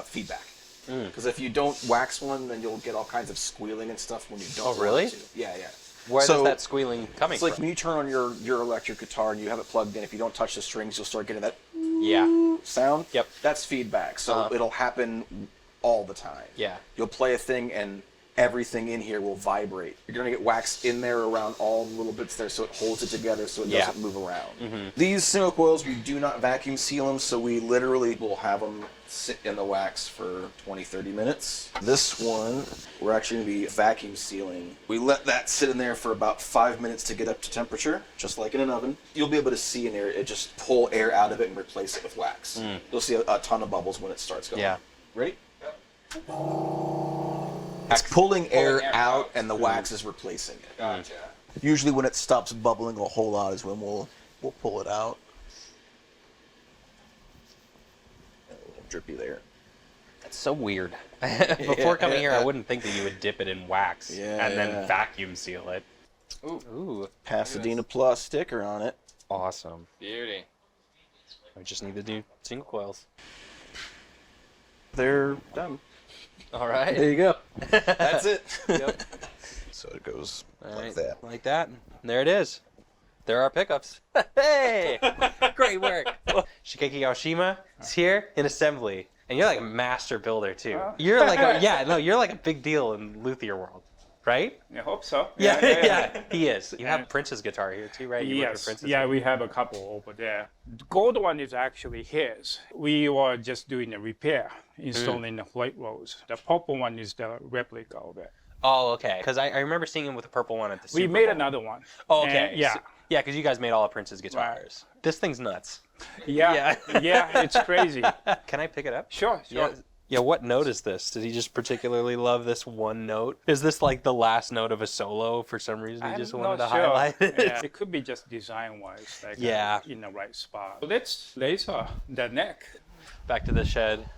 feedback. Because if you don't wax one, then you'll get all kinds of squealing and stuff when you don't. Oh, really? Want to. Yeah, yeah. Where is that squealing coming It's like from? when you turn on your electric guitar and you have it plugged in, if you don't touch the strings, you'll start getting that sound. Yep. That's feedback. So it'll happen all the time. Yeah. You'll play a thing and everything in here will vibrate. You're going to get wax in there around all the little bits there so it holds it together so it doesn't move around. These single coils, we do not vacuum seal them, so we literally will have them sit in the wax for 20-30 minutes. This one, we're actually going to be vacuum sealing. We let that sit in there for about 5 minutes to get up to temperature, just like in an oven. You'll be able to see in there, it just pull air out of it and replace it with wax. You'll see a ton of bubbles when it starts going. Yeah. Ready? It's pulling air out and the wax is replacing it. Gotcha. Usually when it stops bubbling a whole lot is when we'll pull it out. A little drippy there. That's so weird. Before coming here, I wouldn't think that you would dip it in wax and then vacuum seal it. Ooh. Pasadena Plus sticker on it. Awesome. Beauty. I just need the new single coils. They're done. All right. There you go. That's it. Yep. So it goes All like that. Like that. There it is. There are pickups. Hey! Great work. Shigeki Aoshima is here in assembly. And you're like a master builder too. You're like you're like a big deal in luthier world, right? I hope so. Yeah, he is. You have Prince's guitar here too, right? You work with Prince's yeah, we have a couple over there. The gold one is actually his. We were just doing a repair, installing the white rose. The purple one is the replica of it. Oh, okay. Because I remember seeing him with the purple one at the Super We made Bowl. another one. Oh, okay. Yeah. So, yeah, because you guys made all of Prince's guitars. Right. This thing's nuts. Yeah, it's crazy. Can I pick it up? Sure. Yeah, what note is this? Did he just particularly love this one note? Is this like the last note of a solo for some reason he just wanted to highlight it? Yeah. It could be just design-wise, like in the right spot. So let's laser the neck. Back to the shed.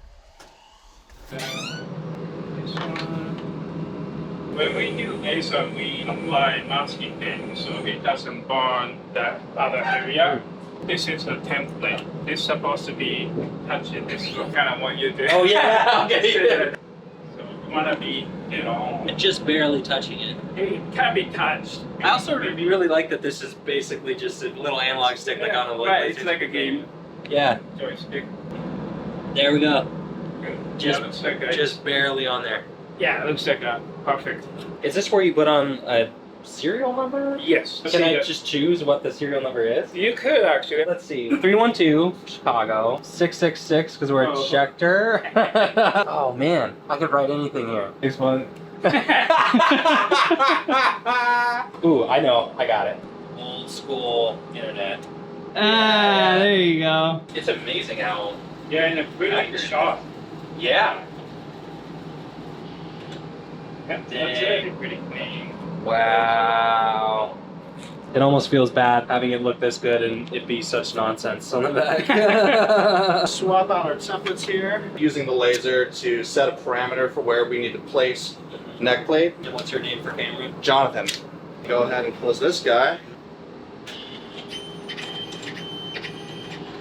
When we do laser, we apply masking tape so it doesn't burn the other area. This is a template. This is supposed to be touching this. Kind of what you do. Oh yeah. Okay. So you want to be, just barely touching it. It can be touched. I also really like that this is basically just a little analog stick like on a right. It's like a game. Yeah. Joystick. There we go. Good. Just barely on there. Yeah, it looks like a perfect. Is this where you put on a serial number? Yes. Can I just choose what the serial number is? You could actually. Let's see. 312 Chicago 666 because we're at Schecter. Oh man, I could write anything here. This one. Ooh, I know. I got it. Old school internet. There you go. It's amazing how. Yeah, and a pretty shot. Yeah. That's actually pretty clean. Wow. It almost feels bad having it look this good and it be such nonsense on the back. Swap out our templates here. Using the laser to set a parameter for where we need to place neck plate. And what's your name for camera? Jonathan. Go ahead and close this guy.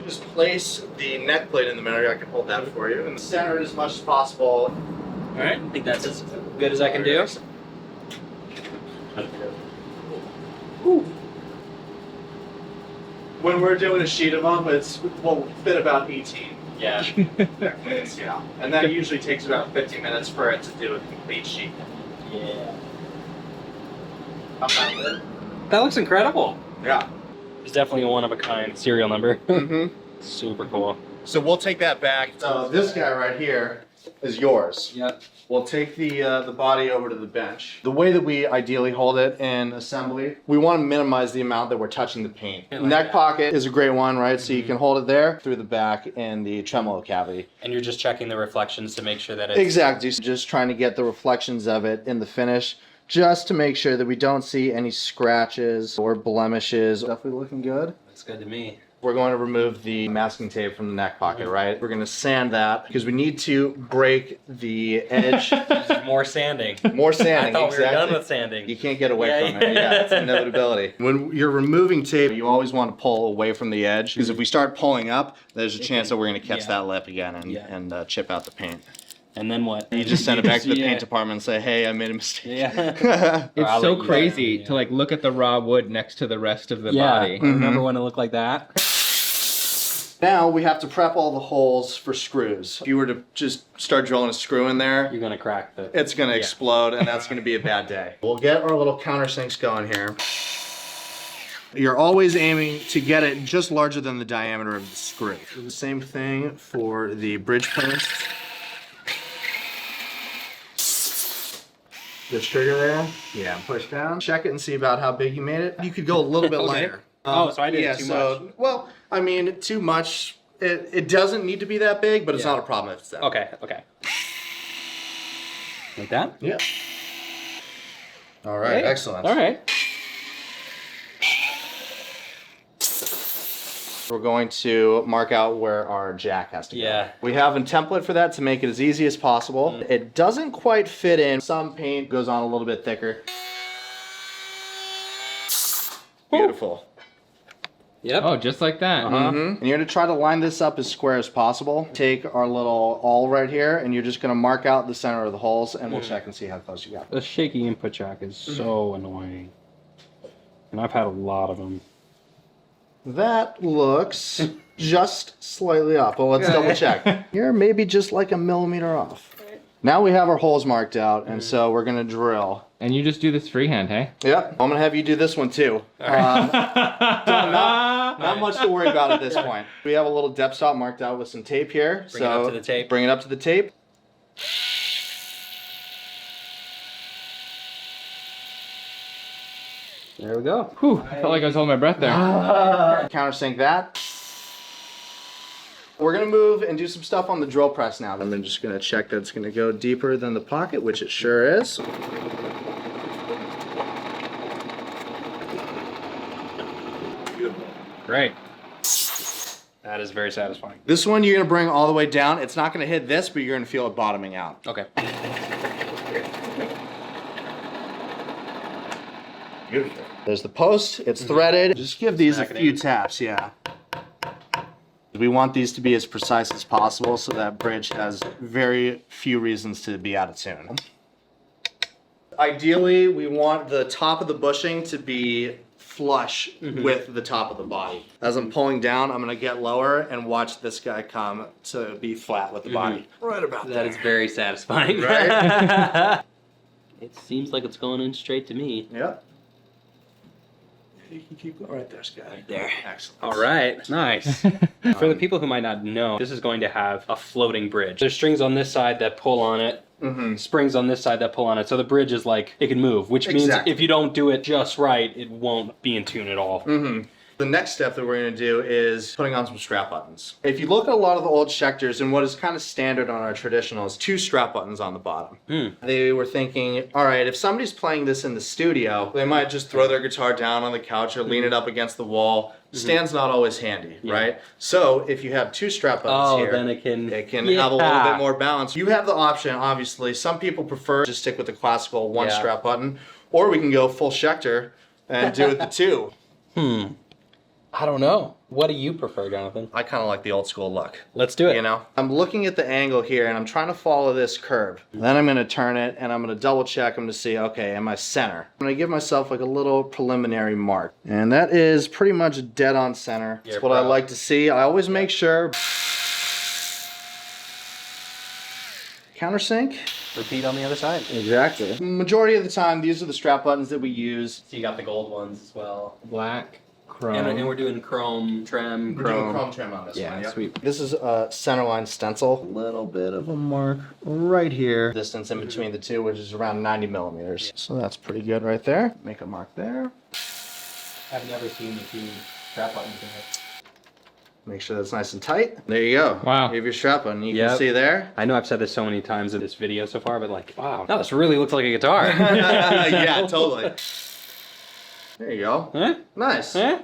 Just place the neck plate in the middle. I can hold that for you. And center it as much as possible. Alright, I think that's as good as I can do. When we're doing a sheet of them, we'll fit about 18. Yeah. Yeah. And that usually takes about 50 minutes for it to do a complete sheet. Yeah. That looks incredible. Yeah. It's definitely a one-of-a-kind serial number. Mm-hmm. Super cool. So we'll take that back. So this guy right here is yours. Yep. We'll take the body over to the bench. The way that we ideally hold it in assembly, we want to minimize the amount that we're touching the paint. Neck pocket is a great one, right? So you can hold it there through the back in the tremolo cavity. And you're just checking the reflections to make sure that it's... Exactly. Just trying to get the reflections of it in the finish, just to make sure that we don't see any scratches or blemishes. Definitely looking good. Looks good to me. We're going to remove the masking tape from the neck pocket, right? We're going to sand that because we need to break the edge. More sanding. More sanding, I thought exactly. we were done with sanding. You can't get away from it. Yeah, it's an inevitability. When you're removing tape, you always want to pull away from the edge because if we start pulling up, there's a chance that we're going to catch that lip again and chip out the paint. And then what? You just send it back to the paint department and say, hey, I made a mistake. Yeah. It's so crazy to like look at the raw wood next to the rest of the body. Remember when it looked like that? Now we have to prep all the holes for screws. If you were to just start drilling a screw in there, you're gonna crack the... It's gonna explode and that's gonna be a bad day. We'll get our little countersinks going here. You're always aiming to get it just larger than the diameter of the screw. The same thing for the bridge posts. This trigger there, push down. Check it and see about how big you made it. You could go a little bit lighter. So I did it too much. Well, I mean, too much. It doesn't need to be that big, but it's not a problem if it's that big. Okay. Like that? Yeah. All right, excellent. All right. We're going to mark out where our jack has to go. Yeah. We have a template for that to make it as easy as possible. It doesn't quite fit in. Some paint goes on a little bit thicker. Beautiful. Yep. Oh, just like that. And you're gonna try to line this up as square as possible. Take our little awl right here, and you're just gonna mark out the center of the holes, and we'll check and see how close you got. The shaky input jack is so annoying. And I've had a lot of them. That looks just slightly off. Well, let's double check. You're maybe just like 1 millimeter off. Now we have our holes marked out, and so we're gonna drill. And you just do this freehand, hey? Yep. I'm gonna have you do this one too. Not much to worry about at this point. We have a little depth stop marked out with some tape here. Bring it up to the tape. Bring it up to the tape. There we go. Whew, I felt like I was holding my breath there. Countersink that. We're gonna move and do some stuff on the drill press now. I'm just gonna check that it's gonna go deeper than the pocket, which it sure is. Great. That is very satisfying. This one you're gonna bring all the way down. It's not gonna hit this, but you're gonna feel it bottoming out. Okay. Beautiful. There's the post, it's threaded. Just give these a few taps, yeah. We want these to be as precise as possible so that bridge has very few reasons to be out of tune. Ideally, we want the top of the bushing to be flush with the top of the body. As I'm pulling down, I'm gonna get lower and watch this guy come to be flat with the body. Right about there. That is very satisfying. Right? It seems like it's going in straight to me. Yep. You can keep going right there, Scott. Right there. Excellent. All right, nice. For the people who might not know, this is going to have a floating bridge. There's strings on this side that pull on it, springs on this side that pull on it. So the bridge is like, it can move, which means if you don't do it just right, it won't be in tune at all. The next step that we're going to do is putting on some strap buttons. If you look at a lot of the old Schecters, and what is kind of standard on our traditional is 2 strap buttons on the bottom. They were thinking, all right, if somebody's playing this in the studio, they might just throw their guitar down on the couch or lean it up against the wall. Stand's not always handy, right? So if you have 2 strap buttons here, then it can have a little bit more balance. You have the option, obviously. Some people prefer to stick with the classical 1 strap button, or we can go full Schecter and do it the 2. I don't know. What do you prefer, Jonathan? I kind of like the old school look. Let's do it. You know, I'm looking at the angle here and I'm trying to follow this curve. Then I'm going to turn it and I'm going to double check. I'm going to see, okay, am I center? I'm going to give myself like a little preliminary mark. And that is pretty much dead on center. That's what I like to see. I always make sure Countersink. Repeat on the other side. Exactly. Majority of the time, these are the strap buttons that we use. So you got the gold ones as well. Black, chrome. And we're doing chrome trim. We're doing chrome trim on this one. Yeah, Yep. sweet. This is a centerline stencil. A little bit of a mark right here. Distance in between the two, which is around 90 millimeters. So that's pretty good right there. Make a mark there. I've never seen the two strap buttons in it. Make sure that's nice and tight. There you go. Wow. You have your strap button. You can see there. I know I've said this so many times in this video so far, but like, wow, no, this really looks like a guitar. Yeah, totally. There you go. Huh? Nice. Huh?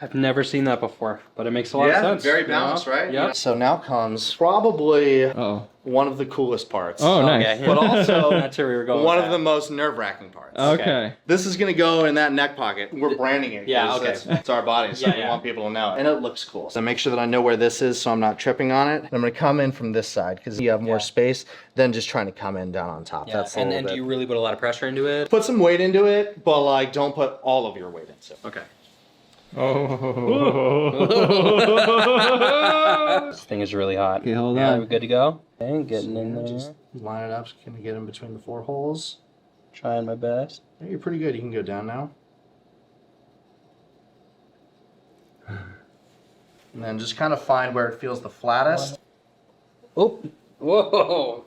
I've never seen that before, but it makes a lot of sense. Very balanced, right? Yep. So now comes probably Uh-oh. one of the coolest parts. Oh, nice. Okay. But also Not sure we were going one with of that. the most nerve-wracking parts. Okay. This is gonna go in that neck pocket. We're branding it. Yeah, 'cause okay. It's our body, so Yeah, we yeah. want people to know. And it looks cool. So make sure that I know where this is so I'm not tripping on it. And I'm gonna come in from this side because you have more space than just trying to come in down on top. Yeah. That's a And little do bit. you really put a lot of pressure into it? Put some weight into it, but like don't put all of your weight into it. Okay. Oh. This thing is really hot. Okay, hold Yeah, on. we're good to go? Okay, getting in there. Just line it up so you can get in between the 4 holes. Trying my best. Yeah, you're pretty good. You can go down now. And then just kind of find where it feels the flattest. Oh, whoa.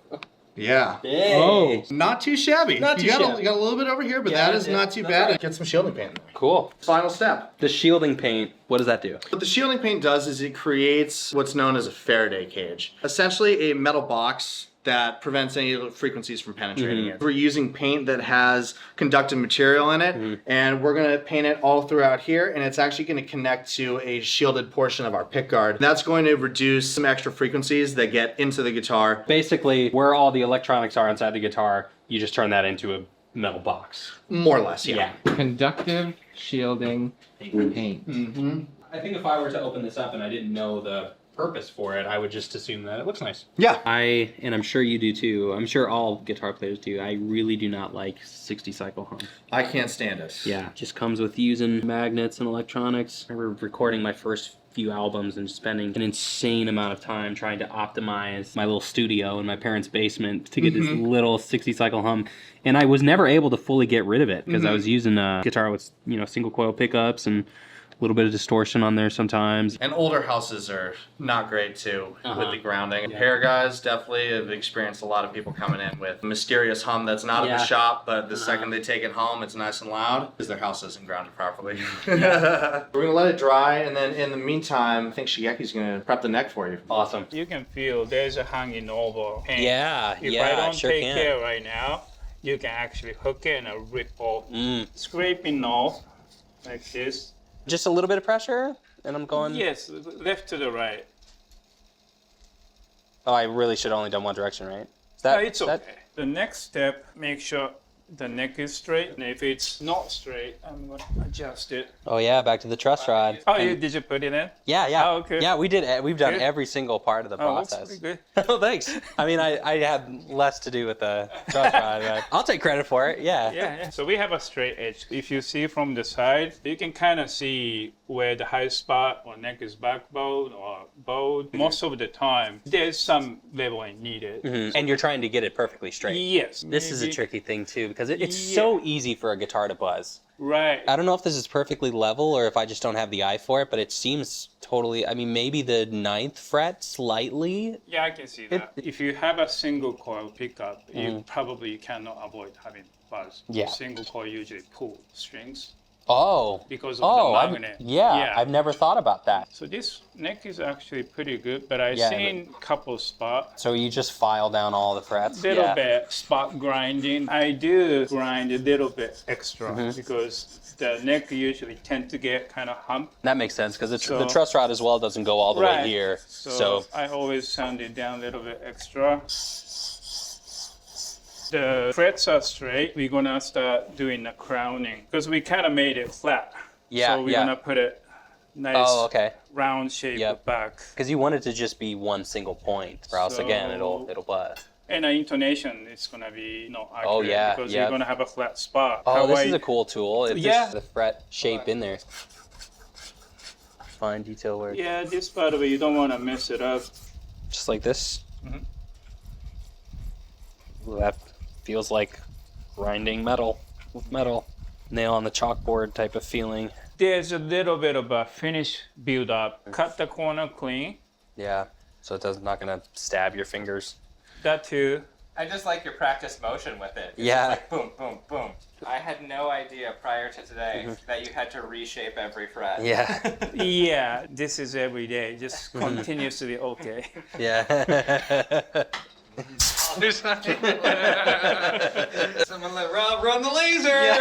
Yeah. Oh. Not too shabby. Not too you shabby. got a little bit over here, but Yeah, that is yeah, not too that's bad. right. Get some shielding paint in there. Cool. Final step. The shielding paint, what does that do? What the shielding paint does is it creates what's known as a Faraday cage. Essentially a metal box that prevents any frequencies from penetrating it. We're using paint that has conductive material in it, and we're gonna paint it all throughout here, and it's actually gonna connect to a shielded portion of our pick guard. That's going to reduce some extra frequencies that get into the guitar. Basically, where all the electronics are inside the guitar, you just turn that into a metal box. More or less, yeah. Conductive shielding paint. I think if I were to open this up and I didn't know the purpose for it, I would just assume that it looks nice. Yeah. And I'm sure you do too, I'm sure all guitar players do, I really do not like 60 cycle hum. I can't stand it. Yeah, just comes with using magnets and electronics. I remember recording my first few albums and spending an insane amount of time trying to optimize my little studio in my parents' basement to get this little 60 cycle hum. And I was never able to fully get rid of it because I was using a guitar with, single coil pickups and a little bit of distortion on there sometimes. And older houses are not great too with the grounding. Hair guys definitely have experienced a lot of people coming in with a mysterious hum that's not in the shop, but the second they take it home, it's nice and loud because their house isn't grounded properly. We're gonna let it dry, and then in the meantime, I think Shigeki's gonna prep the neck for you. Awesome. You can feel there's a hanging over paint. Yeah, If yeah, I don't sure take can. care right now, you can actually hook it and rip off. Scraping off like this. Just a little bit of pressure, and I'm going... Yes, left to the right. Oh, I really should have only done one direction, right? Is It's okay. The next step, make sure the neck is straight. And if it's not straight, I'm going to adjust it. Oh yeah, back to the truss rod. Oh, And- did you put it in? Yeah, yeah. Oh, okay. Yeah, we did. We've done Good. every single part of the Oh, that's process. pretty Oh, thanks. I mean, I had less to do with the truss rod, but I'll take credit for it. Yeah. Yeah. So we have a straight edge. If you see from the side, you can kind of see where the high spot or neck is backbowed or bowed. Most of the time, there's some leveling needed. And you're trying to get it perfectly straight. Yes. This is a maybe- tricky thing too because it's so easy for a guitar to buzz. Right. I don't know if this is perfectly level or if I just don't have the eye for it, but it seems totally. I mean, maybe the 9th fret slightly. Yeah, I can see that. If you have a single coil pickup, you probably cannot avoid having buzz. Yeah. Single coil usually pull strings. Oh. Because of the magnet. I've never thought about that. So this neck is actually pretty good, but I've Yeah, seen a couple spots. So you just file down all the frets? Little bit spot grinding. I do grind a little bit extra because the neck usually tend to get kind of hump. That makes sense because the So- truss rod as well doesn't go all the way here. So I always sand it down a little bit extra. The frets are straight. We're gonna start doing the crowning because we kind of made it flat. Yeah, So we're gonna put it nice round shape back. Because you want it to just be one single point, or else again it'll buzz. And the intonation is gonna be accurate Oh, yeah, because yeah. you're gonna have a flat spot. Oh, this is a cool tool. It's Yeah. just the fret shape in there. Fine detail work. Yeah, this part of it you don't want to mess it up. Just like this. Ooh, that feels like grinding metal with metal. Nail on the chalkboard type of feeling. There's a little bit of a finish build up. Cut the corner clean. Yeah, so it's not gonna stab your fingers. That too. I just like your practice motion with it. It's Yeah. just like boom, boom, boom. I had no idea prior to today that you had to reshape every fret. Yeah. Yeah, this is every day. Just continuously okay. Yeah. Someone let Rob run the laser!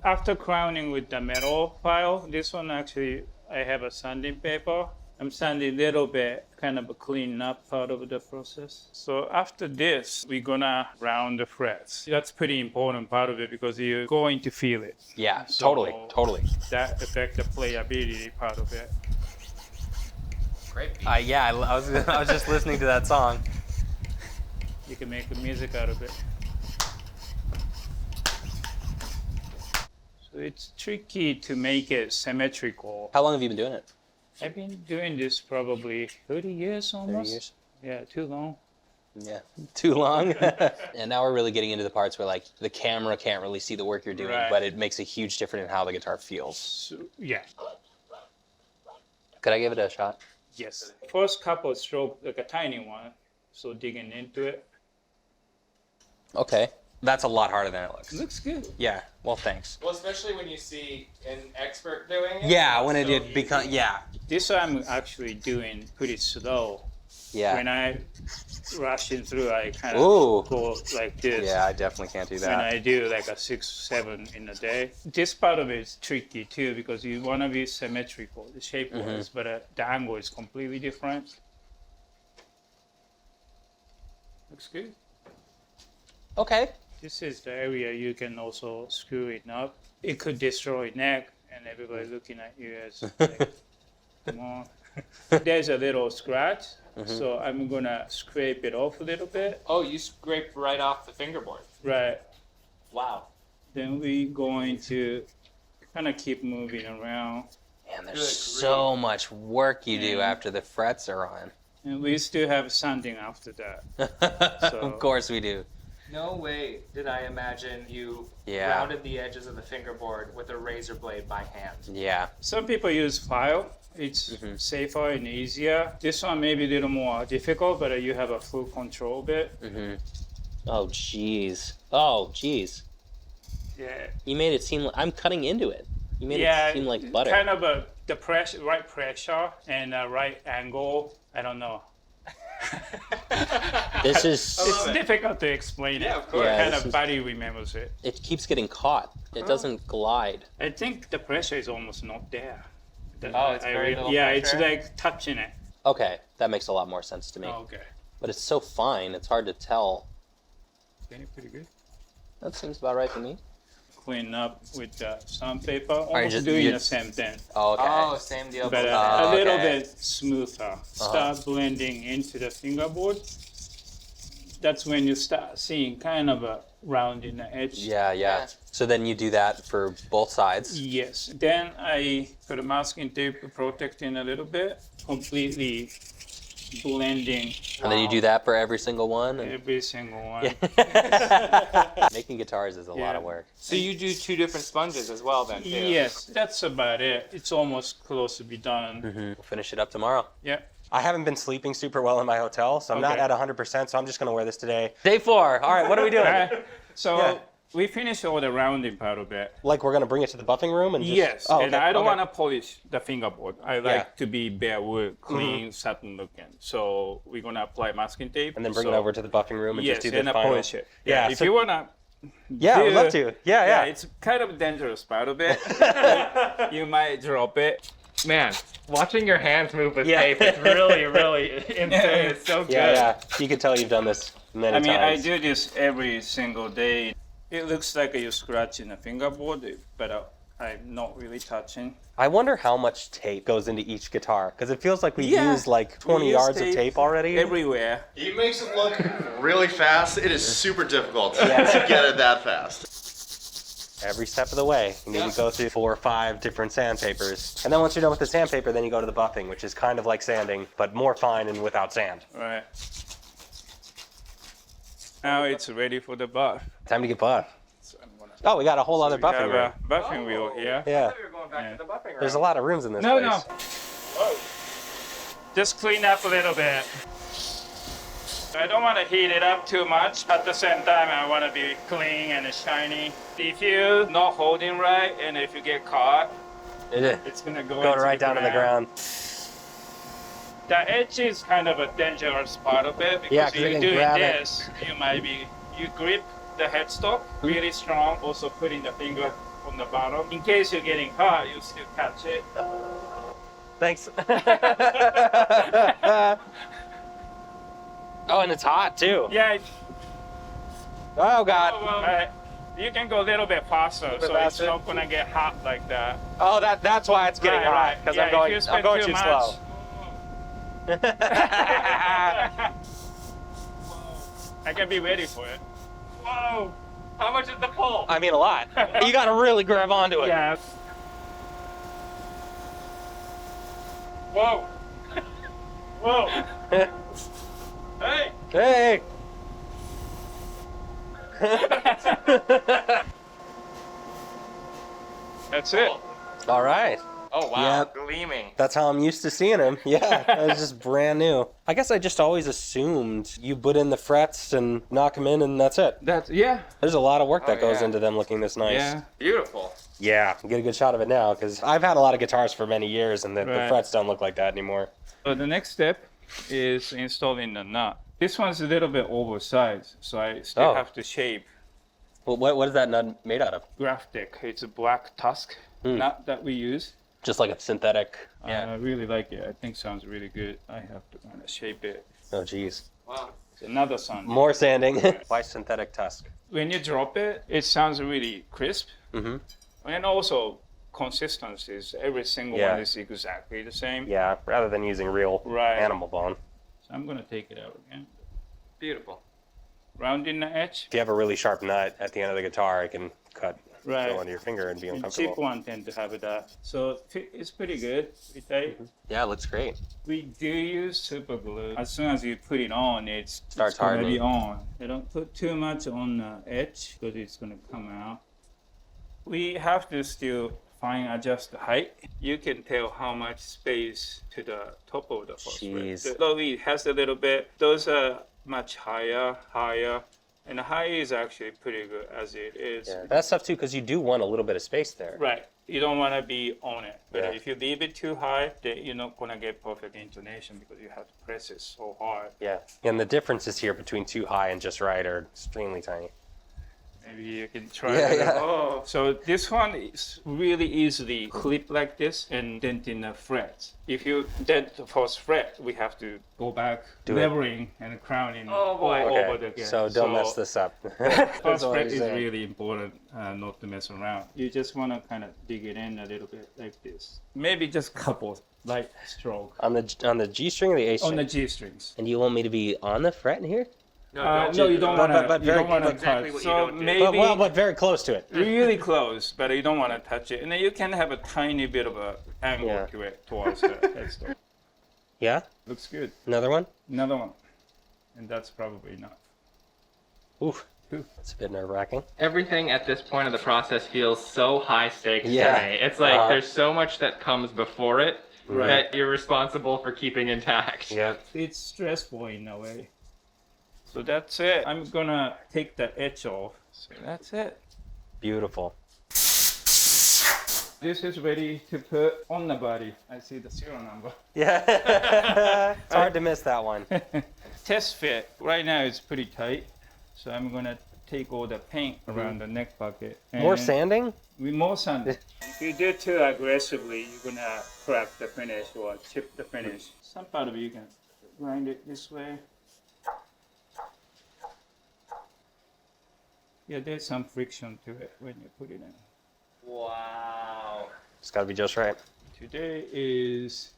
After crowning with the metal file, this one actually, I have a sanding paper. I'm sanding a little bit, kind of a clean up part of the process. So after this, we're gonna round the frets. That's pretty important part of it because you're going to feel it. Yeah, So totally. That affects the playability part of it. Great beat. Yeah, I was just listening to that song. You can make the music out of it. So it's tricky to make it symmetrical. How long have you been doing it? I've been doing this probably 30 years almost. 30 years? Yeah, too long. Yeah, too long. And now we're really getting into the parts where like the camera can't really see the work you're doing, Right. but it makes a huge difference in how the guitar feels. So, yeah. Could I give it a shot? Yes. First couple stroke, like a tiny one. So digging into it. Okay. That's a lot harder than it looks. Looks good. Yeah, well, thanks. Well, especially when you see an expert doing it. Yeah, when so it becomes, yeah. This I'm actually doing pretty slow. Yeah. When I rushing through, I kind of Ooh. go like this. Yeah, I definitely can't do When that. I do like a 6, 7 in a day. This part of it is tricky too because you want to be symmetrical, the shape wise, but the angle is completely different. Looks good. Okay. This is the area you can also screw it up. It could destroy neck and everybody looking at you as like, come on. There's a little scratch, so I'm gonna scrape it off a little bit. Oh, you scraped right off the fingerboard. Right. Wow. Then we're going to kind of keep moving around. Man, there's so much work you do after the frets are on. And we still have sanding after that. So, Of course we do. No way did I imagine you Yeah. rounded the edges of the fingerboard with a razor blade by hand. Yeah. some people use file. It's safer and easier. This one may be a little more difficult, but you have a full control bit. Oh, jeez. Oh, jeez. Yeah. You made it seem like I'm cutting into it. You made it seem like butter. Kind of the pressure, right pressure and right angle. I don't know. This is. It's difficult to explain it. of course. Yeah, Kind this of is- body remembers it. It keeps getting caught. It doesn't glide. I think the pressure is almost not there. Oh, it's very little Yeah, it's pressure? like touching it. Okay, that makes a lot more sense to me. Oh, okay. But it's so fine, it's hard to tell. Getting pretty good. That seems about right to me. Clean up with the sandpaper. you Almost just- doing you- the same thing. Oh, okay. Oh, same deal. But both a ways. little okay. bit smoother. Start blending into the fingerboard. That's when you start seeing kind of a round in the edge. Yeah. So then you do that for both sides. Yes. Then I put a masking tape protecting a little bit, completely blending And then you do that for every single one. and- every single one. Making guitars is a lot of work. So you do 2 different sponges as well then, too? Yes, that's about it. It's almost close to be done. We'll finish it up tomorrow. Yeah. I haven't been sleeping super well in my hotel, so I'm not Okay. at 100%, so I'm just going to wear this today. Day 4. All right, what are we doing? So Yeah. we finished all the rounding part of it. Like we're going to bring it to the buffing room and just... Yes, Oh, and okay, I don't okay. want to polish the fingerboard. I like to be bare wood, clean, satin looking. So we're gonna apply masking tape And then bring it over to the buffing room and yes, just do the and final... polish it. Yeah, if so- you wanna. Yeah, I would love to. Yeah. It's kind of dangerous part of it. You might drop it. Man, watching your hands move with Yeah. tape is really, really insane. It's so good. Yeah. You can tell you've done this many I mean, I times. do this every single day. It looks like you're scratching a fingerboard, but I'm not really touching. I wonder how much tape goes into each guitar, because it feels like we Yeah, used like we 20 use yards of tape already. Everywhere. He makes it look really fast. It is super difficult to get it that fast. every step of the way. You need to go through 4 or 5 different sandpapers. And then once you're done with the sandpaper, then you go to the buffing, which is kind of like sanding, but more fine and without sand. Right. Now it's ready for the buff. Time to get buff. Oh, we got a whole other buffing We room. have a buffing wheel here. Yeah. We were going back to the buffing room. There's a lot of rooms in this No, place. no. Just clean up a little bit. I don't want to heat it up too much. At the same time, I want to be clean and shiny. If you're not holding right, and if you get caught, it's going to go right down to the ground. The edge is kind of a dangerous part of it because Yeah, 'cause you're you can doing grab this, you grip the headstock really strong, also putting the finger on the bottom. In case you're getting caught, you still catch it. Thanks. Oh, and it's hot too. Yeah. Oh God. Well, you can go a little bit faster, so it's not gonna get hot like that. Oh, that's why it's getting hot, because Yeah, I'm going too much, slow. I can be ready for it. Whoa! How much is the pull? I mean, a lot. You got to really grab onto it. Yeah. Whoa! Whoa! Hey! Hey! That's it. All right. Oh wow! Yep. Gleaming. That's how I'm used to seeing him. Yeah, that was just brand new. I guess I just always assumed you put in the frets and knock them in, and that's it. Yeah. There's a lot of work that Oh, goes yeah. into them looking this nice. Yeah. Beautiful. Yeah, get a good shot of it now, because I've had a lot of guitars for many years, and the Right. frets don't look like that anymore. So the next step is installing the nut. This one's a little bit oversized, so I still have to shape. Well, what is that nut made out of? Graphic. It's a black tusk nut that we use. Just like a synthetic. I really like it. I think it sounds really good. I have to kind of shape it. Oh, geez. Wow. It's another sound. More sanding. Why synthetic tusk? When you drop it, it sounds really crisp. Mm-hmm. And also, consistencies. Every single Yeah. one is exactly the same. Yeah, rather than using real animal bone. So I'm going to take it out again. Beautiful. Rounding the edge. If you have a really sharp nut at the end of the guitar, it can cut Right. go under your finger and be And uncomfortable. cheap one tend to have that. So it's pretty good. Pretty tight. Yeah, it looks great. We do use super glue. As soon as you put it on, it's Starts gonna hardening. be on. You don't put too much on the edge because it's gonna come out. We have to still fine adjust the height. You can tell how much space to the top of the first fret. Jeez. The low E has a little bit. Those are much higher. And the high is actually pretty good as it is. Yeah, that's tough too, because you do want a little bit of space there. Right. You don't want to be on it. But Yeah. if you leave it too high, then you're not going to get perfect intonation because you have to press it so hard. Yeah, and the differences here between too high and just right are extremely tiny. Maybe you can try Yeah, it. yeah. Oh, so this one is really easily clip like this and dent in the frets. If you dent the first fret, we have to go back, Do it. levering and crowning Okay, over again. so don't mess this up. First That's all fret I'm is saying. really important not to mess around. You just want to kind of dig it in a little bit like this. Maybe just couple light stroke. On the G string or the A string? On the G strings. And you want me to be on the fret in here? No, you don't want to. You don't want to touch. So maybe but very close to it. really close, but you don't want to touch it. And then you can have a tiny bit of a angle to it towards the headstock. Yeah? Looks good. Another one? Another one, and that's probably enough. Oof. That's a bit nerve-wracking. Everything at this point of the process feels so high stakes Yeah. to me. It's like there's so much that comes before it Right. that you're responsible for keeping intact. Yeah. It's stressful in a way. So that's it. I'm gonna take the edge off. So that's it. Beautiful. This is ready to put on the body. I see the serial number. Yeah. It's hard to miss that one. Test fit. Right now it's pretty tight. So I'm gonna take all the paint around the neck pocket. More sanding? With more sanding. If you do too aggressively, you're gonna crack the finish or chip the finish. Some part of it you can grind it this way. Yeah, there's some friction to it when you put it in. Wow. It's got to be just right. Today is...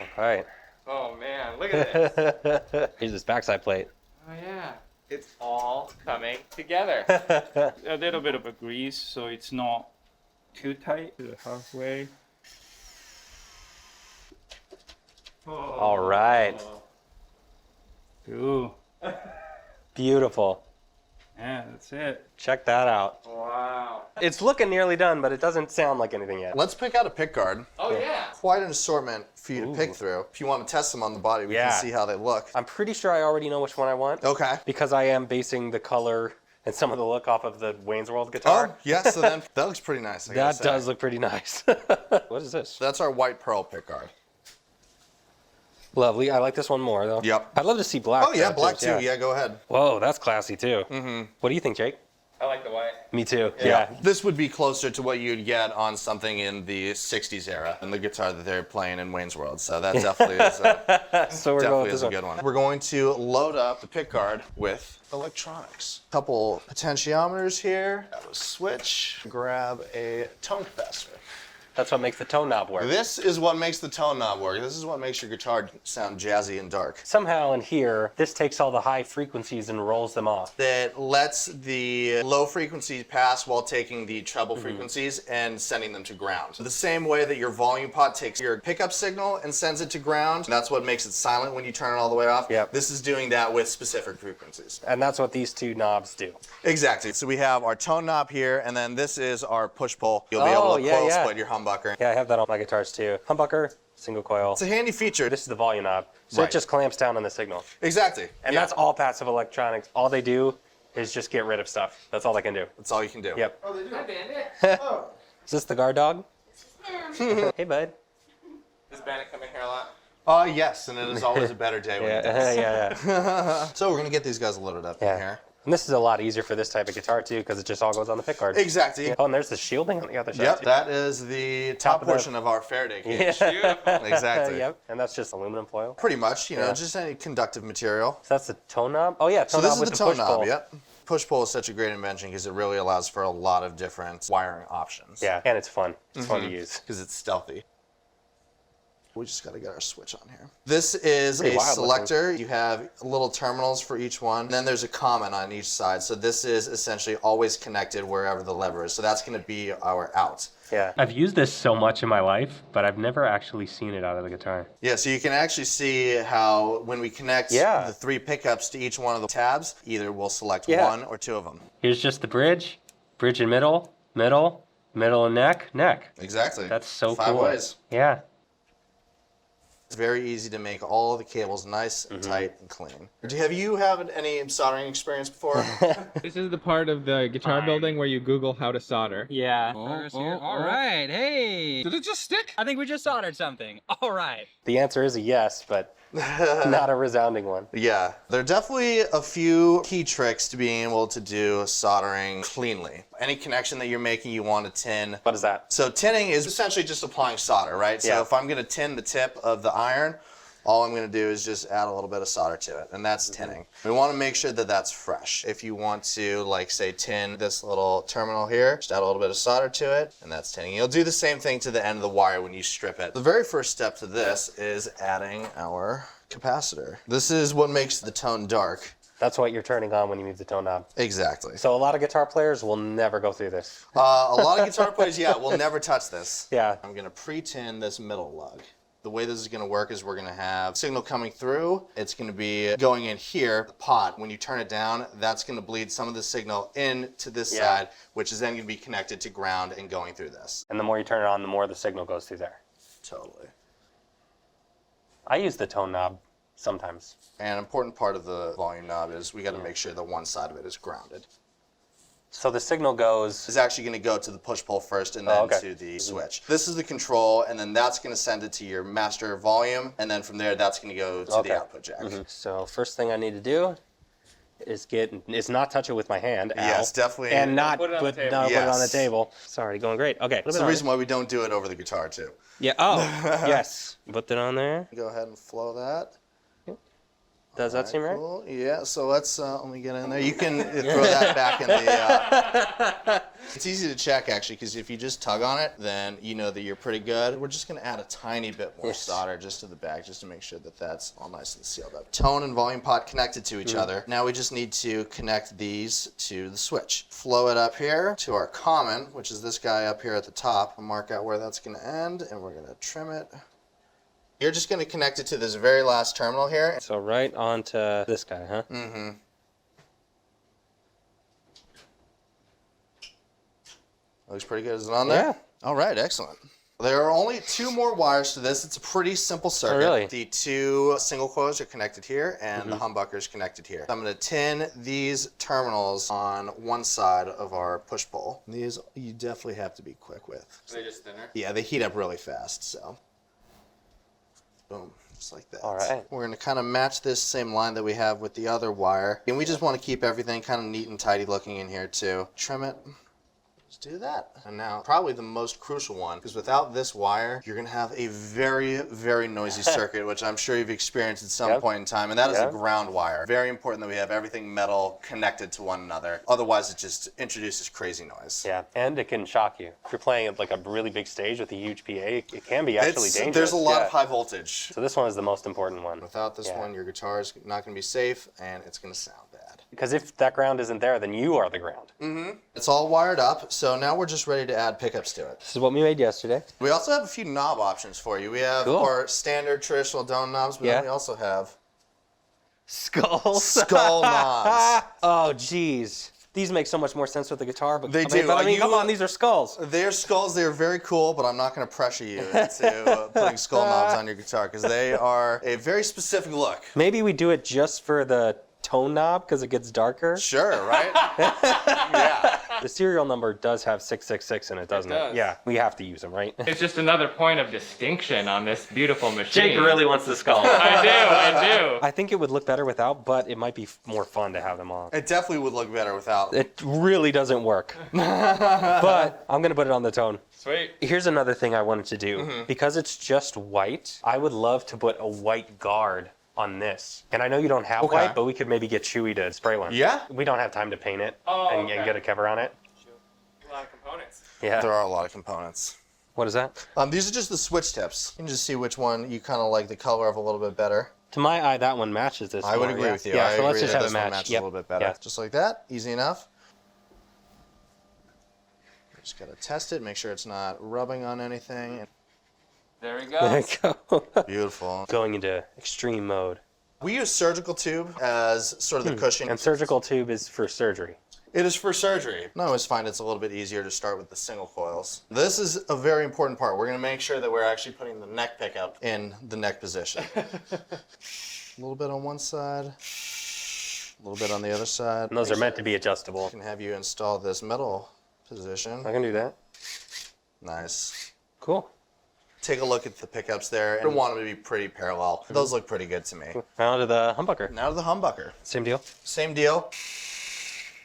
All right. Oh man, look at this. Here's this backside plate. Oh yeah. It's all coming together. A little bit of a grease so it's not too tight to the halfway. All right. Ooh. Beautiful. Yeah, that's it. Check that out. Wow. It's looking nearly done, but it doesn't sound like anything yet. Let's pick out a pick guard. Oh, yeah. Quite an assortment for you to pick through. If you want to test them on the body, we can see how they look. I'm pretty sure I already know which one I want. Okay. Because I am basing the color and some of the look off of the Wayne's World guitar. Oh, yeah, so then that looks pretty nice. That does look pretty nice. What is this? That's our white pearl pick guard. Lovely. I like this one more, though. Yep. I'd love to see black. Oh, yeah, black too. Yeah, go ahead. Whoa, that's classy, too. Mm-hmm. What do you think, Jake? I like the white. Me too. Yeah. This would be closer to what you'd get on something in the 60s era and the guitar that they're playing in Wayne's World. So that definitely is So we're going with this a good one. We're going to load up the pick guard with electronics. Couple potentiometers here. Grab a switch. Grab a tone capacitor. That's what makes the tone knob work. This is what makes the tone knob work. This is what makes your guitar sound jazzy and dark. Somehow in here, this takes all the high frequencies and rolls them off. That lets the low frequencies pass while taking the treble frequencies and sending them to ground. The same way that your volume pot takes your pickup signal and sends it to ground, that's what makes it silent when you turn it all the way off. Yep. This is doing that with specific frequencies. And that's what these two knobs do. Exactly. So we have our tone knob here, and then this is our push-pull. You'll be able to coil split your humbucker. Yeah, I have that on my guitars too. Humbucker, single coil. It's a handy feature. This is the volume knob. So it just clamps down on the signel. Exactly. And that's all passive electronics. All they do is just get rid of stuff. That's all they can do. That's all you can do. Yep. Oh, they do. Hi, Bandit. Is this the guard dog? Hey, bud. Does Bandit come in here a lot? Yes, and it is always a better day when it does. Yeah. So we're gonna get these guys loaded up in here. And this is a lot easier for this type of guitar too, because it just all goes on the pick guard. Exactly. Yeah. Oh, and there's the shielding on the other side. Yep, too. that is the top portion of our Faraday cage. Exactly. Yep, and that's just aluminum foil. Pretty much, you know, just any conductive material. So that's the tone knob? Oh yeah, So tone this knob is with the the tone push knob, pull. yep. Push pull is such a great invention because it really allows for a lot of different wiring options. Yeah, and it's fun. It's fun to use. Because it's stealthy. We just got to get our switch on here. This is a wild selector. You have little terminals for each one. And then there's a common on each side. So this is essentially always connected wherever the lever is. So that's going to be our out. Yeah. I've used this so much in my life, but I've never actually seen it out of the guitar. Yeah, so you can actually see how when we connect the three pickups to each one of the tabs, either we'll select one or two of them. Here's just the bridge and middle, middle and neck. Exactly. That's so Five cool. ways. Yeah. It's very easy to make all of the cables nice and tight and clean. Have you had any soldering experience before? This is the part of the guitar building where you Google how to solder. Yeah. All right. Hey. Did it just stick? I think we just soldered something. All right. The answer is a yes, but not a resounding one. Yeah, there are definitely a few key tricks to being able to do soldering cleanly. Any connection that you're making, you want to tin. What is that? So tinning is essentially just applying solder, right? So if I'm going to tin the tip of the iron, all I'm going to do is just add a little bit of solder to it, and that's tinning. We want to make sure that that's fresh. If you want to, like, say, tin this little terminal here, just add a little bit of solder to it, and that's tinning. You'll do the same thing to the end of the wire when you strip it. The very first step to this is adding our capacitor. This is what makes the tone dark. That's what you're turning on when you move the tone knob. Exactly. So a lot of guitar players will never go through this. A lot of guitar players, will never touch this. Yeah. I'm going to pre-tin this middle lug. The way this is going to work is we're going to have signal coming through. It's going to be going in here, the pot. When you turn it down, that's going to bleed some of the signal into this side, which is then going to be connected to ground and going through this. And the more you turn it on, the more the signal goes through there. Totally. I use the tone knob sometimes. And an important part of the volume knob is we got to make sure that one side of it is grounded. So the signal goes... It's actually going to go to the push-pull first and then to the switch. This is the control, and then that's going to send it to your master volume, and then from there, that's going to go to the output jack. So first thing I need to do is not touch it with my hand. Yes, definitely. And not put it on the table. It's already going great. Okay. That's the reason why we don't do it over the guitar, too. Yeah. Oh, yes. Put it on there. Go ahead and flow that. Does that seem right? Cool. Yeah, so let me get in there. You can throw that back in the... It's easy to check, actually, because if you just tug on it, then you know that you're pretty good. We're just going to add a tiny bit more solder just to the back, just to make sure that that's all nice and sealed up. Tone and volume pot connected to each other. Now we just need to connect these to the switch. Flow it up here to our common, which is this guy up here at the top. I'll mark out where that's going to end, and we're going to trim it. You're just going to connect it to this very last terminal here. So right onto this guy, huh? Mm-hmm. Looks pretty good. Is it on there? Yeah. All right, excellent. There are only 2 more wires to this. It's a pretty simple circuit. Oh, really? The 2 single coils are connected here, and the humbucker is connected here. I'm going to tin these terminals on one side of our push-pull. These you definitely have to be quick with. Are they just thinner? Yeah, they heat up really fast, so. Boom, just like that. All right. We're going to kind of match this same line that we have with the other wire. And we just want to keep everything kind of neat and tidy looking in here too. Trim it. Just do that. And now, probably the most crucial one, because without this wire, you're going to have a very, very noisy circuit, which I'm sure you've experienced at some point in time, and that is a ground wire. Very important that we have everything metal connected to one another. Otherwise, it just introduces crazy noise. Yeah, and it can shock you. If you're playing at like a really big stage with a huge PA, it can be actually dangerous. There's a lot of high voltage. So this one is the most important one. Without this one, your guitar is not going to be safe, and it's going to sound bad. Because if that ground isn't there, then you are the ground. Mm-hmm. It's all wired up, so now we're just ready to add pickups to it. This is what we made yesterday. We also have a few knob options for you. We have our standard traditional dome knobs, but then we also have skulls. Skull knobs. Oh, geez. These make so much more sense with the guitar, but they do. But I mean, come on, these are skulls. They're skulls. They're very cool, but I'm not going to pressure you into putting skull knobs on your guitar because they are a very specific look. Maybe we do it just for the tone knob because it gets darker. Sure, right? Yeah. The serial number does have 666 in it, doesn't it? Yeah, we have to use them, right? It's just another point of distinction on this beautiful machine. Jake really wants the skull. I do. I think it would look better without, but it might be more fun to have them on. It definitely would look better without. It really doesn't work. But I'm going to put it on the tone. Sweet. Here's another thing I wanted to do. Because it's just white, I would love to put a white guard on this. And I know you don't have white, but we could maybe get Chewy to spray one. Yeah? We don't have time to paint it and get a cover on it. A lot of components. Yeah. There are a lot of components. What is that? These are just the switch tips. You can just see which one you kind of like the color of a little bit better. To my eye, that one matches this I would agree with you. Yeah, I so let's agree just that have this it one match. matches a little bit better. Just like that. Easy enough. Just got to test it, make sure it's not rubbing on anything. There we go. There you go. Beautiful. Going into extreme mode. We use surgical tube as sort of the cushion. And surgical tube is for surgery. It is for surgery. I always find it's a little bit easier to start with the single coils. This is a very important part. We're going to make sure that we're actually putting the neck pickup in the neck position. A little bit on one side, a little bit on the other side. And those are meant to be adjustable. I can have you install this metal position. I can do that. Nice. Cool. Take a look at the pickups there. I want them to be pretty parallel. Those look pretty good to me. Now to the humbucker. Now to the humbucker. Same deal? Same deal.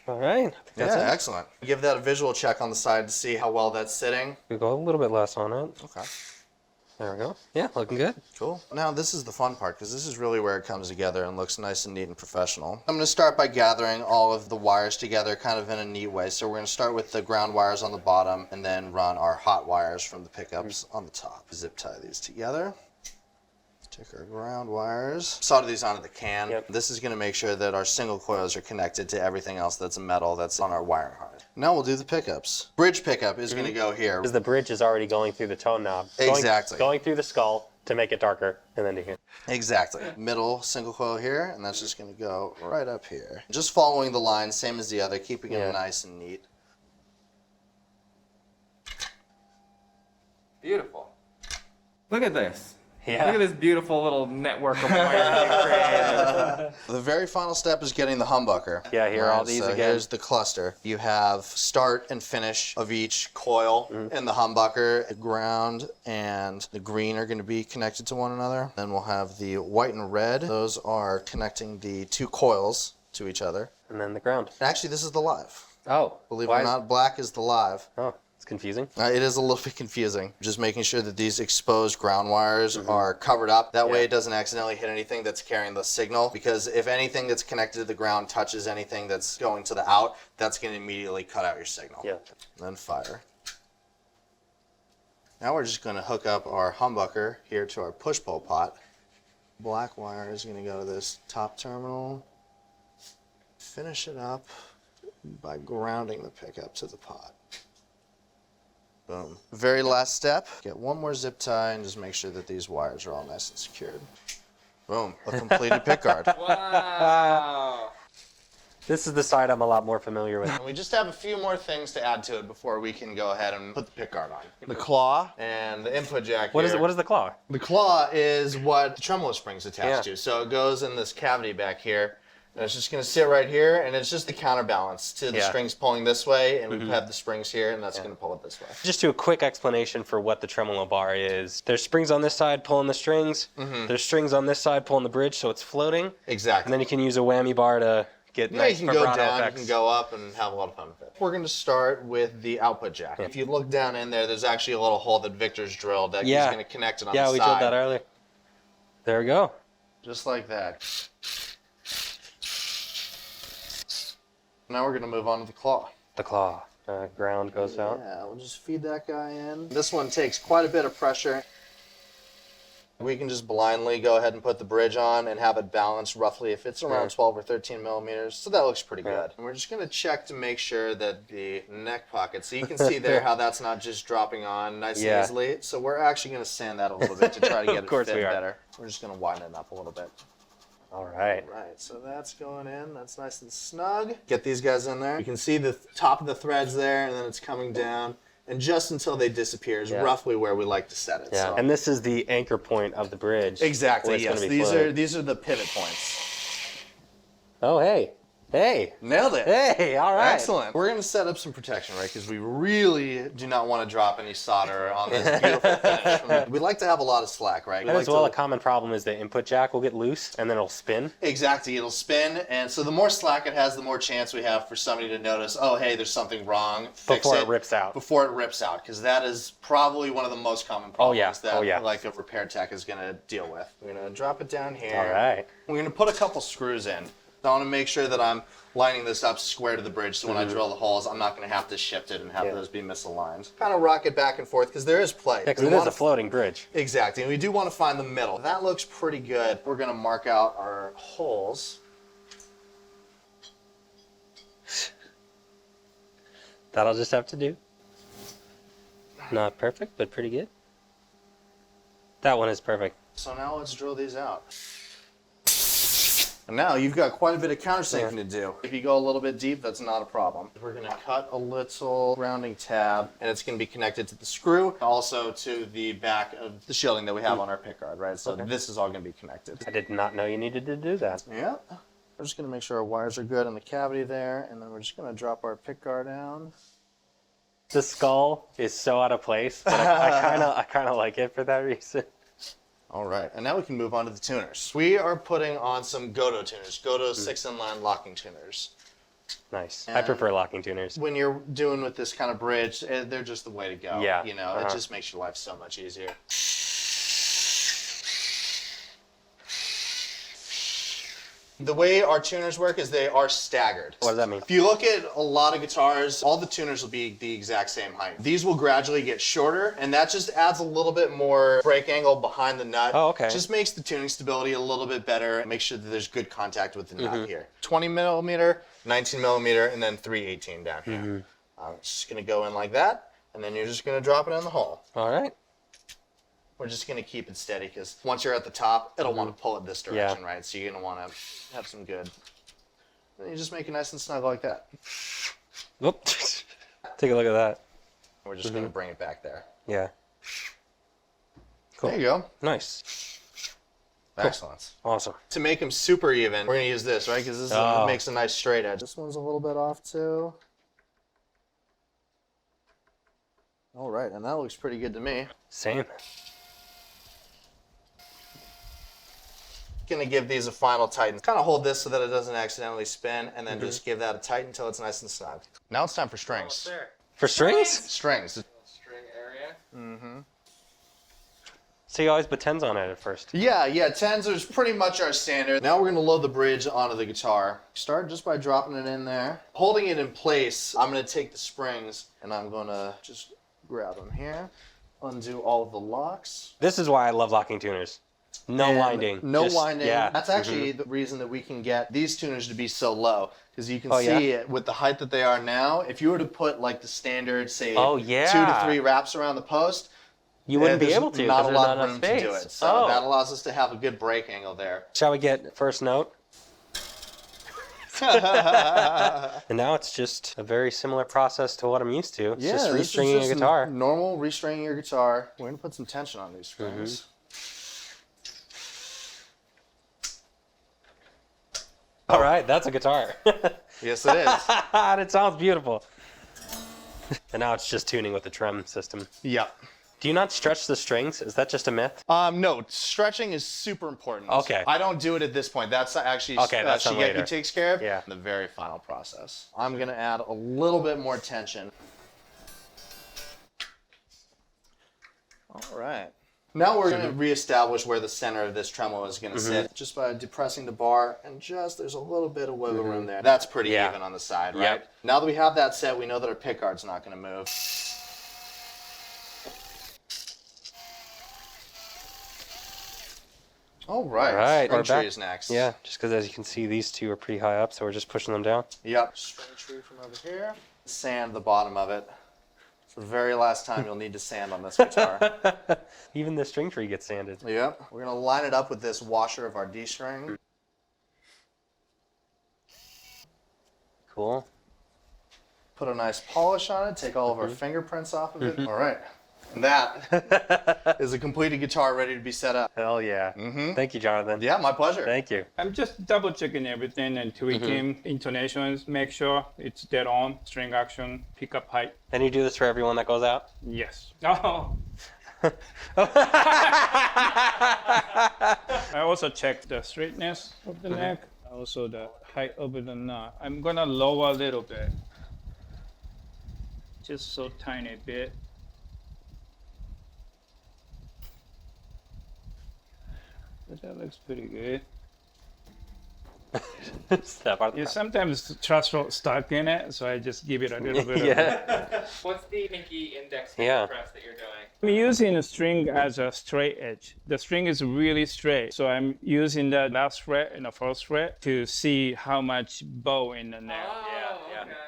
All right. Yeah, excellent. Give that a visual check on the side to see how well that's sitting. We go a little bit less on it. Okay. There we go. Yeah, looking good. Cool. Now this is the fun part because this is really where it comes together and looks nice and neat and professional. I'm going to start by gathering all of the wires together kind of in a neat way. So we're going to start with the ground wires on the bottom and then run our hot wires from the pickups on the top. Zip tie these together. Take our ground wires, solder these onto the can. This is going to make sure that our single coils are connected to everything else that's metal that's on our wiring harness. Now we'll do the pickups. Bridge pickup is going to go here. Because the bridge is already going through the tone knob. Exactly. Going through the skull to make it darker, and then to here. Exactly. Middle single coil here, and that's just going to go right up here. Just following the line, same as the other, keeping it nice and neat. Beautiful. Look at this. Yeah. Look at this beautiful little network of wires you created. The very final step is getting the humbucker. Yeah, here are all these again. Here's the cluster. You have start and finish of each coil in the humbucker. The ground and the green are going to be connected to one another. Then we'll have the white and red. Those are connecting the 2 coils to each other. And then the ground. Actually, this is the live. Oh. Believe it or not, black is the live. Oh. It's confusing. It is a little bit confusing. Just making sure that these exposed ground wires are covered up. That way it doesn't accidentally hit anything that's carrying the signal, because if anything that's connected to the ground touches anything that's going to the out, that's going to immediately cut out your signal. Yeah. Then fire. Now we're just going to hook up our humbucker here to our push-pull pot. Black wire is going to go to this top terminal. Finish it up by grounding the pickup to the pot. Boom. Very last step, get one more zip tie and just make sure that these wires are all nice and secured. Boom, a completed pickguard. Wow. This is the side I'm a lot more familiar with. And we just have a few more things to add to it before we can go ahead and put the pickguard on. The claw and the input jack What here. is the claw? The claw is what the tremolo spring's attached to. So it goes in this cavity back here. And it's just going to sit right here, and it's just the counterbalance to the strings pulling this way, and we have the springs here, and that's going to pull it this way. Just do a quick explanation for what the tremolo bar is. There's springs on this side pulling the strings. There's strings on this side pulling the bridge, so it's floating. Exactly. And then you can use a whammy bar to get nice you can go vibrato down, effects. you can go up, and have a lot of fun with it. We're going to start with the output jack. If you look down in there, there's actually a little hole that Victor's drilled that he's going to connect it on the side. Yeah, we drilled that earlier. There we go. Just like that. Now we're going to move on to the claw. The claw. Ground goes out. Yeah, we'll just feed that guy in. This one takes quite a bit of pressure. We can just blindly go ahead and put the bridge on and have it balanced roughly if it's around 12 or 13 millimeters. So that looks pretty good. And we're just going to check to make sure that the neck pocket, so you can see there how that's not just dropping on nice and easily. So we're actually going to sand that a little bit to try to get it fit better. We're just going to widen it up a little bit. All right. Right, so that's going in. That's nice and snug. Get these guys in there. You can see the top of the threads there, and then it's coming down. And just until they disappear is roughly where we like to set it. Yeah, So. and this is the anchor point of the bridge. Exactly, yes. These are the pivot points. Oh, hey. Hey. Nailed it. Hey, all right. Excellent. We're going to set up some protection, right? Because we really do not want to drop any solder on this beautiful finish. We like to have a lot of slack, right? And as well, a common problem is the input jack will get loose and then it'll spin. Exactly, it'll spin, and so the more slack it has, the more chance we have for somebody to notice, oh, hey, there's something wrong, fix Before it rips out. Before it rips out, because that is probably one of the most common problems that like a repair tech is going to deal with. We're going to drop it down here. All right. We're going to put a couple screws in. I want to make sure that I'm lining this up square to the bridge, so when I drill the holes, I'm not going to have to shift it and have those be misaligned. Kind of rock it back and forth, because there is play. Yeah, because it is a floating bridge. Exactly, and we do want to find the middle. That looks pretty good. We're going to mark out our holes. That I'll just have to do. Not perfect, but pretty good. That one is perfect. So now let's drill these out. And now you've got quite a bit of countersinking to do. If you go a little bit deep, that's not a problem. We're going to cut a little rounding tab, and it's going to be connected to the screw, also to the back of the shielding that we have on our pickguard, right? So this is all going to be connected. I did not know you needed to do that. Yeah. We're just going to make sure our wires are good in the cavity there, and then we're just going to drop our pickguard down. The skull is so out of place, but I kind of like it for that reason. All right, and now we can move on to the tuners. We are putting on some Burdeaux tuners, Burdeaux 6-in-line locking tuners. Nice. I prefer locking tuners. When you're doing with this kind of bridge, they're just the way to go. Yeah. You know, it just makes your life so much easier. The way our tuners work is they are staggered. What does that mean? If you look at a lot of guitars, all the tuners will be the exact same height. These will gradually get shorter, and that just adds a little bit more break angle behind the nut. Oh, okay. Just makes the tuning stability a little bit better and makes sure that there's good contact with the nut here. 20 millimeter, 19 millimeter, and then 318 down here. It's just gonna go in like that, and then you're just gonna drop it in the hole. All right. We're just going to keep it steady, because once you're at the top, it'll want to pull it this direction, right? So you're going to want to have some good. Then you just make it nice and snug like that. Whoop. Take a look at that. We're just going to bring it back there. Yeah. Cool. There you go. Nice. Excellent. Awesome. To make them super even, we're going to use this, right? Because this makes a nice straight edge. This one's a little bit off too. All right, and that looks pretty good to me. Same. Gonna give these a final tighten. Kind of hold this so that it doesn't accidentally spin, and then just give that a tighten until it's nice and snug. Now it's time for strings. For strings? Strings. String area. Mm-hmm. So you always put 10s on it at first. Yeah, 10s is pretty much our standard. Now we're gonna load the bridge onto the guitar. Start just by dropping it in there. Holding it in place, I'm gonna take the springs and I'm gonna just grab them here, undo all of the locks. This is why I love locking tuners. No And winding. No Just- winding. Yeah. That's actually the reason that we can get these tuners to be so low. Because you can Oh, yeah? see it with the height that they are now. If you were to put like the standard, say, Oh, yeah. 2 to 3 wraps around the post, You wouldn't be there's able to. Not 'cause a there's lot not of enough room to do space. it. So Oh. that allows us to have a good break angle there. Shall we get first note? And now it's just a very similar process to what I'm used to. It's just this is restringing just a guitar. Normal restringing your guitar. We're gonna put some tension on these strings. All right, that's a guitar. Yes, it is. And it sounds beautiful. And now it's just tuning with the trem system. Yeah. Do you not stretch the strings? Is that just a myth? No, stretching is super important. Okay. I don't do it at this point. That's actually Okay, that's done later. Shigeki takes care of. Yeah. The very final process. I'm gonna add a little bit more tension. All right. Now we're gonna reestablish where the center of this tremolo is gonna sit, just by depressing the bar and there's a little bit of wiggle room there. That's pretty even on the side, right? Yep. Now that we have that set, we know that our pickguard's not gonna move. All right. All right, String we're tree back. is next. Yeah, just because as you can see, these two are pretty high up, so we're just pushing them down. Yep. String tree from over here. Sand the bottom of it. It's the very last time you'll need to sand on this guitar. Even the string tree gets sanded. Yep. We're gonna line it up with this washer of our D string. Cool. Put a nice polish on it. Take all of our fingerprints off of it. All right. And that is a completed guitar ready to be set up. Hell yeah. Thank you, Jonathan. Yeah, my pleasure. Thank you. I'm just double checking everything and tweaking intonations, make sure it's dead on, string action, pickup height. And you do this for everyone that goes out? Yes. Oh. I also check the straightness of the neck, also the height of the knot. I'm gonna lower a little bit, just so tiny bit. But that looks pretty good. That part of the Yeah, sometimes trust fall stuck in it, so I just give it a little bit of What's the pinky index Yeah. press that you're doing? I'm using a string as a straight edge. The string is really straight, so I'm using the last fret and the first fret to see how much bow in the neck.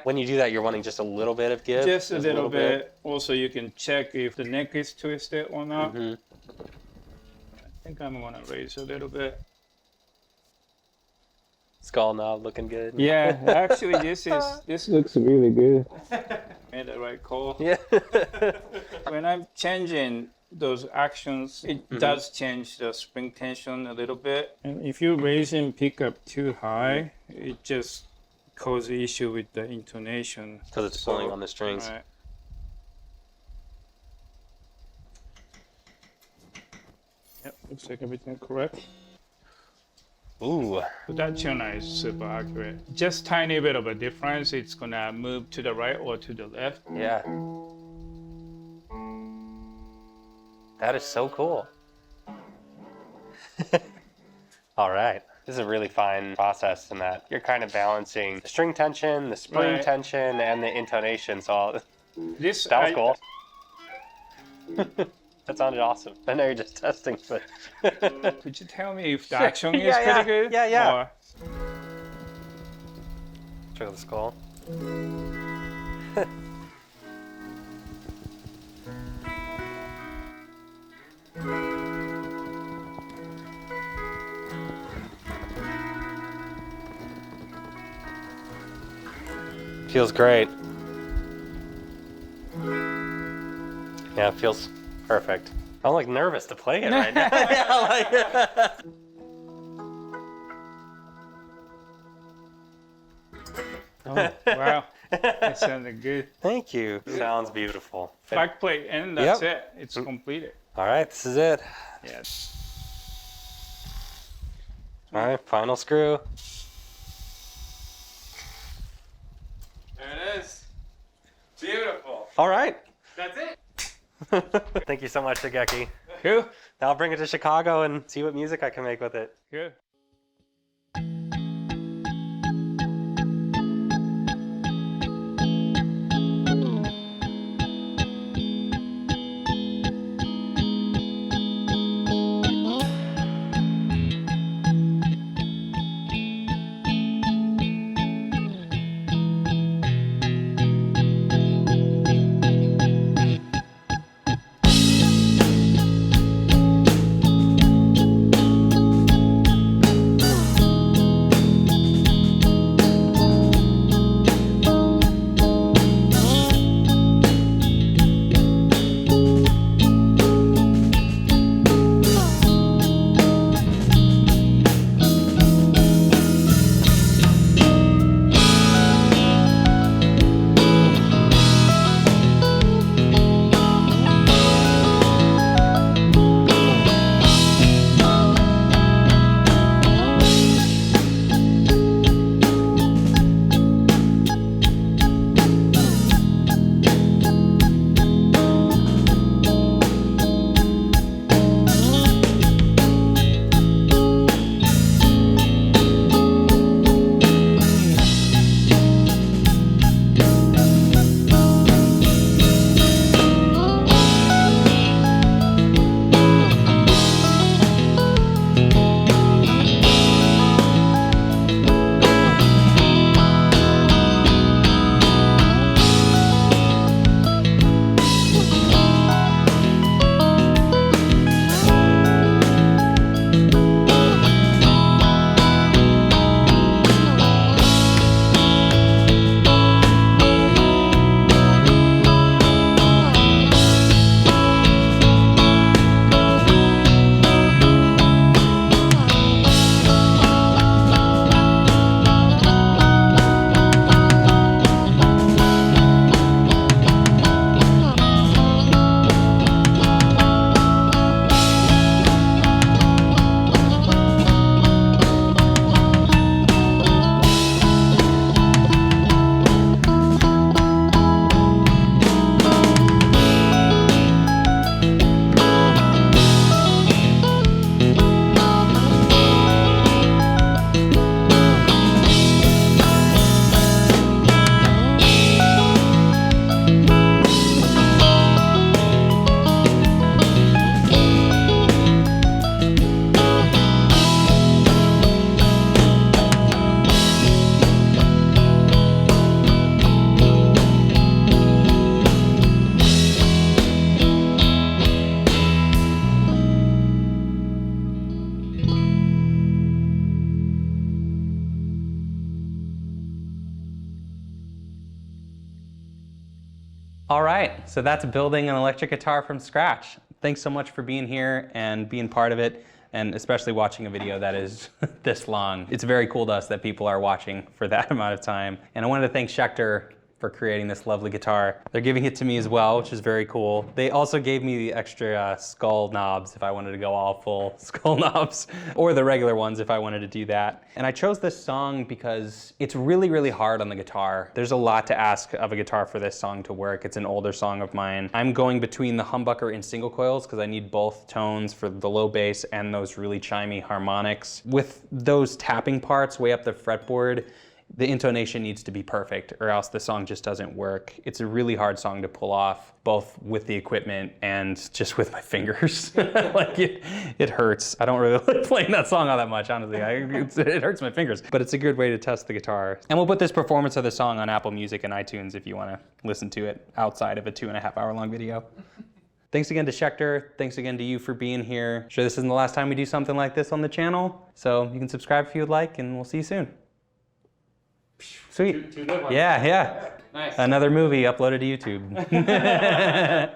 When you do that, you're wanting just a little bit of give? Just a little bit. Also, you can check if the neck is twisted or not. I think I'm gonna raise a little bit. Skull knob looking good. Yeah, actually, this looks really good. Made the right call. Yeah. When I'm changing those actions, it does change the spring tension a little bit. And if you're raising pickup too high, it just causes issue with the intonation. Because it's pulling on the strings. Right. Yep, looks like everything correct. Ooh. That tuner is super accurate. Just tiny bit of a difference, it's gonna move to the right or to the left. Yeah. That is so cool. All right. This is a really fine process in that you're kind of balancing the string tension, the spring Right. tension, and the intonation. So This that was cool. That sounded awesome. I know you're just testing, but Could you tell me if the action is Yeah, pretty good? yeah. Or- check out the skull. Feels great. Yeah, it feels perfect. I'm like nervous to play it right now. Yeah, like Oh, wow. That sounded good. Thank you. Sounds beautiful. Back plate, and that's it. It's completed. All right, this is it. Yes. All right, final screw. There it is. Beautiful. All right. That's it. Thank you so much, Shigeki. Cool. Now I'll bring it to Chicago and see what music I can make with it. Good. All right, so that's building an electric guitar from scratch. Thanks so much for being here and being part of it, and especially watching a video that is this long. It's very cool to us that people are watching for that amount of time. And I wanted to thank Schecter for creating this lovely guitar. They're giving it to me as well, which is very cool. They also gave me the extra skull knobs if I wanted to go all full skull knobs, or the regular ones if I wanted to do that. And I chose this song because it's really, really hard on the guitar. There's a lot to ask of a guitar for this song to work. It's an older song of mine. I'm going between the humbucker and single coils because I need both tones for the low bass and those really chimey harmonics. With those tapping parts way up the fretboard, the intonation needs to be perfect or else the song just doesn't work. It's a really hard song to pull off, both with the equipment and just with my fingers. Like it hurts. I don't really like playing that song all that much, honestly. It hurts my fingers, but it's a good way to test the guitar. And we'll put this performance of the song on Apple Music and iTunes if you want to listen to it outside of a 2.5 hour long video. Thanks again to Schecter. Thanks again to you for being here. I'm sure this isn't the last time we do something like this on the channel, so you can subscribe if you would like, and we'll see you soon. Sweet. Two good ones. Yeah. Nice. Another movie uploaded to YouTube.